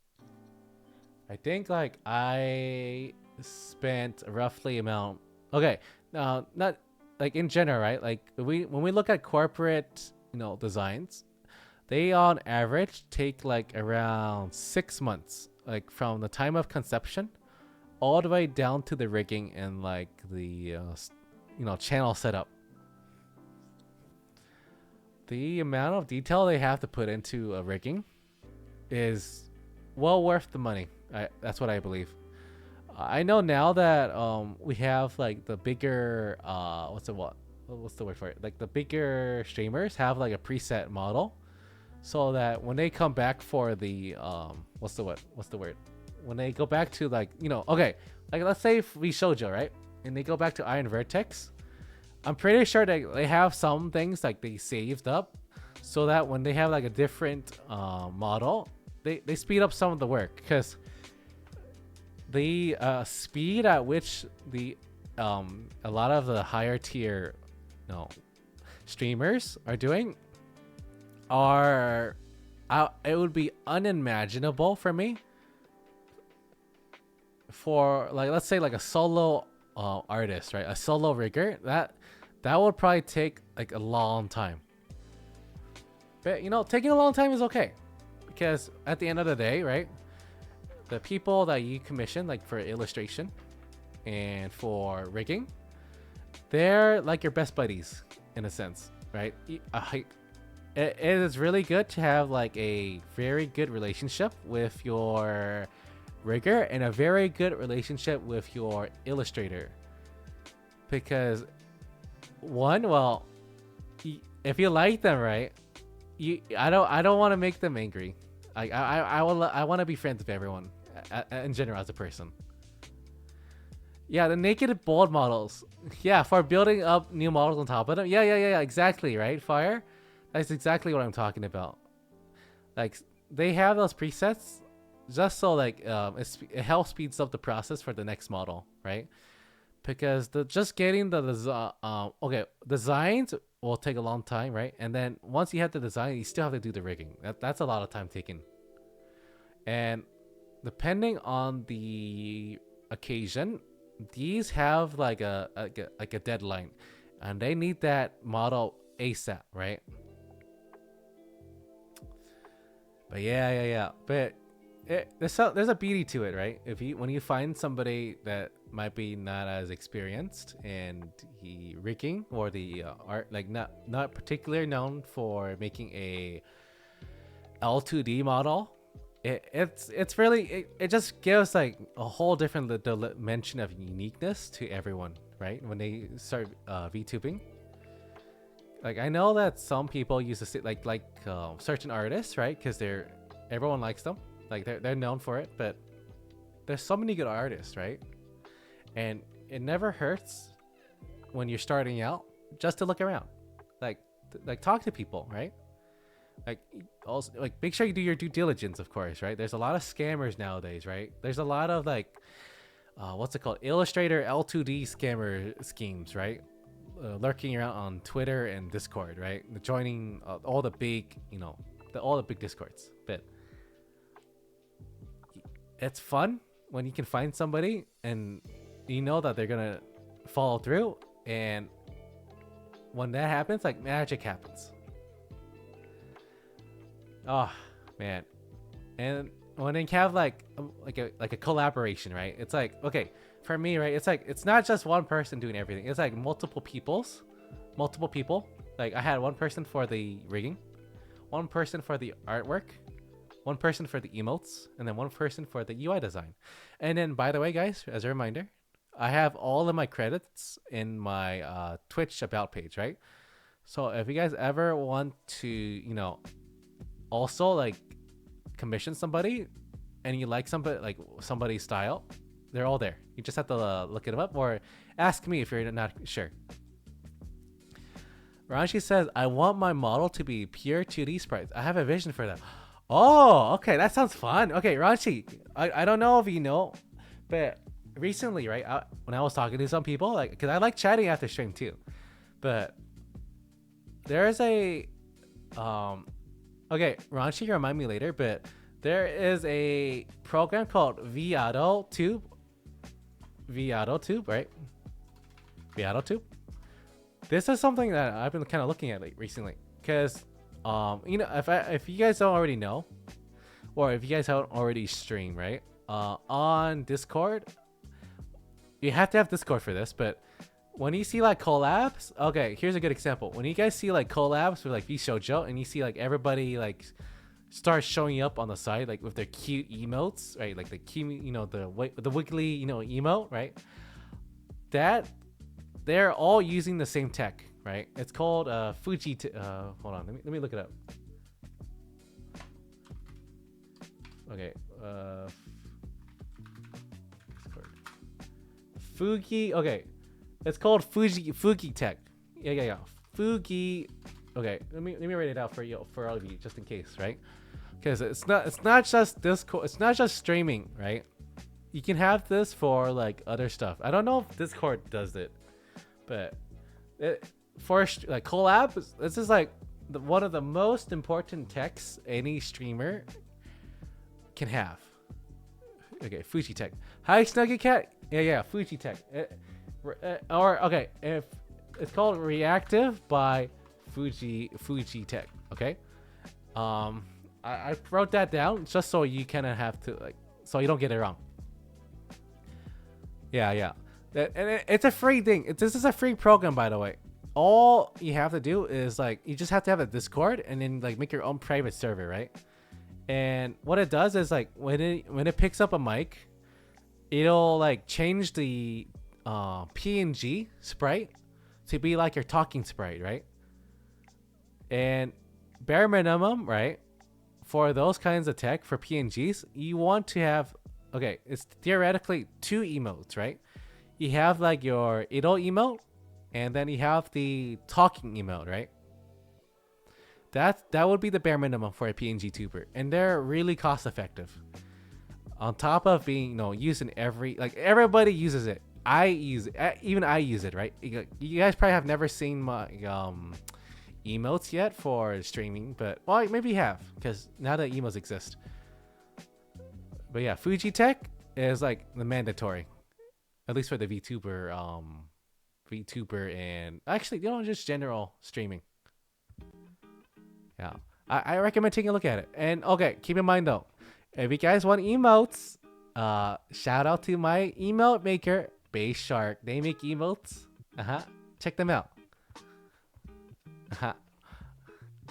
I think like I spent roughly amount. Okay, now not like in general, right? Like when we look at corporate, you know, designs, they on average take like around 6 months, like from the time of conception all the way down to the rigging and like the you know, channel setup. The amount of detail they have to put into a rigging is well worth the money. That's what I believe. I know now that we have like the bigger what's the word for it? Like the bigger streamers have like a preset model, so that when they come back for the what's the word? when they go back to like, okay, like let's say if we shoujo, right, and they go back to Iron Vertex, I'm pretty sure they have some things like they saved up, so that when they have like a different model, they speed up some of the work, because the speed at which the a lot of the higher tier streamers are doing are it would be unimaginable for me for like, let's say like a solo artist, right, a solo rigger, that would probably take like a long time. But taking a long time is okay, because at the end of the day, right, the people that you commission like for illustration and for rigging, they're like your best buddies in a sense, right? It is really good to have like a very good relationship with your rigger and a very good relationship with your illustrator, because well, if you like them, right, I don't want to make them angry. I want to be friends with everyone in general as a person. Yeah, the naked bold models. Yeah, for building up new models on top of them. Yeah, exactly, right, Fire? That's exactly what I'm talking about. Like, they have those presets just so like it helps speeds up the process for the next model, right? Because just getting the designs will take a long time, right? And then once you have the design, you still have to do the rigging. That's a lot of time taken. And depending on the occasion, these have like a deadline, and they need that model ASAP, right? But yeah. But there's a beauty to it, right? When you find somebody that might be not as experienced in the rigging or the art, like not particularly known for making a L2D model, it's really it just gives like a whole different dimension of uniqueness to everyone, right? When they start VTubing. Like, I know that some people use to sit like certain artists, right? Because everyone likes them, like they're known for it. But there's so many good artists, right? And it never hurts when you're starting out just to look around, like talk to people, right? Like, also, like, make sure you do your due diligence, of course, right? There's a lot of scammers nowadays, right? There's a lot of like what's it called, Illustrator L2D scammer schemes, right? Lurking around on Twitter and Discord, right? Joining all the big, all the big Discords. But it's fun when you can find somebody and you know that they're gonna follow through, and when that happens, like, magic happens. Oh man. And when you have like a collaboration, right? It's like, okay, for me, right, it's like it's not just one person doing everything. It's like multiple people. Like, I had one person for the rigging, one person for the artwork, one person for the emotes, and then one person for the UI design. And then, by the way, guys, as a reminder, I have all of my credits in my Twitch about page, right? So if you guys ever want to, also like commission somebody and you like somebody's style, they're all there. You just have to look it up or ask me if you're not sure. Ranchi says, I want my model to be pure 2D sprites. I have a vision for that. Oh, okay, that sounds fun. Okay, Ranchi, I don't know if you know, but recently, right, when I was talking to some people, like, because I like chatting after stream too, but there's a okay, Ranchi, remind me later, but there is a program called ViadoTube, right? ViadoTube. This is something that I've been kind of looking at recently, because if you guys don't already know, or if you guys haven't already streamed, right, on Discord, you have to have Discord for this, but when you see like collabs, okay, here's a good example. When you guys see like collabs with like VShojo, and you see like everybody like start showing up on the side like with their cute emotes, right? Like the cute, the wiggly, emote, right? That they're all using the same tech, right? It's called Fuji. Hold on, let me look it up. Okay, Fugi. Okay, it's called Fugi Tech. Yeah. Fugi. Okay, let me write it out for you, for all of you, just in case, right? Because it's not just Discord. It's not just streaming, right? You can have this for like other stuff. I don't know if Discord does it, but for like collab, this is like one of the most important techs any streamer can have. Okay, Fuji Tech. Hi, Snuggy Cat. Yeah, Fuji Tech. Or okay, if it's called Reactive by Fuji Tech. Okay. I wrote that down just so you kind of have to like, so you don't get it wrong. Yeah. And it's a free thing. This is a free program, by the way. All you have to do is like, you just have to have a Discord and then like make your own private server, right? And what it does is like when it picks up a mic, it'll like change the PNG sprite to be like your talking sprite, right? And bare minimum, right? For those kinds of tech for PNGs, you want to have, okay, it's theoretically 2 emotes, right? You have like your idle emote, and then you have the talking emote, right? That would be the bare minimum for a PNG tuber, and they're really cost effective. On top of being, used in everybody uses it. I use it, even I use it, right? You guys probably have never seen my emotes yet for streaming, but well, maybe you have, because now that emotes exist. But yeah, Fuji Tech is like the mandatory, at least for the VTuber, and actually, just general streaming. Yeah, I recommend taking a look at it. And okay, keep in mind though, if you guys want emotes, shout out to my emote maker, Base Shark. They make emotes. Check them out.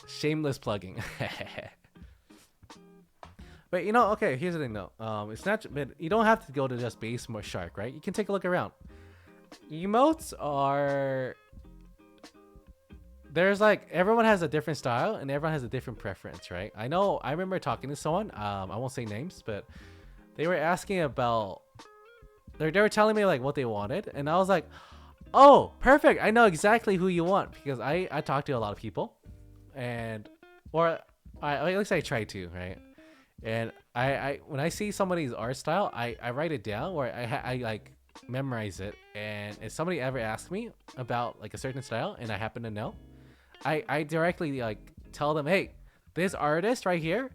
Shameless plugging. But okay, here's the thing though. It's not, but you don't have to go to just Base or Shark, right? You can take a look around. Emotes are, there's like, everyone has a different style and everyone has a different preference, right? I remember talking to someone, I won't say names, but they were asking about, they were telling me like what they wanted, and I was like, oh, perfect, I know exactly who you want, because I talk to a lot of people, and at least I try to, right? And I when I see somebody's art style, I write it down, or I like memorize it, and if somebody ever asks me about like a certain style and I happen to know, I directly like tell them, hey, this artist right here,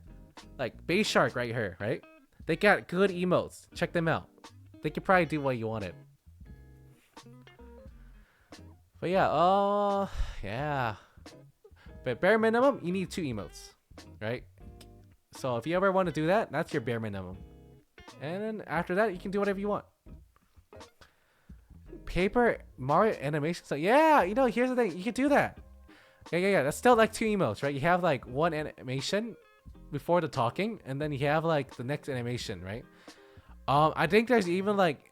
like Base Shark right here, right? They got good emotes. Check them out. They could probably do what you wanted. But yeah, yeah. But bare minimum, you need 2 emotes, right? So if you ever want to do that, that's your bare minimum. And then after that, you can do whatever you want. Paper Mario animation. So yeah, here's the thing. You can do that. Yeah. That's still like 2 emotes, right? You have like one animation before the talking, and then you have like the next animation, right? I think there's even like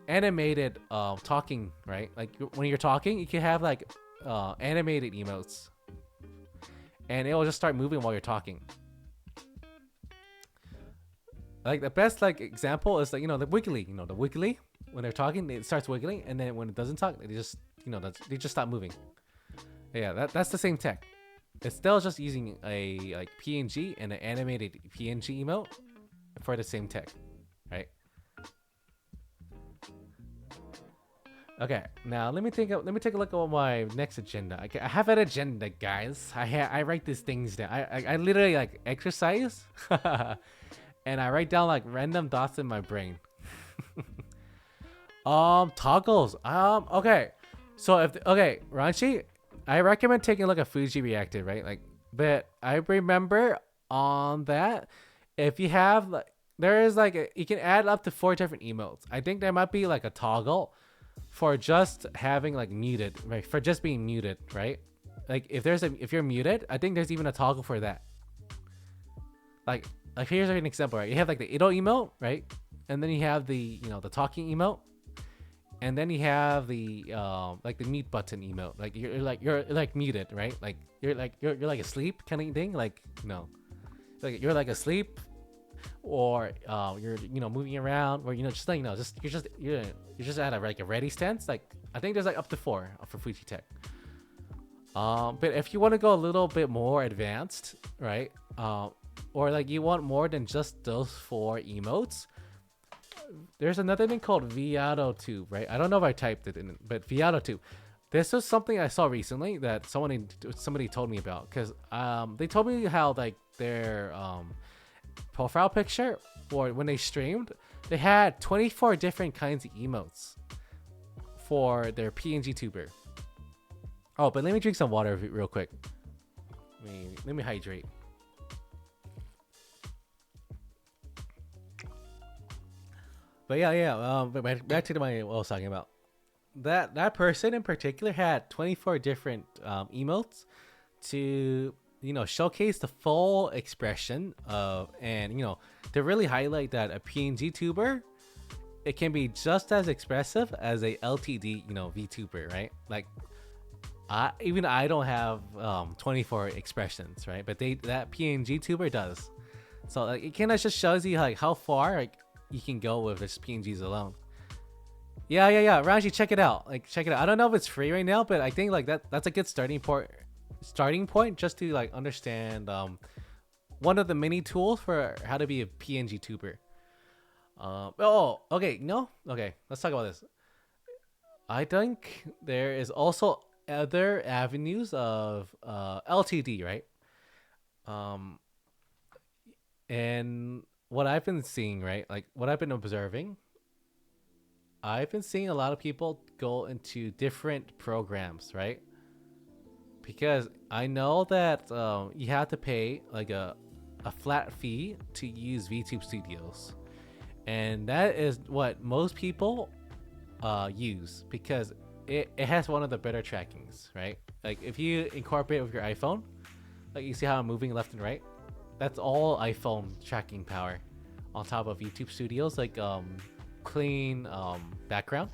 animated talking, right? Like when you're talking, you can have like animated emotes, and it will just start moving while you're talking. Like the best like example is like the wiggly, the wiggly, when they're talking it starts wiggling, and then when it doesn't talk they just they just stop moving. Yeah, that's the same tech. It's still just using a like PNG and an animated PNG emote for the same tech, right? Okay, now let me take a look at my next agenda. I have an agenda, guys. I write these things down. I literally like exercise and I write down like random thoughts in my brain. Toggles. Okay. So Ranchi, I recommend taking a look at Fuji Reactive, right? Like, but I remember on that, if you have like, there is like you can add up to 4 different emotes. I think there might be like a toggle for just having like muted, right? For just being muted, right? Like if you're muted, I think there's even a toggle for that. Like here's an example, right? You have like the idle emote, right? And then you have the the talking emote, and then you have the like the mute button emote. Like you're like muted, right? Like you're like asleep kind of thing. Like like you're like asleep, or you're moving around, or just like you're You just add a ready stance. Like I think there's like up to 4 for Fuji Tech. But if you want to go a little bit more advanced, right? Or like you want more than just those 4 emotes, there's another thing called Viato Tube, right? I don't know if I typed it in, but Viato Tube. This was something I saw recently that somebody told me about, because they told me how like their profile picture, or when they streamed, they had 24 different kinds of emotes for their PNG tuber. Oh, but let me drink some water real quick. Let me hydrate. But yeah. But back to what I was talking about. That person in particular had 24 different emotes to showcase the full expression of, and to really highlight that a PNG tuber, it can be just as expressive as a LTD VTuber, right? Like I don't have 24 expressions, right? But that PNG tuber does. So like, it kind of just shows you like how far like you can go with just PNGs alone. Yeah. Ranji, check it out. Like check it out. I don't know if it's free right now, but I think like that's a good starting point just to like understand one of the mini tools for how to be a PNG tuber. Okay, let's talk about this. I think there is also other avenues of LTD, right? And what I've been seeing, right? Like what I've been observing, I've been seeing a lot of people go into different programs, right? Because I know that you have to pay like a flat fee to use VTube Studios. And that is what most people use, because it has one of the better trackings, right? Like if you incorporate it with your iPhone, like you see how I'm moving left and right, that's all iPhone tracking power on top of YouTube Studios, like clean background.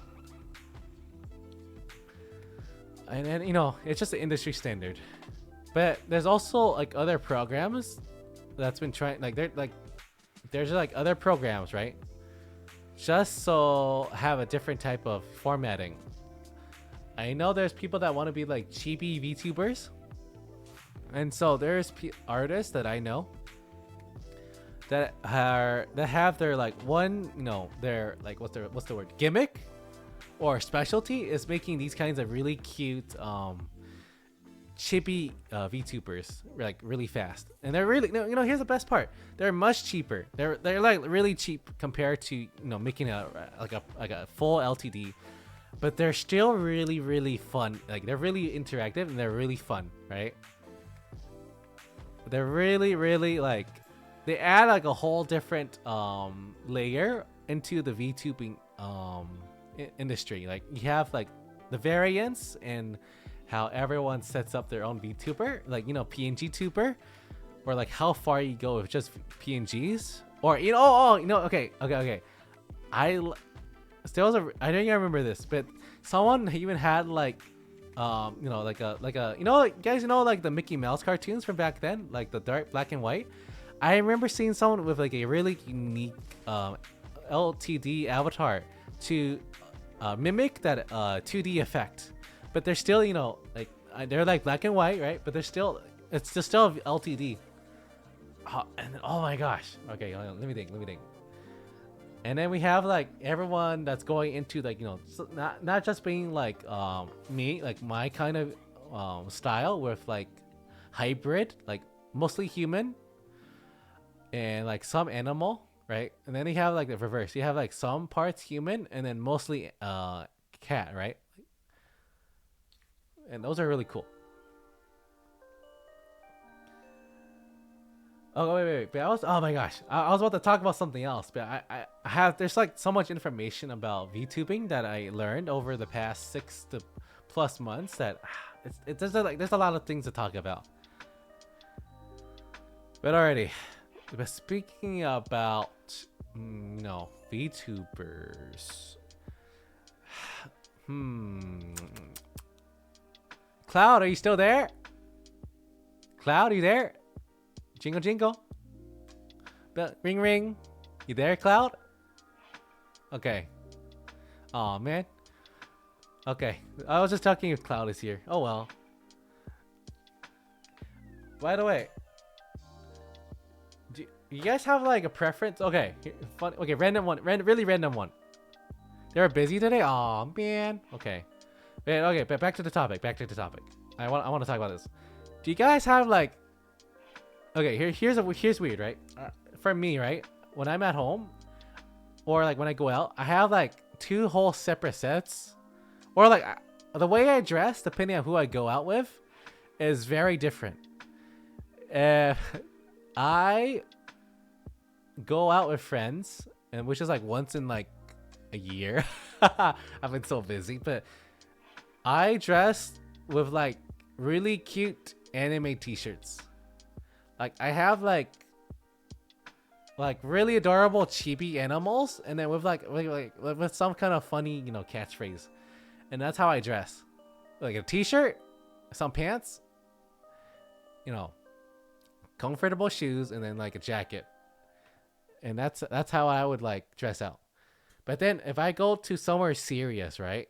And then it's just the industry standard. But there's also like other programs that's been trying, like there's like other programs, right? Just so have a different type of formatting. I know there's people that want to be like chibi VTubers, and so there's artists that I know that have their like one, their like what's the word, gimmick or specialty is making these kinds of really cute chibi VTubers like really fast, and they're really here's the best part, they're much cheaper. They're like really cheap compared to making a full LTD, but they're still really fun. Like they're really interactive and they're really fun, right? They're really like, they add like a whole different layer into the VTubing industry. Like you have like the variants and how everyone sets up their own VTuber, like PNG tuber, or like how far you go with just PNGs, or okay. I don't even remember this, but someone even had like like guys, like the Mickey Mouse cartoons from back then, like the dark black and white. I remember seeing someone with like a really unique LTD avatar to mimic that 2D effect, but they're still they're like black and white, right? But it's still LTD. Oh my gosh. Okay, let me think. And then we have like everyone that's going into like not just being like me, like my kind of style with like hybrid, like mostly human and like some animal, right? And then you have like the reverse. You have like some parts human and then mostly cat, right? And those are really cool. Oh wait! But oh my gosh, I was about to talk about something else, but I have, there's like so much information about VTubing that I learned over the past 6 to plus months that there's a lot of things to talk about. But alrighty, but speaking about VTubers, Cloud, are you still there? Cloud, are you there? Jingle jingle. Ring ring. You there, Cloud? Okay. Oh man. Okay, I was just talking if Cloud is here. Oh well. By the way, do you guys have like a preference? Okay, fun. Okay, random one. Really random one. They were busy today. Oh man. Okay. Wait, okay, but back to the topic. Back to the topic. I want to talk about this. Do you guys have like? Okay, here's weird, right? For me, right? When I'm at home, or like when I go out, I have like two whole separate sets, or like the way I dress, depending on who I go out with, is very different. If I go out with friends, and which is like once in like a year, I've been so busy, but I dress with like really cute anime t-shirts. Like I have like really adorable chibi animals, and then with like with some kind of funny, you know, catchphrase. And that's how I dress. Like a t-shirt, some pants, you know, comfortable shoes, and then like a jacket. And that's how I would like dress out. But then if I go to somewhere serious, right?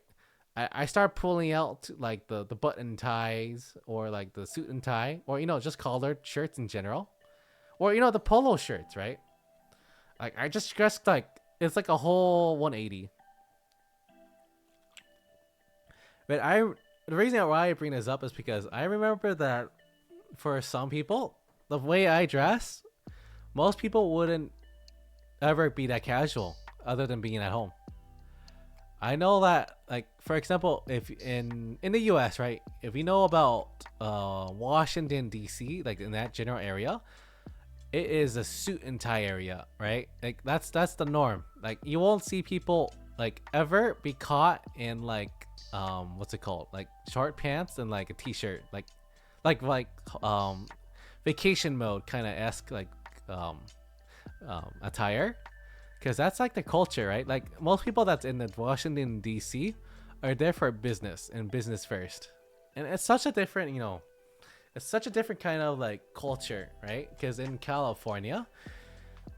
I start pulling out like the button ties, or like the suit and tie, or you know, just collared shirts in general. Or you know, the polo shirts, right? Like I just dressed like it's like a whole 180. But the reason why I bring this up is because I remember that for some people, the way I dress, most people wouldn't ever be that casual other than being at home. I know that, like, for example, if in the US, right, if you know about Washington DC, like in that general area, it is a suit and tie area, right? Like that's the norm. Like you won't see people like ever be caught in like what's it called, like short pants and like a t-shirt, like vacation mode kind of esque, like attire. Because that's like the culture, right? Like most people that's in the Washington DC are there for business and business first. And it's such a different, you know, it's such a different kind of like culture, right? Because in California,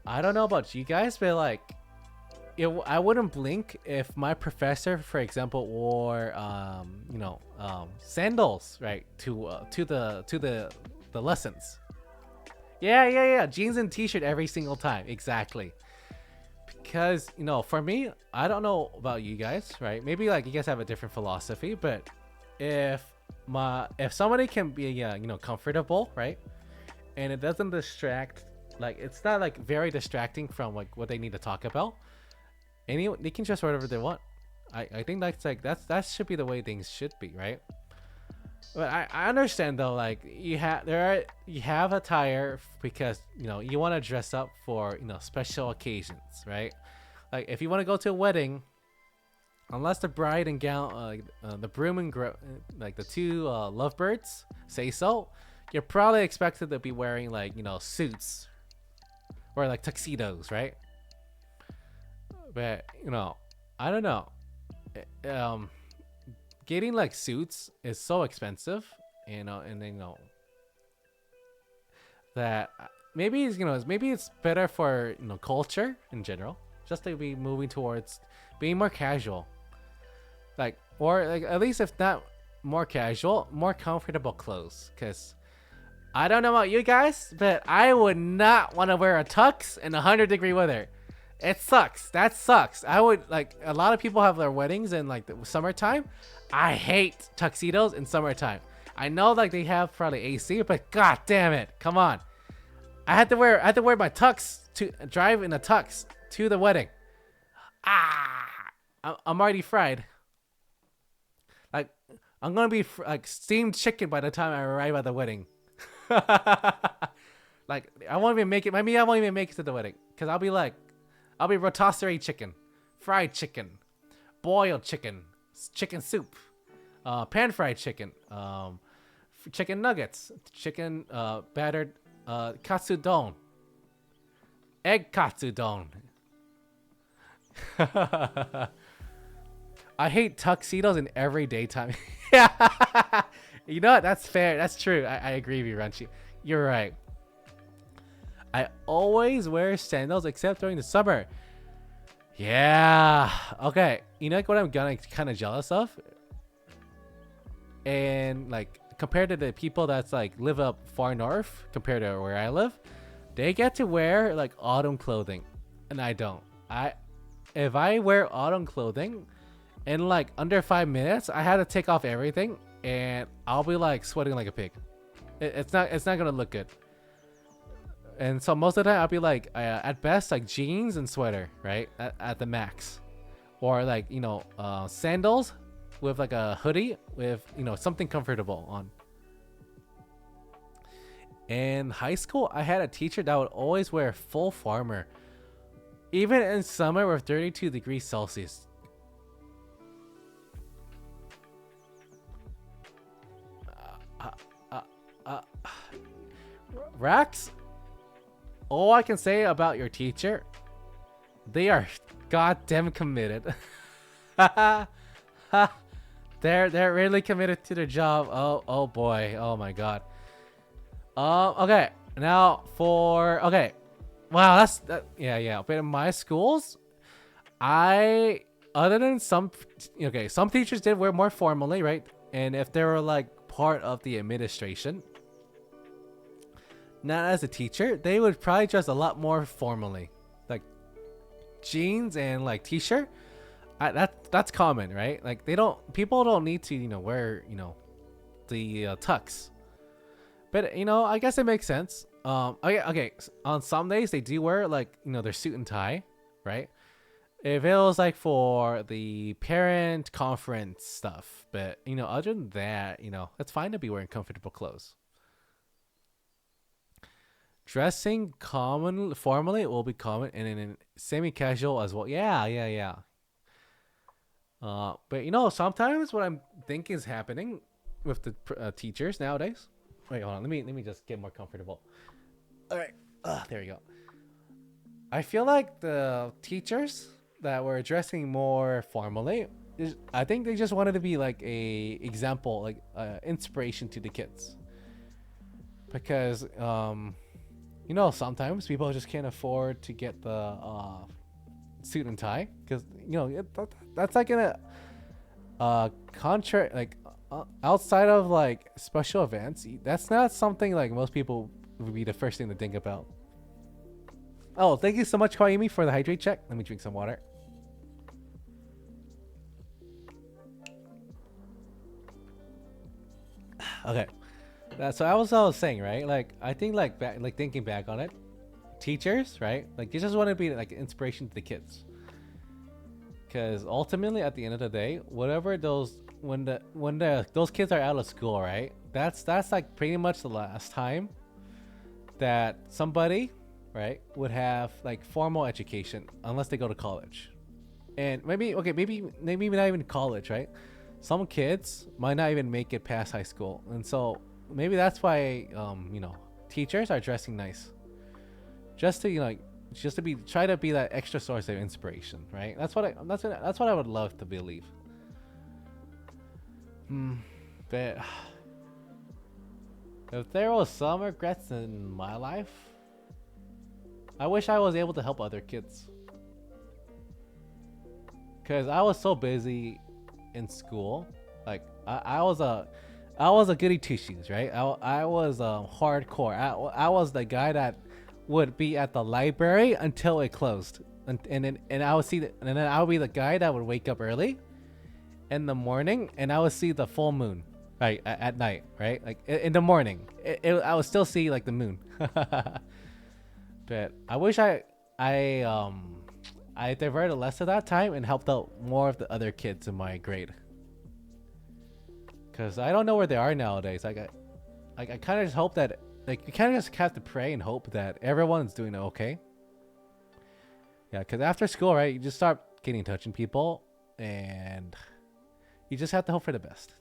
I don't know about you guys, but like I wouldn't blink if my professor, for example, wore you know, sandals, right, to the lessons. Yeah, jeans and t-shirt every single time. Exactly. Because, you know, for me, I don't know about you guys, right? Maybe like you guys have a different philosophy, but if somebody can be, you know, comfortable, right, and it doesn't distract, like it's not like very distracting from like what they need to talk about, they can dress whatever they want. I think that's like that should be the way things should be, right? But I understand though, like you have attire because, you know, you want to dress up for, you know, special occasions, right? Like if you want to go to a wedding, unless the bride and gown, the broom and like the two lovebirds say so, you're probably expected to be wearing like, you know, suits or like tuxedos, right? But you know, I don't know. Getting like suits is so expensive, you know, and you know that maybe it's better for, you know, culture in general, just to be moving towards being more casual, like, or like at least if not more casual, more comfortable clothes. Because I don't know about you guys, but I would not want to wear a tux in 100-degree weather. It sucks. That sucks. I would like, a lot of people have their weddings in like the summertime. I hate tuxedos in summertime. I know like they have probably AC, but god damn it, come on. I had to wear my tux to drive in a tux to the wedding. I'm already fried. Like I'm gonna be like steamed chicken by the time I arrive at the wedding. Like I won't even make it. Maybe I won't even make it to the wedding because I'll be rotisserie chicken, fried chicken, boiled chicken, chicken soup, pan fried chicken, chicken nuggets, chicken battered katsudon, egg katsudon. I hate tuxedos in everyday time. Yeah, you know what? That's fair. That's true. I agree with you, Ranchi. You're right. I always wear sandals except during the summer. Yeah. Okay. You know like what I'm gonna kind of jealous of, and like compared to the people that's like live up far north compared to where I live, they get to wear like autumn clothing, and I don't. I If I wear autumn clothing in like under 5 minutes, I had to take off everything, and I'll be like sweating like a pig. It's not gonna look good. And so most of the time I'll be like at best like jeans and sweater, right? At the max, or like sandals with like a hoodie with something comfortable on. In high school, I had a teacher that would always wear full farmer, even in summer with 32 degrees Celsius. Uh, uh, uh, Rax, all I can say about your teacher, they are goddamn committed. They're really committed to their job. Oh boy. Oh my god. Okay. Now for okay. Wow, yeah. But in my schools, I other than some teachers did wear more formally, right? And if they were like part of the administration, not as a teacher, they would probably dress a lot more formally, like jeans and like t-shirt. That's common, right? Like people don't need to wear the tux, but I guess it makes sense. Okay. On some days they do wear like their suit and tie, right? If it was like for the parent conference stuff, but other than that, it's fine to be wearing comfortable clothes. Dressing formally will be common, and in semi-casual as well. Yeah. But sometimes what I'm thinking is happening with the teachers nowadays. Wait, hold on. Let me just get more comfortable. All right. There you go. I feel like the teachers that were dressing more formally, I think they just wanted to be like a example, like inspiration to the kids, because sometimes people just can't afford to get the suit and tie, because that's like in a contract, like outside of like special events, that's not something like most people would be the first thing to think about. Oh, thank you so much, Koyumi, for the hydrate check. Let me drink some water. Okay, that's what I was saying, right? Like I think like thinking back on it, teachers, right? Like you just want to be like an inspiration to the kids, because ultimately at the end of the day, whatever those kids are out of school, right? That's like pretty much the last time that somebody, right, would have like formal education, unless they go to college. And maybe not even college, right? Some kids might not even make it past high school, and so maybe that's why teachers are dressing nice, just to just to be try to be that extra source of inspiration, right? That's what I would love to believe. But if there was some regrets in my life, I wish I was able to help other kids, because I was so busy in school. Like I was a goody two shoes, right? I was hardcore. I was the guy that would be at the library until it closed, and I would and then I would be the guy that would wake up early in the morning, and I would see the full moon, right, at night, right? Like in the morning, I would still see like the moon. But I wish I diverted less of that time and helped out more of the other kids in my grade, because I don't know where they are nowadays. I kind of just hope that, like, you kind of just have to pray and hope that everyone's doing okay. Yeah, because after school, right, you just start getting in touch with people, and you just have to hope for the best.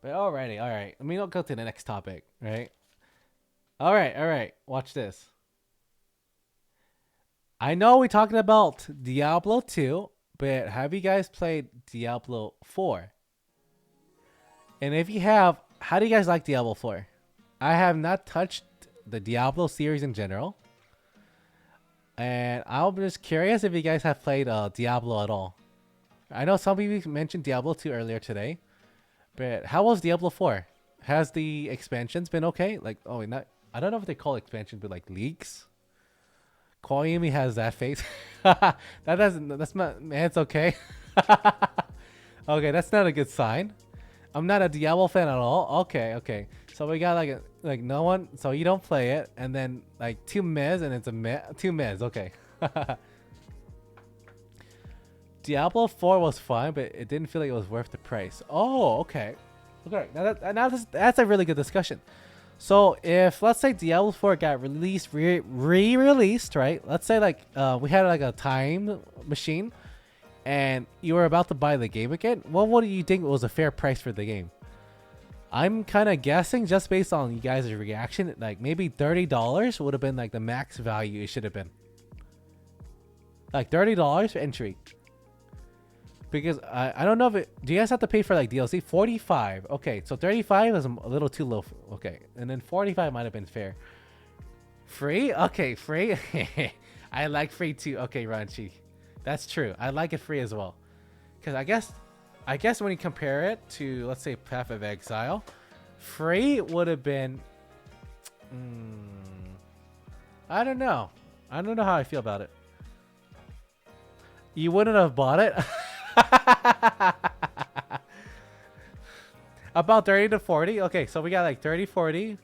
But alrighty, all right. Let me not go to the next topic, right? All right. Watch this. I know we're talking about Diablo 2, but have you guys played Diablo 4? And if you have, how do you guys like Diablo 4? I have not touched the Diablo series in general, And I'm just curious if you guys have played Diablo at all. I know some of you mentioned Diablo 2 earlier today, but how was Diablo 4? Has the expansions been okay? Like, oh, wait, not I don't know if they call expansions, but like leaks. Koyumi has that face. That doesn't. That's not. Man, it's okay. Okay, that's not a good sign. I'm not a Diablo fan at all. Okay, okay. So we got like no one. So you don't play it, and then like two mez, and it's a two mez. Okay. Diablo 4 was fun, but it didn't feel like it was worth the price. Oh, okay. Okay. That's a really good discussion. So if let's say Diablo 4 got released, re-released, right? Let's say like we had like a time machine, and you were about to buy the game again. What do you think was a fair price for the game? I'm kind of guessing just based on you guys' reaction, like maybe $30 would have been like the max value it should have been. Like $30 for entry. Because I don't know if it. Do you guys have to pay for like DLC? 45. Okay, so 35 is a little too low. Okay, and then 45 might have been fair. Free? Okay, free. I like free too. Okay, Ranchi, that's true. I like it free as well. Because I guess when you compare it to let's say Path of Exile, free would have been. I don't know. I don't know how I feel about it. You wouldn't have bought it. About 30 to 40. Okay, so we got like 30, 40,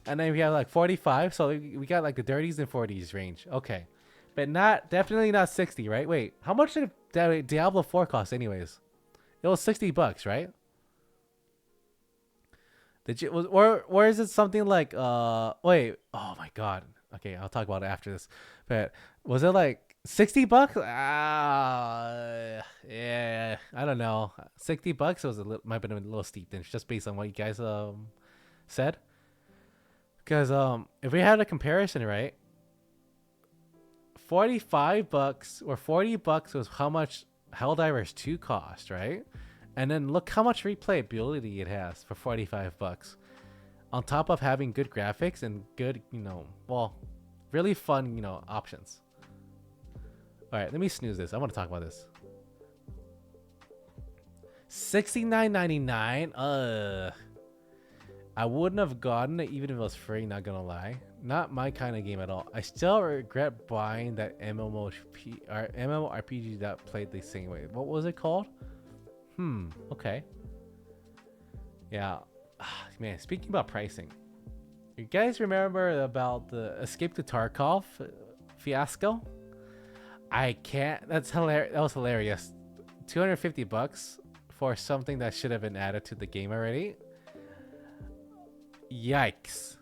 and then we have like 45. So we got like the 30s and 40s range. Okay, but definitely not 60, right? Wait, how much did Diablo 4 cost anyways? It was $60, right? Did you or is it something like wait, oh my god. Okay, I'll talk about it after this. But was it like $60? Yeah, I don't know. $60 was might have been a little steep then, just based on what you guys said. Because if we had a comparison, right? $45 or $40 was how much Helldivers 2 cost, right? And then look how much replayability it has for $45. On top of having good graphics and good, well, really fun, options. All right, let me snooze this. I want to talk about this. $69.99. I wouldn't have gotten it even if it was free. Not gonna lie, not my kind of game at all. I still regret buying that MMORPG that played the same way. What was it called? Okay. Yeah. Man, speaking about pricing, you guys remember about the Escape to Tarkov fiasco? I can't. That's hilarious. That was hilarious. $250 for something that should have been added to the game already. Yikes!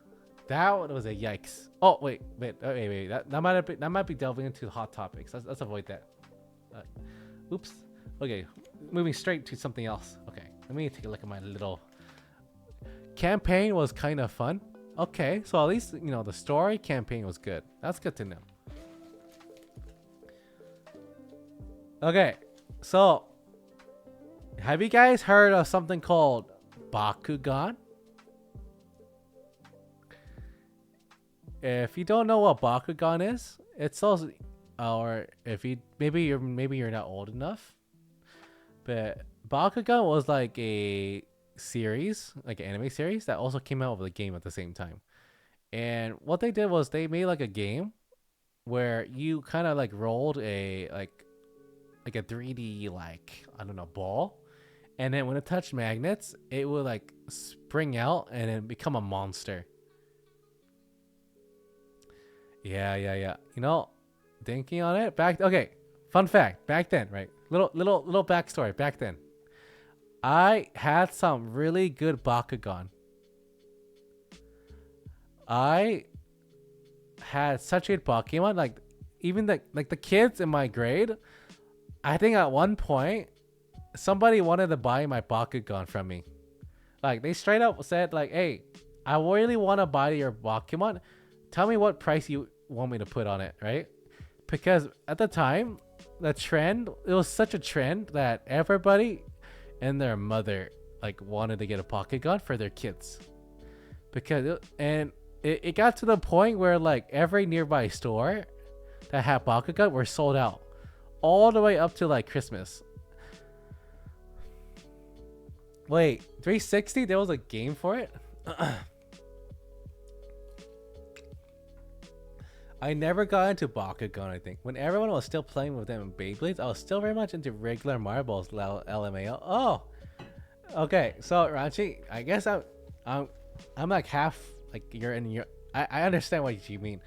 That one was a yikes. Oh wait. That might be delving into hot topics. Let's avoid that. Oops. Okay, moving straight to something else. Okay, let me take a look at my little campaign. Was kind of fun. Okay, so at least the story campaign was good. That's good to know. Okay, so have you guys heard of something called Bakugan? If you don't know what Bakugan is, it's also, or if you maybe you're not old enough, but Bakugan was like a series, like an anime series that also came out with a game at the same time. And what they did was they made like a game where you kind of like rolled a like a 3D like I don't know ball, and then when it touched magnets, it would like spring out and then become a monster. Yeah. Thinking on it okay. Fun fact, back then, right? Little backstory. Back then, I had some really good Bakugan. I had such good Pokemon. Like even the kids in my grade, I think at one point somebody wanted to buy my Bakugan from me. Like they straight up said like, "Hey, I really want to buy your Pokemon. Tell me what price you want me to put on it," right? Because at the time, it was such a trend that everybody and their mother like wanted to get a Bakugan for their kids. Because it got to the point where like every nearby store that had Bakugan were sold out all the way up to like Christmas. Wait, 360? There was a game for it? I never got into Bakugan, I think. When everyone was still playing with them in Beyblades, I was still very much into regular marbles, LMAO. Oh! Okay, so Ranchi, I guess I'm like half, like you're in your... I understand what you mean.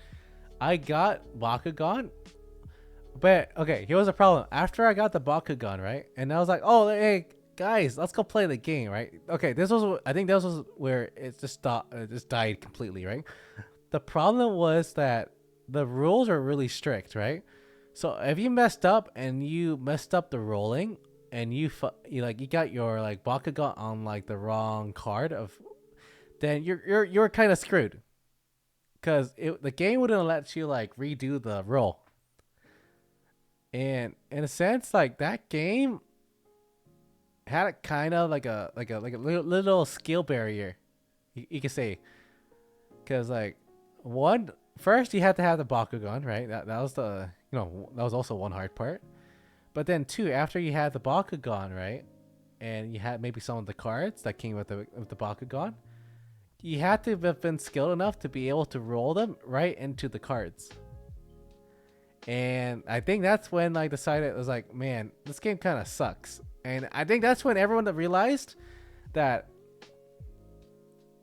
I got Bakugan, but okay, here was the problem. After I got the Bakugan, right? And I was like, oh, hey, guys, let's go play the game, right? Okay, I think this was where it just stopped, it just died completely, right? The problem was that the rules are really strict, right? So if you messed up and you messed up the rolling and you got your like Bakugan on like the wrong card of, then you're kind of screwed, because the game wouldn't let you like redo the roll. And in a sense, like that game had a kind of like a little skill barrier, you could say, because like first you had to have the Bakugan, right? That was the that was also one hard part. But then two, after you had the Bakugan, right, and you had maybe some of the cards that came with the Bakugan, you had to have been skilled enough to be able to roll them right into the cards. And I think that's when I decided, it was like, man, this game kind of sucks. And I think that's when everyone realized that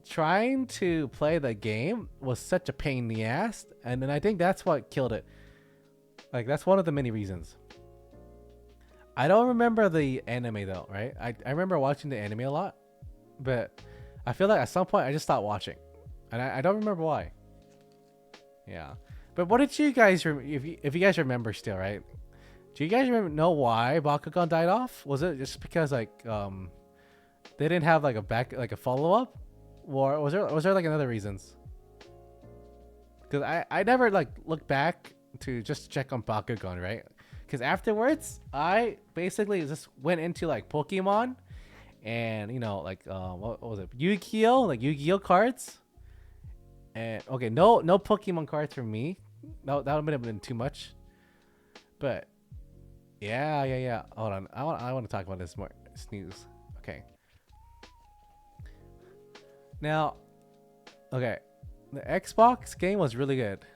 trying to play the game was such a pain in the ass. And then I think that's what killed it. Like, that's one of the many reasons. I don't remember the anime though, right? I remember watching the anime a lot, but I feel like at some point I just stopped watching, and I don't remember why. Yeah, but what did you guys if you guys remember still, right? Do you guys know why Bakugan died off? Was it just because like they didn't have like a follow up, or was there like another reasons? Because I never like looked back to just check on Bakugan, right? Because afterwards I basically just went into like Pokemon. And like what was it, Yu-Gi-Oh, like Yu-Gi-Oh cards. And okay, no Pokemon cards for me. That would have been too much. But yeah, hold on, I want to talk about this more. Snooze. Okay, now, okay, the Xbox game was really good.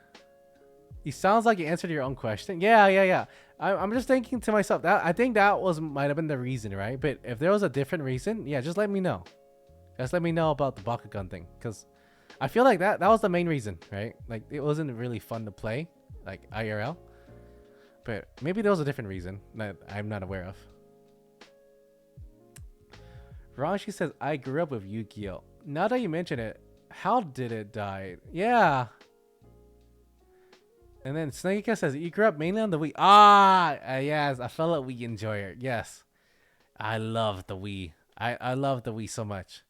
It sounds like you answered your own question. Yeah. I'm just thinking to myself that I think that might have been the reason, right? But if there was a different reason, yeah, just let me know. Just let me know about the Bakugan thing, because I feel like that was the main reason, right? Like, it wasn't really fun to play, like IRL. But maybe there was a different reason that I'm not aware of. Ranshi says, I grew up with Yu-Gi-Oh. Now that you mention it, how did it die? Yeah. And then Snakeka says, you grew up mainly on the Wii. Yes, a fellow Wii enjoyer. Yes. I love the Wii. I love the Wii so much.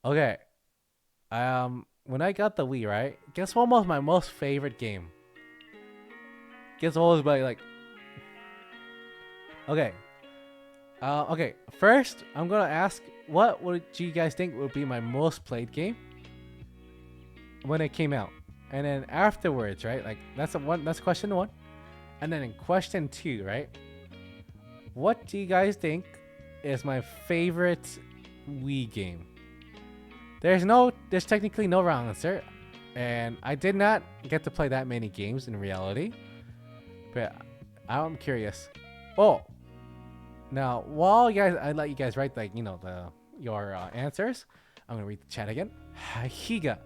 Okay. When I got the Wii, right? Guess what was my most favorite game? Guess what was my, like... Okay. Okay. First, I'm gonna ask, what would you guys think would be my most played game when it came out? And then afterwards, right? Like, that's question one. And then in question two, right? What do you guys think is my favorite Wii game? There's technically no wrong answer. And I did not get to play that many games in reality. But I'm curious. Oh, now while I let you guys write, like, your answers, I'm gonna read the chat again. Higa,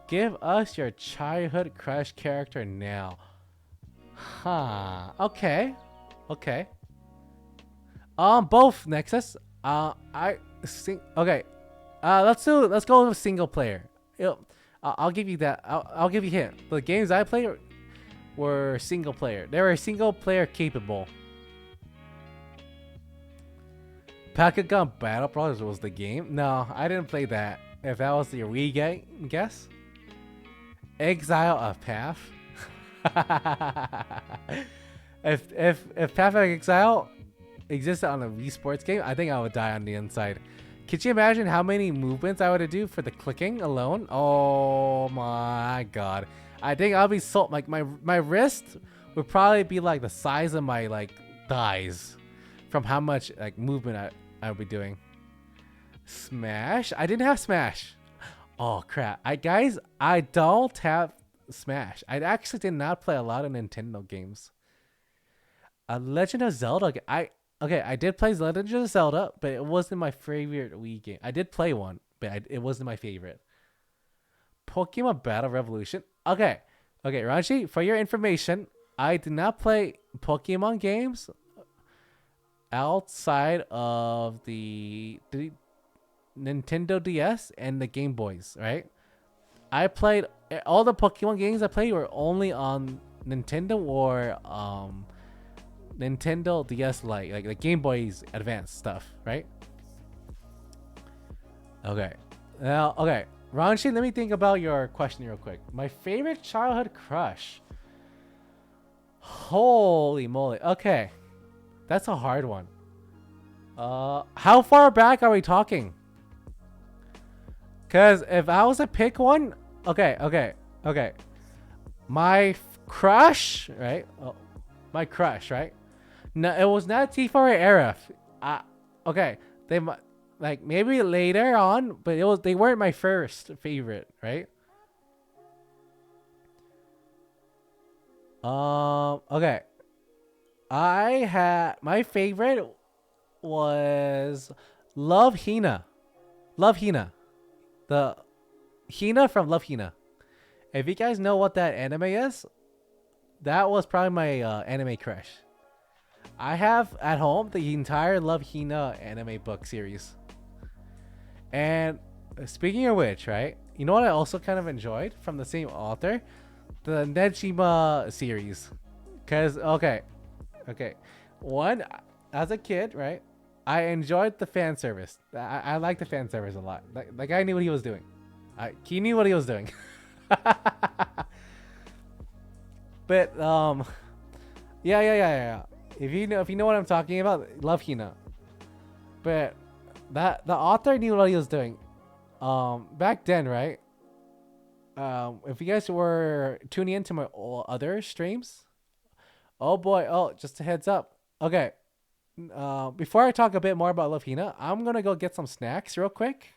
give us your childhood crush character now. Huh. Okay. Both Nexus. Okay. Let's go with single player. I'll give you that. I'll give you a hint. The games I played were single player. They were single player capable. Bakugan Battle Brothers was the game. No, I didn't play that. If that was your Wii game, guess. Exile of Path. if Path of Exile existed on a Wii Sports game, I think I would die on the inside. Could you imagine how many movements I would do for the clicking alone? Oh my god. I think I'll be so like my wrist would probably be like the size of my like thighs from how much like movement I'll be doing. Smash? I didn't have Smash. Oh crap! I don't have Smash. I actually did not play a lot of Nintendo games. A Legend of Zelda. I did play Legend of Zelda, but it wasn't my favorite Wii game. I did play one, but it wasn't my favorite. Pokemon Battle Revolution. Okay, Ranchi. For your information, I did not play Pokemon games outside of the Nintendo DS and the Game Boys. Right? I played all the Pokemon games I played were only on Nintendo or Nintendo DS Lite, like the Game Boy's Advanced stuff, right? Okay. Now, okay. Ranchi, let me think about your question real quick. My favorite childhood crush. Holy moly. Okay. That's a hard one. How far back are we talking? Because if I was to pick one, okay. My crush, right? Oh, my crush, right? No, it was not T4 or Arif. Okay, they like maybe later on, but they weren't my first favorite, right? Okay. I had my favorite was Love Hina. Love Hina. The Hina from Love Hina. If you guys know what that anime is, that was probably my anime crush. I have at home the entire Love Hina anime book series. And speaking of which, right? You know what I also kind of enjoyed from the same author? The Nejima series. Cause okay. One, as a kid, right? I enjoyed the fan service. I like the fan service a lot. Like I knew what he was doing. He knew what he was doing. But yeah. If you know what I'm talking about, love Hina. But that the author knew what he was doing. Back then, right? If you guys were tuning into my other streams, oh boy, just a heads up. Okay. Before I talk a bit more about Love Hina, I'm gonna go get some snacks real quick,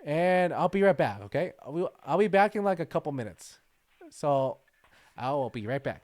and I'll be right back. Okay, I'll be back in like a couple minutes, so I will be right back.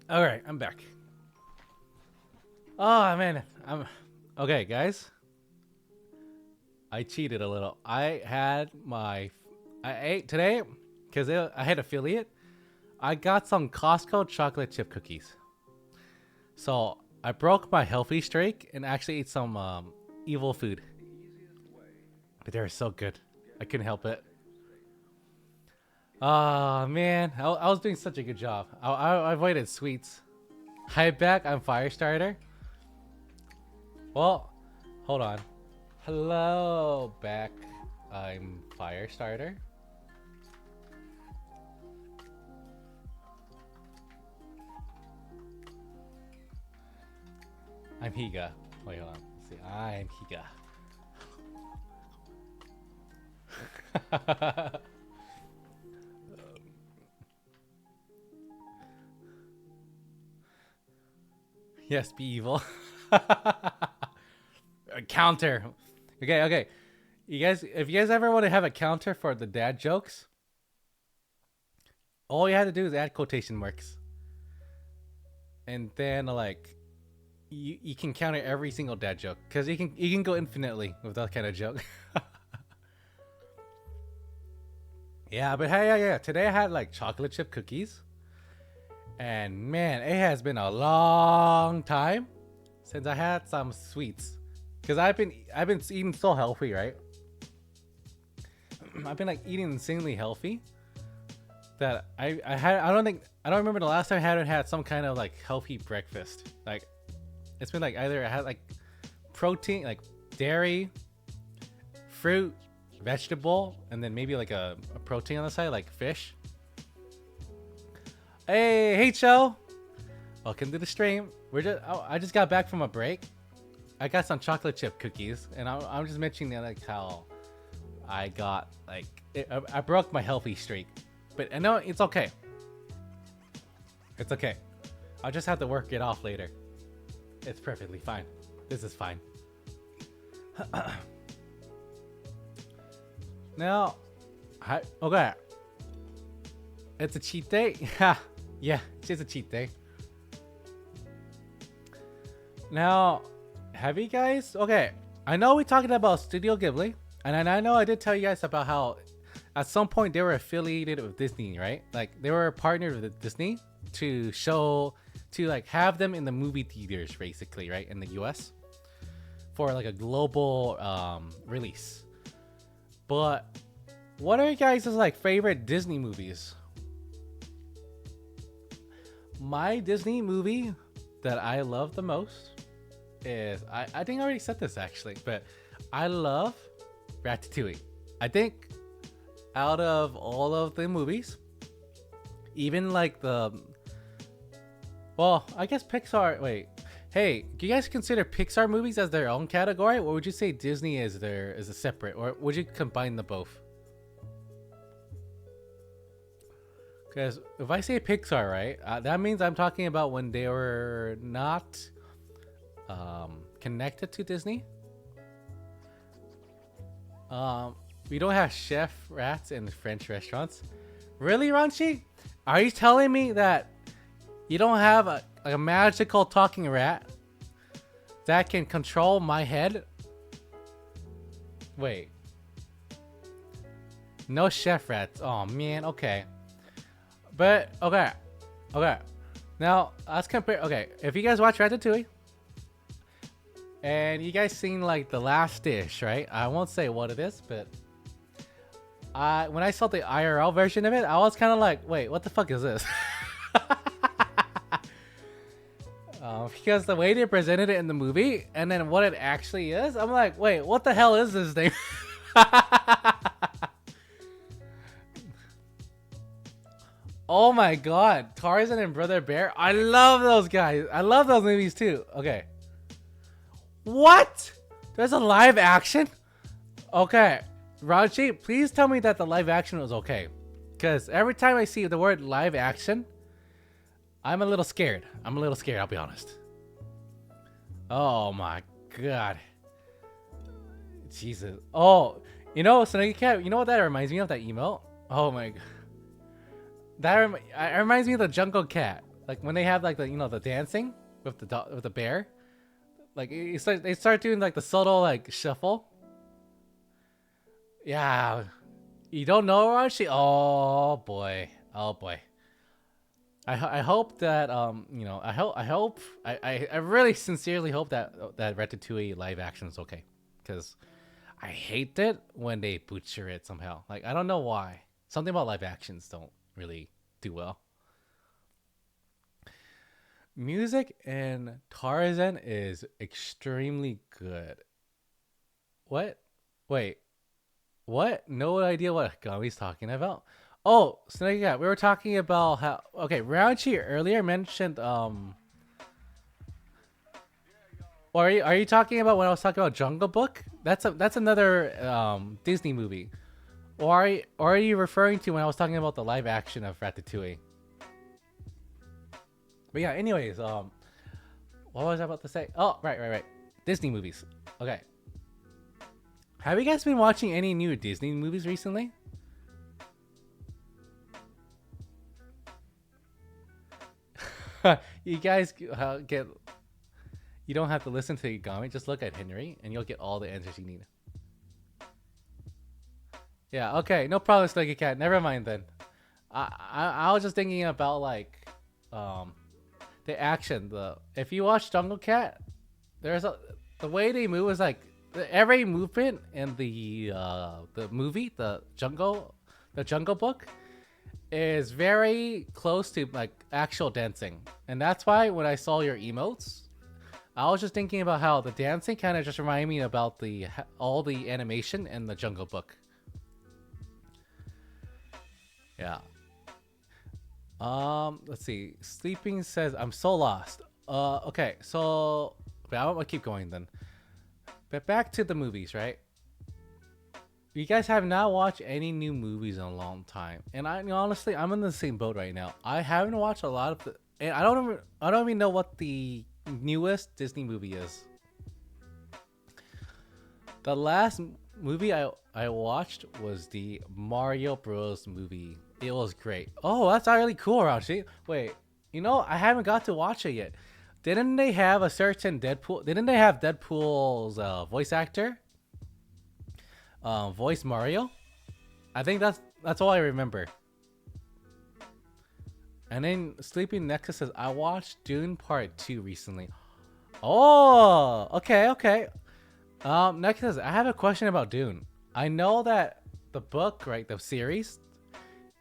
All right, I'm back. Oh man, I'm okay, guys. I cheated a little. I ate today because I had affiliate. I got some Costco chocolate chip cookies. So I broke my healthy streak and actually ate some evil food. But they were so good. I couldn't help it. Oh man, I was doing such a good job. I avoided sweets. Hi back, I'm Firestarter. Well, hold on. Hello back, I'm Firestarter. I'm Higa. Wait, hold on. Let's see. I'm Higa. Yes, be evil. A counter. Okay, okay. You guys, if you guys ever want to have a counter for the dad jokes, all you have to do is add quotation marks, and then like you can counter every single dad joke because you can go infinitely with that kind of joke. Yeah, but hey, yeah. Today I had like chocolate chip cookies, and man, it has been a long time since I had some sweets. Cause I've been eating so healthy, right? I've been like eating insanely healthy that I don't remember the last time I hadn't had some kind of like healthy breakfast. Like it's been like either I had like protein, like dairy, fruit, vegetable, and then maybe like a protein on the side, like fish. Hey Cho, welcome to the stream. I just got back from a break. I got some chocolate chip cookies, and I'm just mentioning that like how I got like I broke my healthy streak, but I know it's okay. It's okay. I'll just have to work it off later. It's perfectly fine. This is fine. Now, okay. It's a cheat day. Yeah, it's just a cheat day. Now, have you guys? Okay, I know we're talking about Studio Ghibli, and I know I did tell you guys about how at some point they were affiliated with Disney, right? Like they were partnered with Disney to like have them in the movie theaters, basically, right, in the US for like a global release. But what are you guys' like favorite Disney movies? My Disney movie that I love the most is I think I already said this actually, but I love Ratatouille. I think out of all of the movies, even like I guess Pixar. Wait, hey, do you guys consider Pixar movies as their own category, or would you say Disney is a separate, or would you combine the both? Because if I say Pixar, right, that means I'm talking about when they were not connected to Disney. We don't have chef rats in French restaurants. Really, Ranchi? Are you telling me that you don't have a magical talking rat that can control my head? Wait. No chef rats. Oh man, okay. But okay. Now let's compare. Okay, if you guys watch Ratatouille and you guys seen like the last dish, right? I won't say what it is, but when I saw the IRL version of it, I was kind of like, wait, what the fuck is this? Because the way they presented it in the movie and then what it actually is, I'm like, wait, what the hell is this thing? Oh my god, Tarzan and Brother Bear. I love those guys. I love those movies too. Okay. What? There's a live action? Okay. Raji, please tell me that the live action was okay. Because every time I see the word live action, I'm a little scared. I'll be honest. Oh my god. Jesus. Oh, you know, Snuggy Cat, you know what that reminds me of, that email? Oh my god. That reminds me of the Jungle Cat. Like when they have like the the dancing with with the bear. Like they start doing like the subtle like shuffle. Yeah, you don't know Rashi? Oh boy, oh boy. I hope that I really sincerely hope that Ratatouille live action is okay, because I hate it when they butcher it somehow. Like I don't know why. Something about live actions don't really do well. Music in Tarzan is extremely good. What? Wait, what? No idea what Higami's talking about. Oh, so yeah, we were talking about how. Okay, Roundtree earlier mentioned Or are you talking about when I was talking about Jungle Book? That's another Disney movie. Or are you referring to when I was talking about the live action of Ratatouille? But yeah, anyways, what was I about to say? Oh, right. Disney movies. Okay. Have you guys been watching any new Disney movies recently? You guys get. You don't have to listen to Higami. Just look at Henry, and you'll get all the answers you need. Yeah. Okay. No problem, Snuggy Cat. Never mind then. I was just thinking about like, um, the action. If you watch Jungle Cat, the way they move is like every movement in the movie, the Jungle Book, is very close to like actual dancing, and that's why when I saw your emotes, I was just thinking about how the dancing kind of just reminded me about all the animation in the Jungle Book. Yeah. Let's see. Sleeping says I'm so lost. Okay, so I'll keep going then. But back to the movies, right? You guys have not watched any new movies in a long time, and honestly, I'm in the same boat right now. I haven't watched a lot of and I don't even know what the newest Disney movie is. The last movie I watched was the Mario Bros movie. It was great. Oh, that's really cool, Rashi. Wait, I haven't got to watch it yet. Didn't they have a certain Deadpool? Didn't they have Deadpool's voice actor? Voice Mario? I think that's all I remember. And then Sleeping Nexus says, I watched Dune Part 2 recently. Oh, okay. Nexus, I have a question about Dune. I know that the book, right, the series,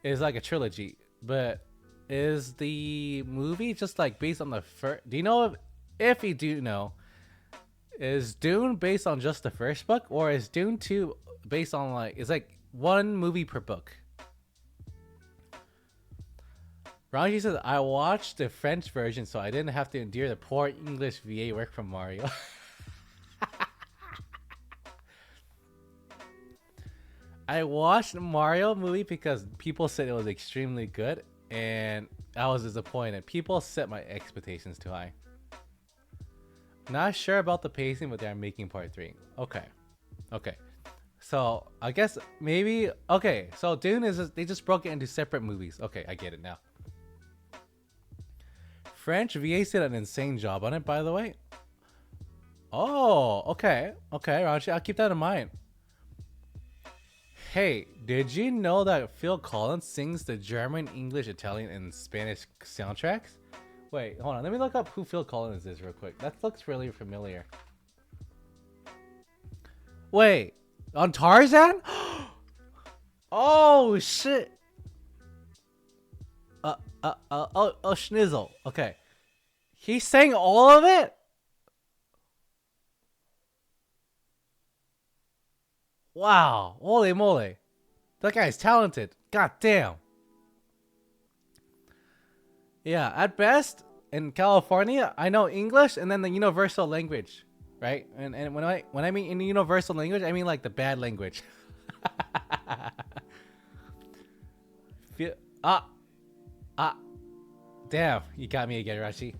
is like a trilogy, but is the movie just like based on the first? Do you know if you do know, is Dune based on just the first book, or is Dune 2 based on it's like one movie per book? Ranji says, I watched the French version so I didn't have to endure the poor English VA work from Mario. I watched the Mario movie because people said it was extremely good, and I was disappointed. People set my expectations too high. Not sure about the pacing, but they're making part 3. Okay. So I guess maybe okay. So Dune they just broke it into separate movies. Okay, I get it now. French VA did an insane job on it, by the way. Oh, okay, Raji, I'll keep that in mind. Hey, did you know that Phil Collins sings the German, English, Italian, and Spanish soundtracks? Wait, hold on. Let me look up who Phil Collins is real quick. That looks really familiar. Wait, on Tarzan? Oh, shit. Schnizzle. Okay. He sang all of it? Wow. Holy moly. That guy's talented. God damn. Yeah, at best, in California, I know English and then the universal language. Right? And when I mean in the universal language, I mean like the bad language. Damn, you got me again, Rashi.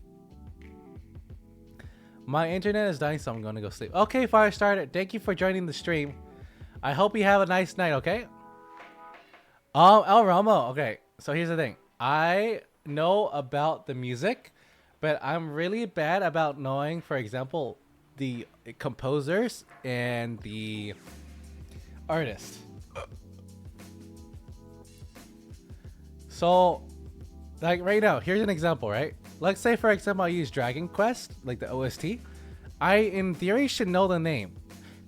My internet is dying, so I'm gonna go sleep. Okay, Firestarter, thank you for joining the stream. I hope you have a nice night, okay? El Ramo, okay, so here's the thing. I know about the music, but I'm really bad about knowing, for example, the composers and the artists. So, like right now, here's an example, right? Let's say, for example, I use Dragon Quest, like the OST. I, in theory, should know the name,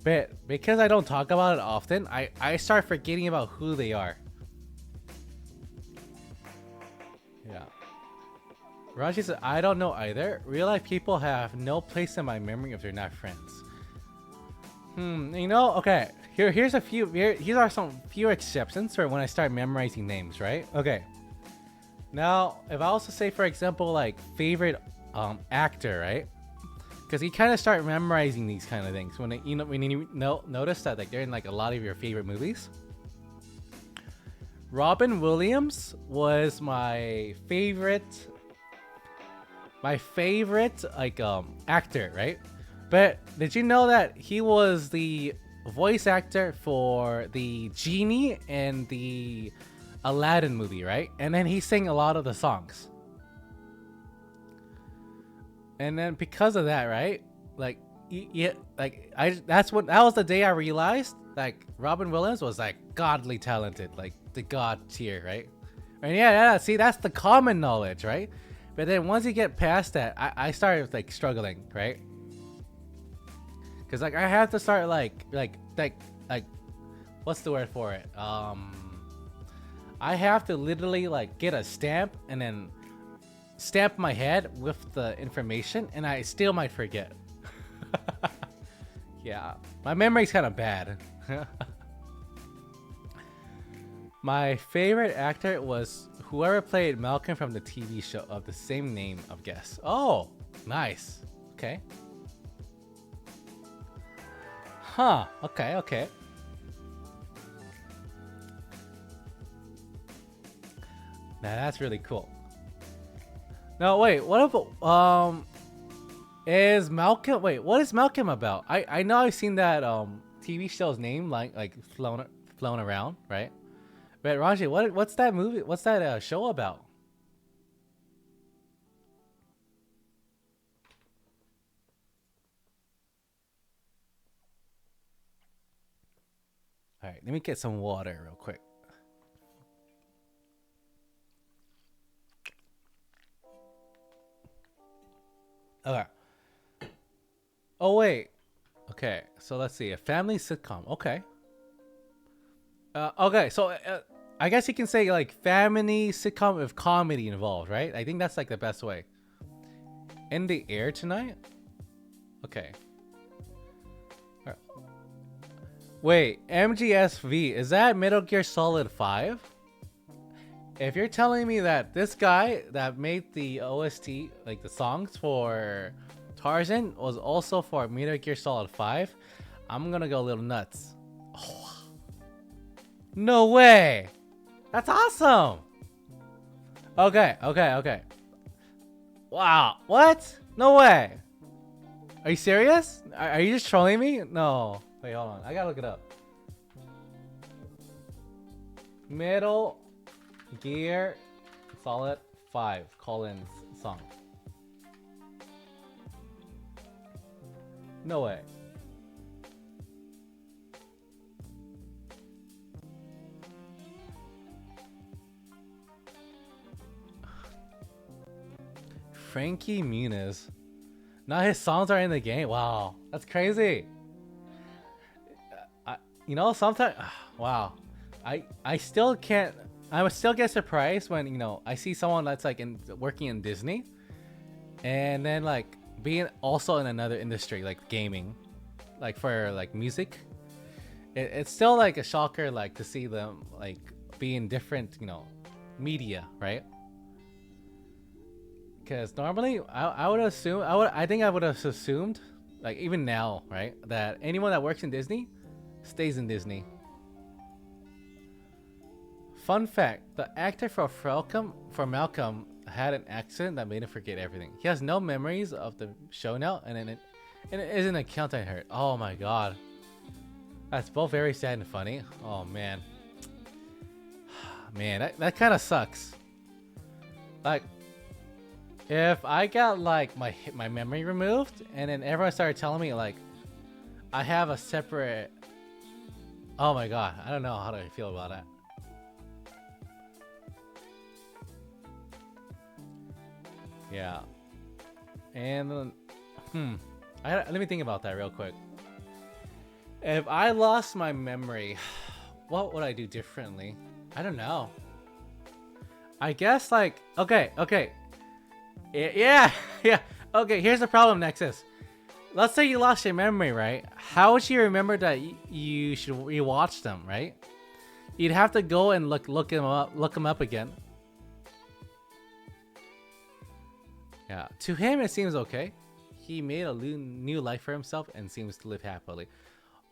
but because I don't talk about it often, I start forgetting about who they are. Yeah. Raji said, I don't know either. Real life people have no place in my memory if they're not friends. You know, okay. Here's a few. Here are some few exceptions for when I start memorizing names, right? Okay. Now, if I also say, for example, like favorite actor, right? Because you kind of start memorizing these kind of things when you notice that like they're in like a lot of your favorite movies. Robin Williams was my favorite like actor, right? But did you know that he was the voice actor for the genie in the Aladdin movie, right? And then he sang a lot of the songs. And then because of that, right? Like, yeah, like that was the day I realized like Robin Williams was like godly talented, like the god tier, right? And yeah, see, that's the common knowledge, right? But then once you get past that, I started like struggling, right? Cause like I have to start like what's the word for it? I have to literally like get a stamp and then stamp my head with the information, and I still might forget. Yeah, my memory's kind of bad. My favorite actor was whoever played Malcolm from the TV show of the same name of guess. Oh, nice. Okay. Huh. Okay. Okay. Now that's really cool. No, wait. What about is Malcolm? Wait, what is Malcolm about? I know I've seen that TV show's name like flown around, right? But Raji, what's that movie? What's that show about? All right, let me get some water real quick. Okay. Oh wait. Okay, so let's see. A family sitcom. Okay. Okay, so I guess you can say like family sitcom with comedy involved, right? I think that's like the best way. In the air tonight? Okay. Alright. Wait, MGSV, is that Metal Gear Solid 5? If you're telling me that this guy that made the OST, like the songs for Tarzan, was also for Metal Gear Solid 5, I'm gonna go a little nuts. Oh. No way! That's awesome! Okay. Wow, what? No way! Are you serious? Are you just trolling me? No. Wait, hold on. I gotta look it up. Metal Gear Solid 5 Collins song. No way. Frankie Muniz. Now his songs are in the game. Wow, that's crazy. You know, sometimes, wow, I still can't. I would still get surprised when I see someone that's like working in Disney, and then like being also in another industry like gaming, like for like music. It's still like a shocker like to see them like be in different media, right? Because normally I would assume I think I would have assumed like even now, right, that anyone that works in Disney stays in Disney. Fun fact: the actor for Malcolm had an accident that made him forget everything. He has no memories of the show now, and it isn't a account I heard. Oh my god, that's both very sad and funny. Oh man, man, that kind of sucks. Like, if I got like my memory removed, and then everyone started telling me like I have a separate. Oh my god, I don't know how to feel about that. Yeah, and then, let me think about that real quick. If I lost my memory, what would I do differently? I don't know. I guess like okay. Yeah, yeah. Okay, here's the problem, Nexus. Let's say you lost your memory, right? How would you remember that you should rewatch them, right? You'd have to go and look them up again. Yeah, to him it seems okay. He made a new life for himself and seems to live happily.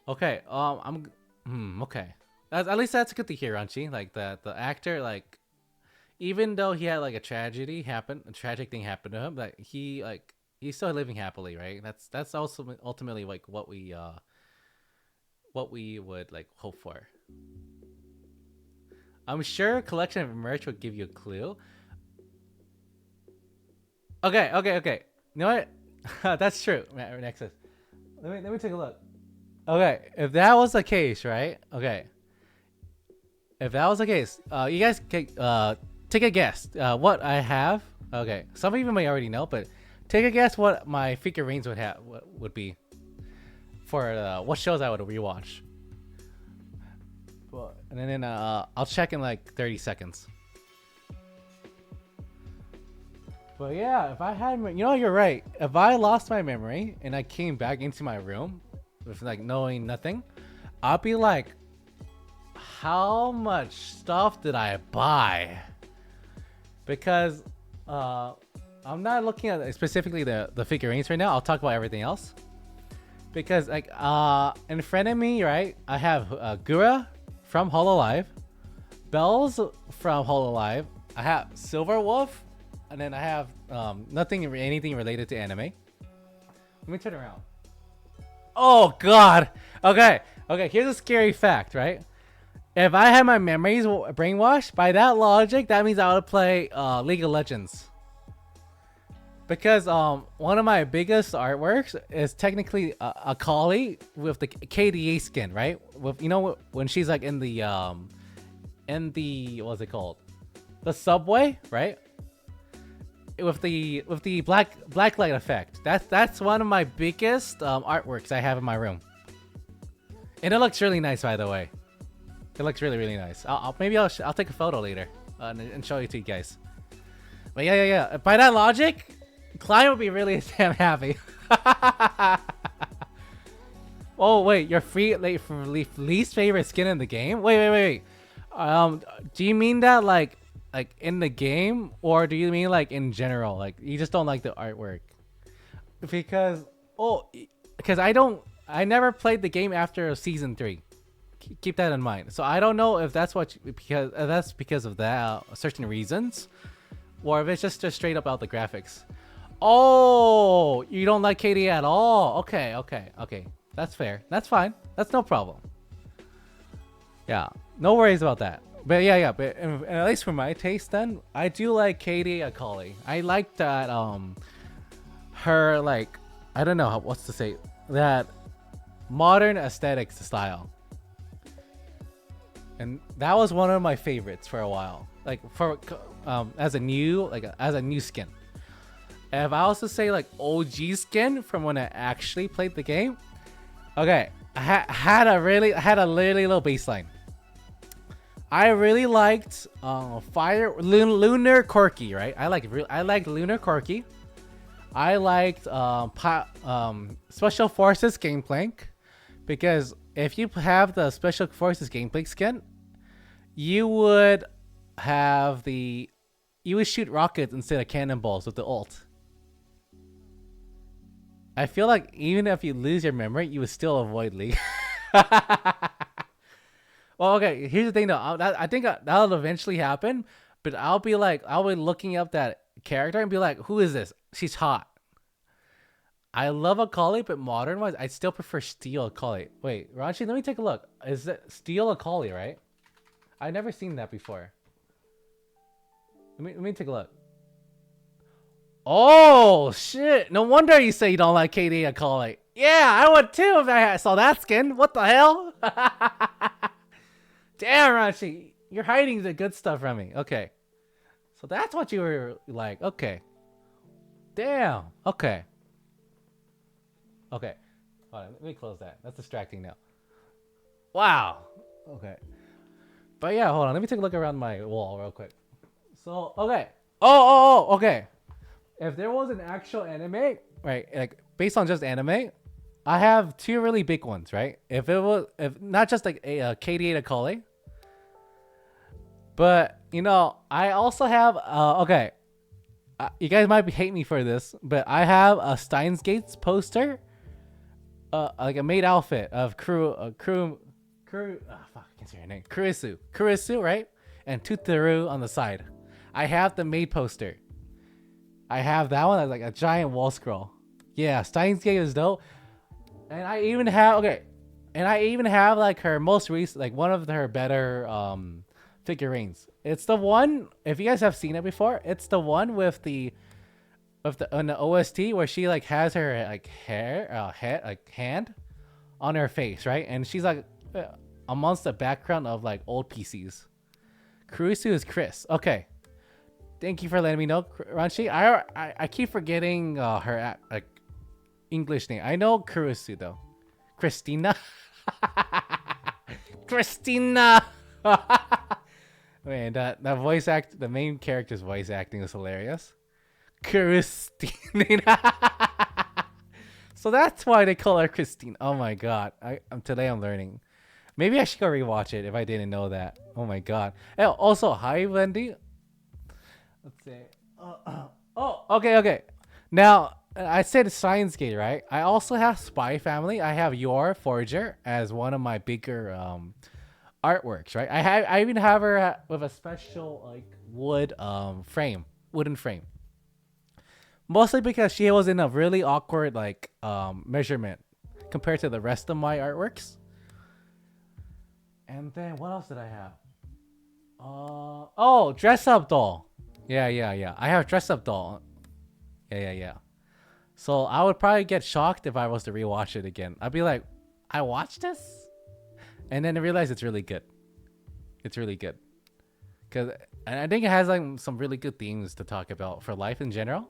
Okay, okay. At least that's good to hear, Ranchi. Like the actor, like, even though he had like a tragic thing happen to him, that he's still living happily, right? That's also ultimately like what we would like hope for. I'm sure a collection of merch would give you a clue. Okay. You know what? That's true. Nexus. Let me take a look. Okay, if that was the case, right? Okay. If that was the case, you guys take a guess. What I have. Okay, some of you may already know, but take a guess what my figurines would be for what shows I would rewatch. Well, and then I'll check in like 30 seconds. But yeah, if I had, you're right. If I lost my memory and I came back into my room with like knowing nothing, I'll be like, how much stuff did I buy? Because I'm not looking at specifically the figurines right now. I'll talk about everything else. Because like in front of me, right, I have Gura from Hololive, Bells from Hololive, I have Silver Wolf, and then I have anything related to anime. Let me turn around. Oh god. Okay. Here's a scary fact, right? If I had my memories brainwashed, by that logic, that means I would play League of Legends. Because one of my biggest artworks is technically a Kali with the KDA skin, right? With when she's like in the what's it called? The subway, right? With the black light effect. That's one of my biggest artworks I have in my room. And it looks really nice, by the way. It looks really nice. Maybe I'll take a photo later and show it to you guys. But yeah. By that logic, Klein would be really damn happy. Oh wait, your least favorite skin in the game? Wait. Do you mean that like in the game, or do you mean like in general? Like you just don't like the artwork? Because I never played the game after season 3. Keep that in mind. So I don't know if that's because of that certain reasons, or if it's just straight up out the graphics. Oh, you don't like KD at all? Okay. That's fair. That's fine. That's no problem. Yeah, no worries about that. But yeah. But at least for my taste, then I do like KD Akali. I like that. Her like, I don't know what's to say, that modern aesthetics style. And that was one of my favorites for a while. Like as a new skin. If I also say like OG skin from when I actually played the game, okay, I had a really low baseline. I really liked Lunar Corki, right? I liked Lunar Corki. I liked Special Forces Gangplank, because if you have the Special Forces Gangplank skin, you would shoot rockets instead of cannonballs with the ult. I feel like even if you lose your memory, you would still avoid League. Well, okay, here's the thing though. I think that'll eventually happen, but I'll be looking up that character and be like, who is this? She's hot. I love Akali, but modern wise, I still prefer Steel Akali. Wait, Ranchi, let me take a look. Is it Steel Akali, right? I've never seen that before. Let me take a look. Oh shit! No wonder you say you don't like KD Akali. Yeah, I would too if I saw that skin. What the hell? Damn, Rashi, you're hiding the good stuff from me. Okay, so that's what you were like. Okay. Damn. Okay. Okay. Hold on, let me close that. That's distracting now. Wow. Okay. But yeah, hold on. Let me take a look around my wall real quick. So, okay. Okay. If there was an actual anime, right, like based on just anime, I have two really big ones, right? If not just like a KD8 Akali, but you know, I also have okay. You guys might hate me for this, but I have a Steins Gates poster, like a maid outfit of fuck, I can't say her name. Kurisu, right? And Tutaru on the side. I have the maid poster. I have that one as like a giant wall scroll. Yeah, Steins Gate is dope. And I even have like her most recent, like one of her better figurines. It's the one, if you guys have seen it before, it's the one with the on the OST where she like has her like head like hand on her face, right? And she's like amongst the background of like old PCs. Kurisu is Chris. Okay. Thank you for letting me know, Ranchi. I keep forgetting her like English name. I know Kurisu though. Christina. Christina. Man, that voice act, the main character's voice acting is hilarious. Christina. So that's why they call her Christine. Oh my god. Today I'm learning. Maybe I should go rewatch it if I didn't know that. Oh my god. Oh, also, hi Wendy. Let's see. Okay. Now, I said Science Gate, right? I also have Spy Family. I have Your Forger as one of my bigger artworks, right? I even have her with a special like wooden frame. Mostly because she was in a really awkward like measurement compared to the rest of my artworks. And then what else did I have? Dress Up Doll. Yeah. I have Dress Up Doll. Yeah. So I would probably get shocked if I was to rewatch it again. I'd be like, I watched this? And then I realize it's really good. It's really good. And I think it has like some really good themes to talk about for life in general.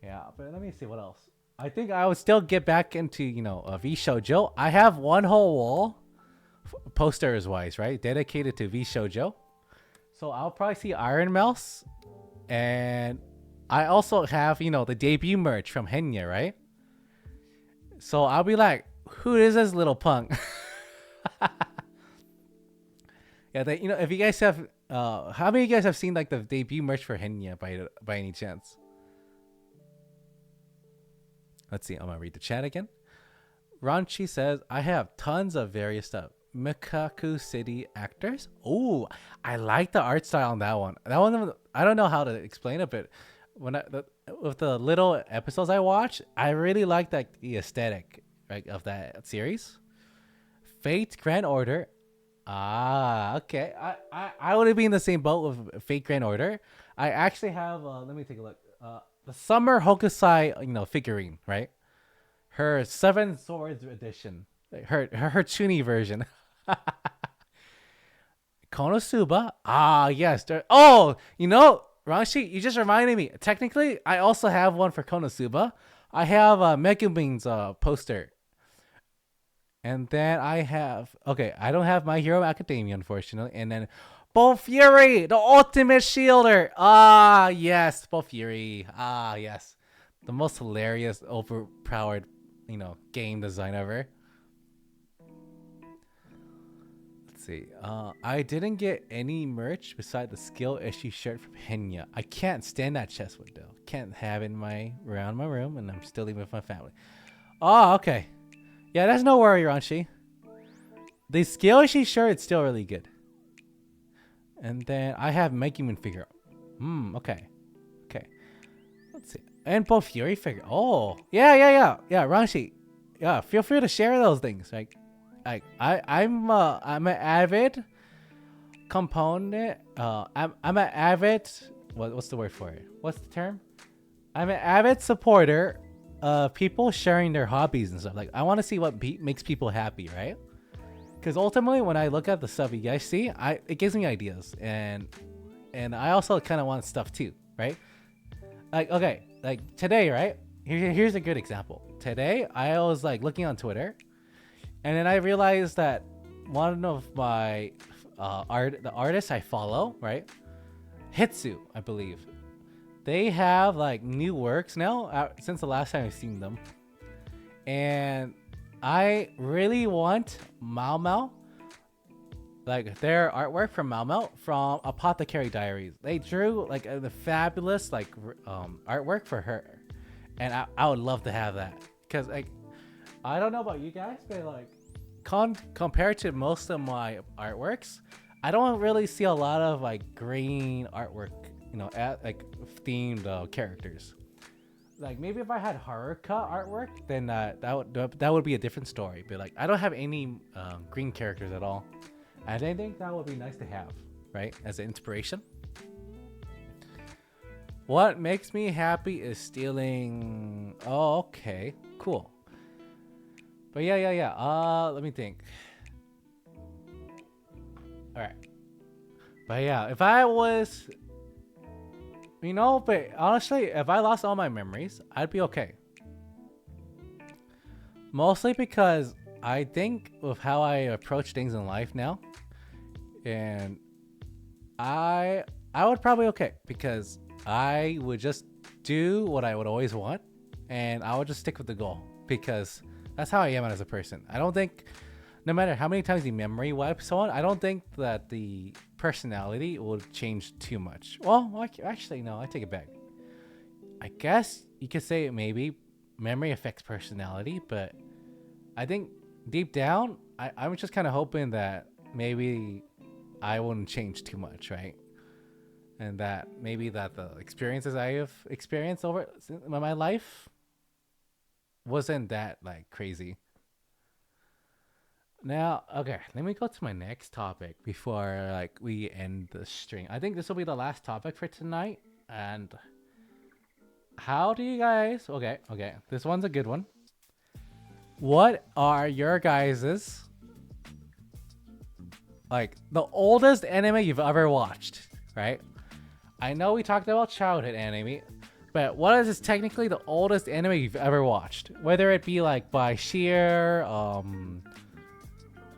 Yeah, but let me see what else. I think I would still get back into, V Shoujo. I have one whole wall, posters wise, right? Dedicated to V Shoujo. So I'll probably see Iron Mouse. And I also have, the debut merch from Henya, right? So I'll be like, who is this little punk? Yeah, if you guys have, how many of you guys have seen like the debut merch for Henya by any chance? Let's see. I'm gonna read the chat again. Ranchi says, I have tons of various stuff. Mikaku City actors. Oh, I like the art style on that one. That one, I don't know how to explain it, but with the little episodes I watch, I really like the aesthetic, right, of that series. Fate Grand Order. Ah, okay. I would be in the same boat with Fate Grand Order. I actually have. Let me take a look. The Summer Hokusai, figurine, right? Her Seven Swords edition, her Chuni version. Konosuba. Ah, yes. Ranshi, you just reminded me. Technically, I also have one for Konosuba. I have Megumin's poster. And then I have... Okay, I don't have My Hero Academia, unfortunately. And then Bull Fury, the ultimate shielder. Ah, yes. Bull Fury. Ah, yes. The most hilarious, overpowered, game design ever. Let's see. I didn't get any merch beside the skill issue shirt from Henya. I can't stand that chest window. Can't have it around my room, and I'm still living with my family. Oh, okay. Yeah, that's no worry, Ranchi. The skill issue shirt is still really good. And then I have Megumin figure. Okay. Let's see. And Bull Fury figure. Oh, yeah, Ranchi. Yeah, feel free to share those things. I'm an avid component. I'm an avid. What's the word for it? What's the term? I'm an avid supporter of people sharing their hobbies and stuff. Like I want to see what makes people happy, right? Because ultimately, when I look at the stuff you guys see, it gives me ideas, and I also kind of want stuff too, right? Like okay, like today, right? Here's a good example. Today, I was like looking on Twitter, and then I realized that one of my the artists I follow, right? Hitsu, I believe. They have like new works now since the last time I've seen them, and I really want Mao Mao, like their artwork from Mao Mao from Apothecary Diaries. They drew like the fabulous like artwork for her, and I would love to have that because like I don't know about you guys, but like compared to most of my artworks, I don't really see a lot of like green artwork, like themed characters. Like maybe if I had Haruka artwork, then that would be a different story. But like I don't have any green characters at all. I think that would be nice to have, right, as an inspiration. What makes me happy is stealing. Oh, okay, cool. But yeah. Let me think. All right. But yeah, if I was, but honestly, if I lost all my memories, I'd be okay. Mostly because I think with how I approach things in life now, and I would probably okay because I would just do what I would always want, and I would just stick with the goal because that's how I am as a person. I don't think, no matter how many times you memory wipe someone, I don't think that the personality will change too much. Well, actually, no, I take it back. I guess you could say maybe memory affects personality, but I think deep down, I'm just kind of hoping that maybe I wouldn't change too much, right? And that maybe that the experiences I have experienced over my life wasn't that like crazy. Now, okay, let me go to my next topic before like we end the stream. I think this will be the last topic for tonight. And how do you guys? Okay, this one's a good one. What are your guys's like the oldest anime you've ever watched? Right? I know we talked about childhood anime, but what is technically the oldest anime you've ever watched? Whether it be like by sheer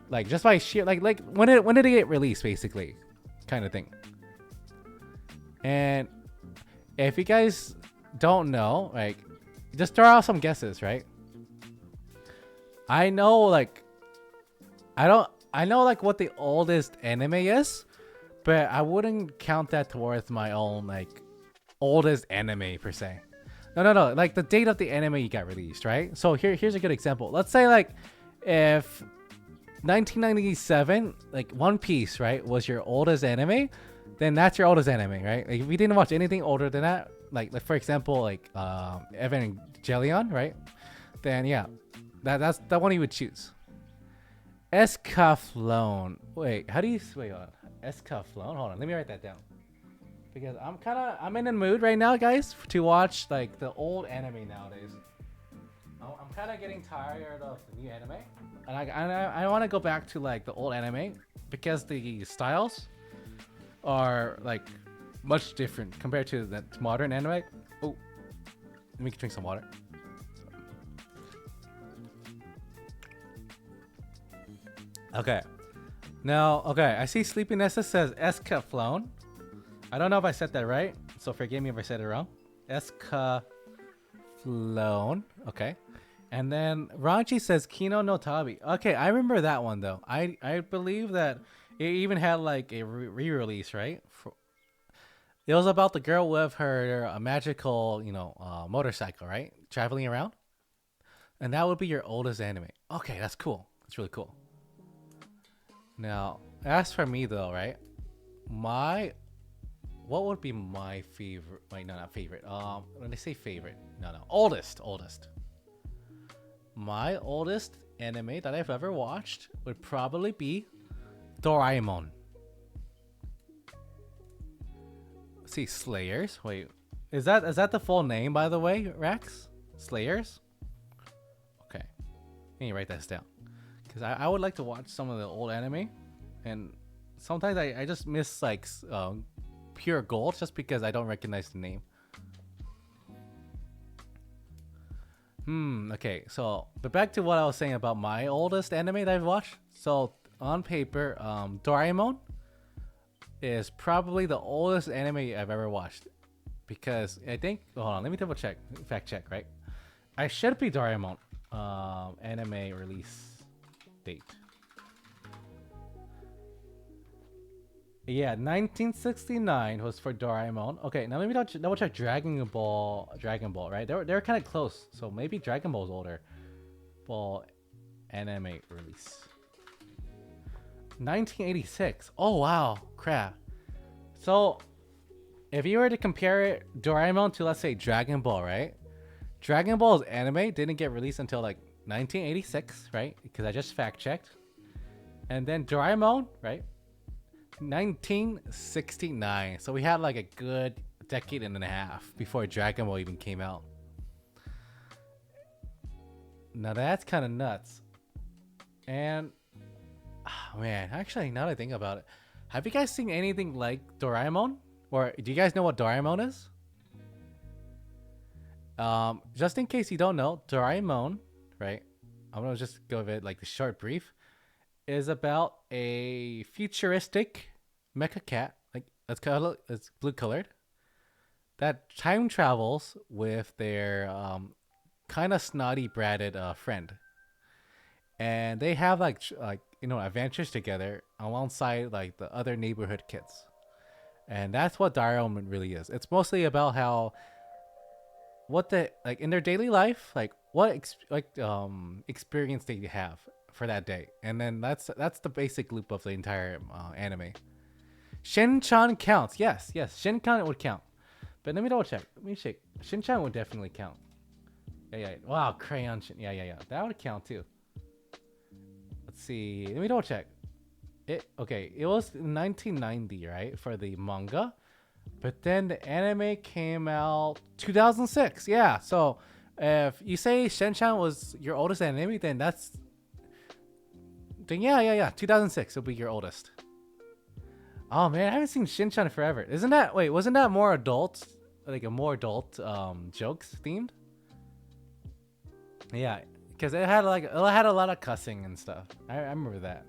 like just by sheer like when did it get released, basically, kind of thing. And if you guys don't know, like, just throw out some guesses, right? I know like I know like what the oldest anime is, but I wouldn't count that towards my own like oldest anime per se. No, like the date of the anime you got released, right? So here's a good example. Let's say like if 1997, like One Piece, right, was your oldest anime, then that's your oldest anime, right? Like if you didn't watch anything older than that, like for example, like Evangelion, right? Then yeah, that's the one you would choose. Escaflowne. Wait, how do you wait on Escaflowne? Hold on, let me write that down because I'm in a mood right now, guys, to watch like the old anime nowadays. I'm kind of getting tired of the new anime, and I want to go back to like the old anime because the styles are like much different compared to the modern anime. Oh, let me drink some water. Okay. Now, okay, I see Sleepiness says Escaflowne. I don't know if I said that right, so forgive me if I said it wrong. Escaflowne. Okay. And then Ranchi says Kino no Tabi. Okay, I remember that one though. I believe that it even had like a re-release, right? It was about the girl with her magical, motorcycle, right? Traveling around. And that would be your oldest anime. Okay, that's cool. That's really cool. Now, as for me though, right? What would be my favorite? Wait, no, not favorite. When they say favorite, no, oldest. My oldest anime that I've ever watched would probably be Doraemon. see, Slayers. Wait, is that the full name, by the way, Rex? Slayers. Okay, let me write this down because I would like to watch some of the old anime, and sometimes I just miss like pure gold just because I don't recognize the name. Okay, so but back to what I was saying about my oldest anime that I've watched. So on paper, Doraemon is probably the oldest anime I've ever watched because I think hold on, let me double check, fact check, right? I should be Doraemon anime release date. Yeah, 1969 was for Doraemon. Okay, now maybe double check Dragon Ball. Dragon Ball, right? They're kind of close, so maybe Dragon Ball's older. Ball anime release. 1986. Oh wow, crap. So, if you were to compare it, Doraemon to let's say Dragon Ball, right? Dragon Ball's anime didn't get released until like 1986, right? Because I just fact checked. And then Doraemon, right? 1969. So we had like a good decade and a half before Dragon Ball even came out. Now that's kind of nuts. And oh man, actually, now that I think about it, have you guys seen anything like Doraemon? Or do you guys know what Doraemon is? Just in case you don't know, Doraemon, right? I'm gonna just go with it like the short brief. Is about a futuristic mecha cat, like it's blue colored, that time travels with their kind of snotty bratted friend, and they have like adventures together alongside like the other neighborhood kids, and that's what Doraemon really is. It's mostly about how what the like in their daily life, like what experience they have for that day, and then that's the basic loop of the entire anime. Shin-chan counts. Yes, Shin-chan would count. But let me double check. Let me check. Shin-chan would definitely count. Yeah. Wow, Crayon Shin. Yeah. That would count too. Let's see. Let me double check. It was 1990, right, for the manga, but then the anime came out 2006. Yeah. So if you say Shin-chan was your oldest anime, then yeah. 2006 will be your oldest. Oh man, I haven't seen Shin-chan forever. Wasn't that more adult? Like a more adult jokes themed? Yeah, because it had a lot of cussing and stuff. I remember that.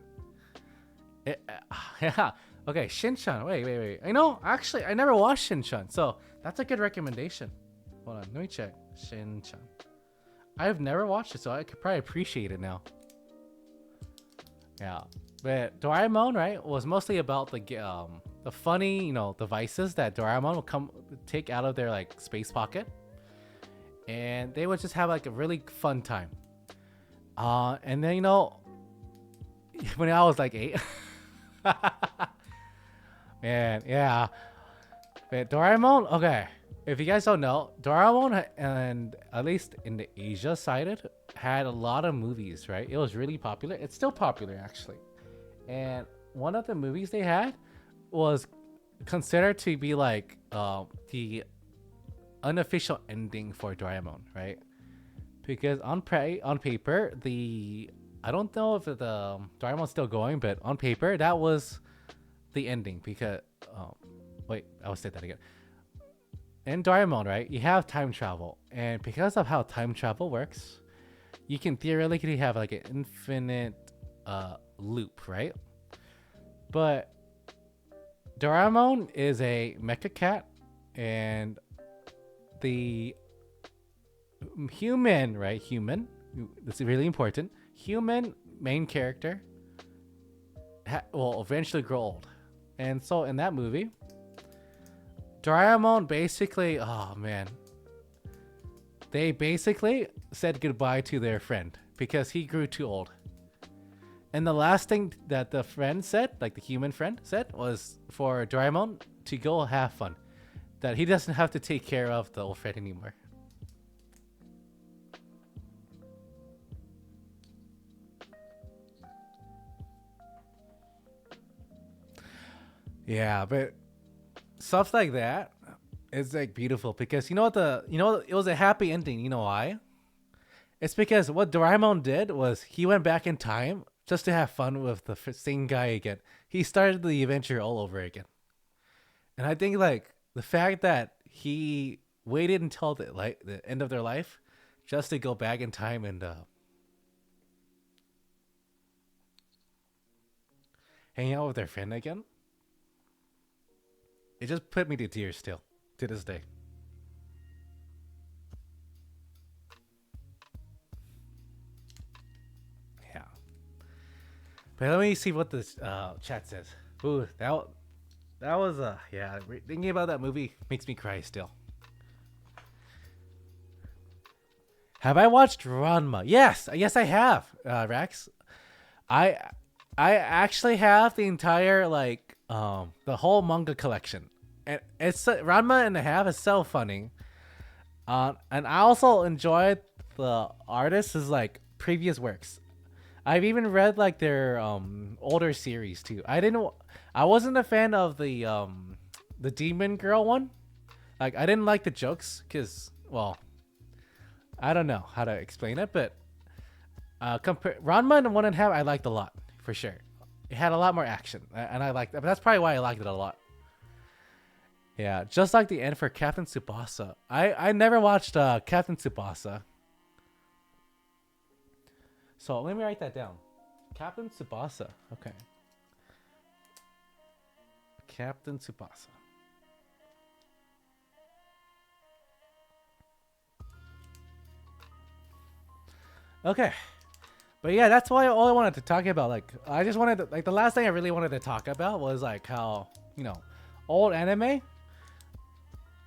Yeah. Okay, Shin-chan. Wait. Actually, I never watched Shin-chan, so that's a good recommendation. Hold on, let me check. Shin-chan. I've never watched it, so I could probably appreciate it now. Yeah, but Doraemon, right, was mostly about the funny, devices that Doraemon would take out of their like space pocket, and they would just have like a really fun time. And then when I was like 8, man, yeah. But Doraemon, okay. If you guys don't know, Doraemon, and at least in the Asia side, had a lot of movies, right? It was really popular. It's still popular, actually. And one of the movies they had was considered to be like the unofficial ending for Doraemon, right? Because on paper, I don't know if the Doraemon's still going, but on paper, that was the ending. Because wait, I'll say that again. In Doraemon, right, you have time travel, and because of how time travel works, you can theoretically have like an infinite loop, right? But Doraemon is a mecha cat, and the human, right? Human, this is really important. Human main character will eventually grow old, and so in that movie, Doraemon basically, oh man, they basically said goodbye to their friend because he grew too old. And the last thing that the friend said, like the human friend said, was for Doraemon to go have fun. That he doesn't have to take care of the old friend anymore. Yeah, but stuff like that, It's like beautiful because you know what it was a happy ending. You know why? It's because what Doraemon did was he went back in time just to have fun with the same guy again. He started the adventure all over again. And I think like the fact that he waited until the end of their life just to go back in time and hang out with their friend again, it just put me to tears still to this day. Yeah. But let me see what this chat says. Ooh, that was yeah. Thinking about that movie makes me cry still. Have I watched Ranma? Yes, yes, I have. Rex, I I actually have the entire the whole manga collection, and it's Ranma and a half is so funny. And I also enjoyed the artists' like previous works. I've even read like their older series too. I wasn't a fan of the demon girl one. Like I didn't like the jokes because well, I don't know how to explain it, but compare Ranma and One and a Half I liked a lot for sure. It had a lot more action, and I liked that. But that's probably why I liked it a lot. Yeah, just like the end for Captain Tsubasa. I never watched Captain Tsubasa, so let me write that down. Captain Tsubasa. Okay, Captain Tsubasa. Okay, but yeah, that's why all I wanted to talk about. Like, I just wanted to, like the last thing I really wanted to talk about was like how old anime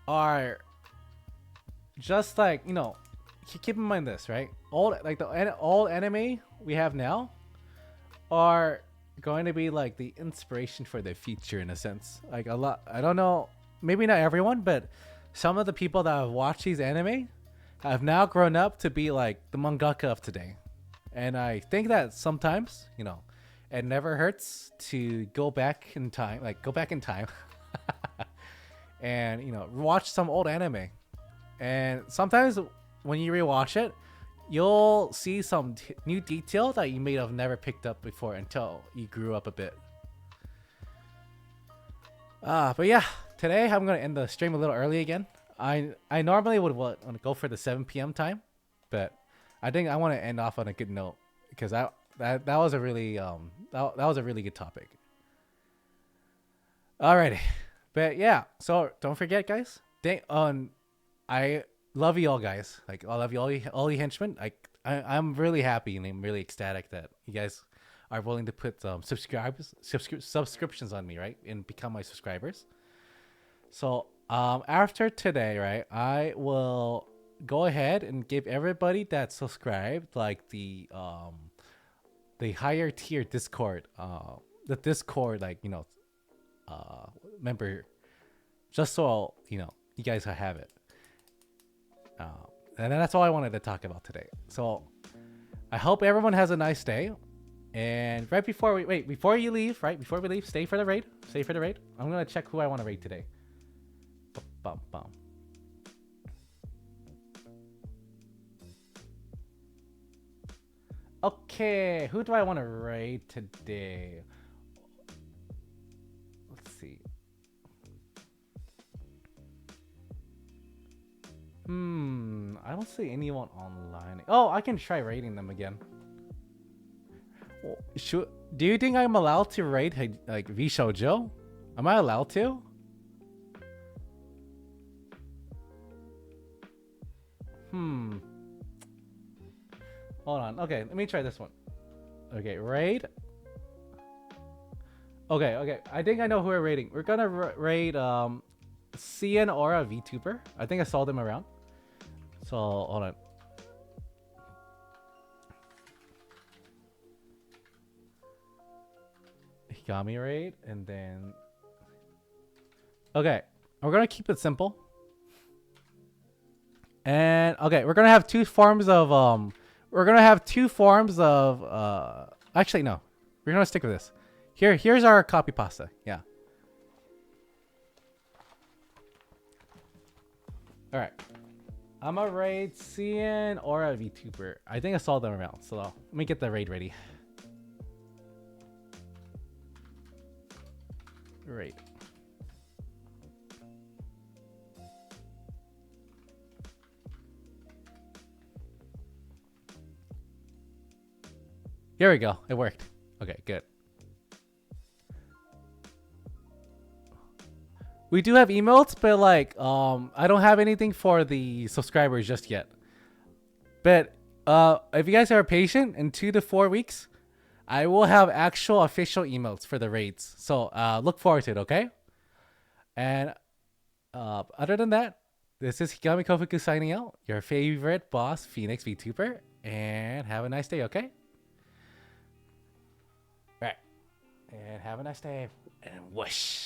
are just like keep in mind this, right? Old anime we have now are going to be like the inspiration for the future in a sense. Like a lot, I don't know, maybe not everyone, but some of the people that have watched these anime have now grown up to be like the mangaka of today. And I think that sometimes, it never hurts to go back in time, and watch some old anime. And sometimes when you rewatch it, you'll see some new detail that you may have never picked up before until you grew up a bit. But yeah, today I'm gonna end the stream a little early again. I normally would want to go for the 7 p.m. time, but I think I want to end off on a good note because that was a really that was a really good topic. Alrighty, but yeah, so don't forget, guys. I love you all, guys. Like I love you all you henchmen. I'm really happy and I'm really ecstatic that you guys are willing to put subscriptions on me, right, and become my subscribers. So after today, right, I will go ahead and give everybody that subscribed like the higher tier Discord, the Discord member, just so you guys have it. Uh, and that's all I wanted to talk about today. So I hope everyone has a nice day. And right before before you leave, right before we leave, stay for the raid. Stay for the raid. I'm gonna check who I want to raid today. Bum, bum. Okay, who do I want to raid today? Let's see. I don't see anyone online. Oh, I can try raiding them again. Well, do you think I'm allowed to raid like Vishojo? Am I allowed to? Hold on. Okay, let me try this one. Okay, raid. Okay. I think I know who we're raiding. We're gonna raid CN Aura VTuber. I think I saw them around. So hold on. Higami raid, and then okay, we're gonna keep it simple. And okay, we're gonna have two forms of actually no. We're gonna stick with this. Here's our copy pasta. Yeah. All right. I'm a raid CN or a VTuber. I think I saw them around, so let me get the raid ready. Raid. Here we go. It worked. Okay, good. We do have emotes, but like, I don't have anything for the subscribers just yet. But if you guys are patient, in 2 to 4 weeks, I will have actual official emotes for the raids. So look forward to it, okay? And other than that, this is Higami Koufuku signing out. Your favorite boss, Phoenix VTuber, and have a nice day, okay? All right, and have a nice day, and whoosh.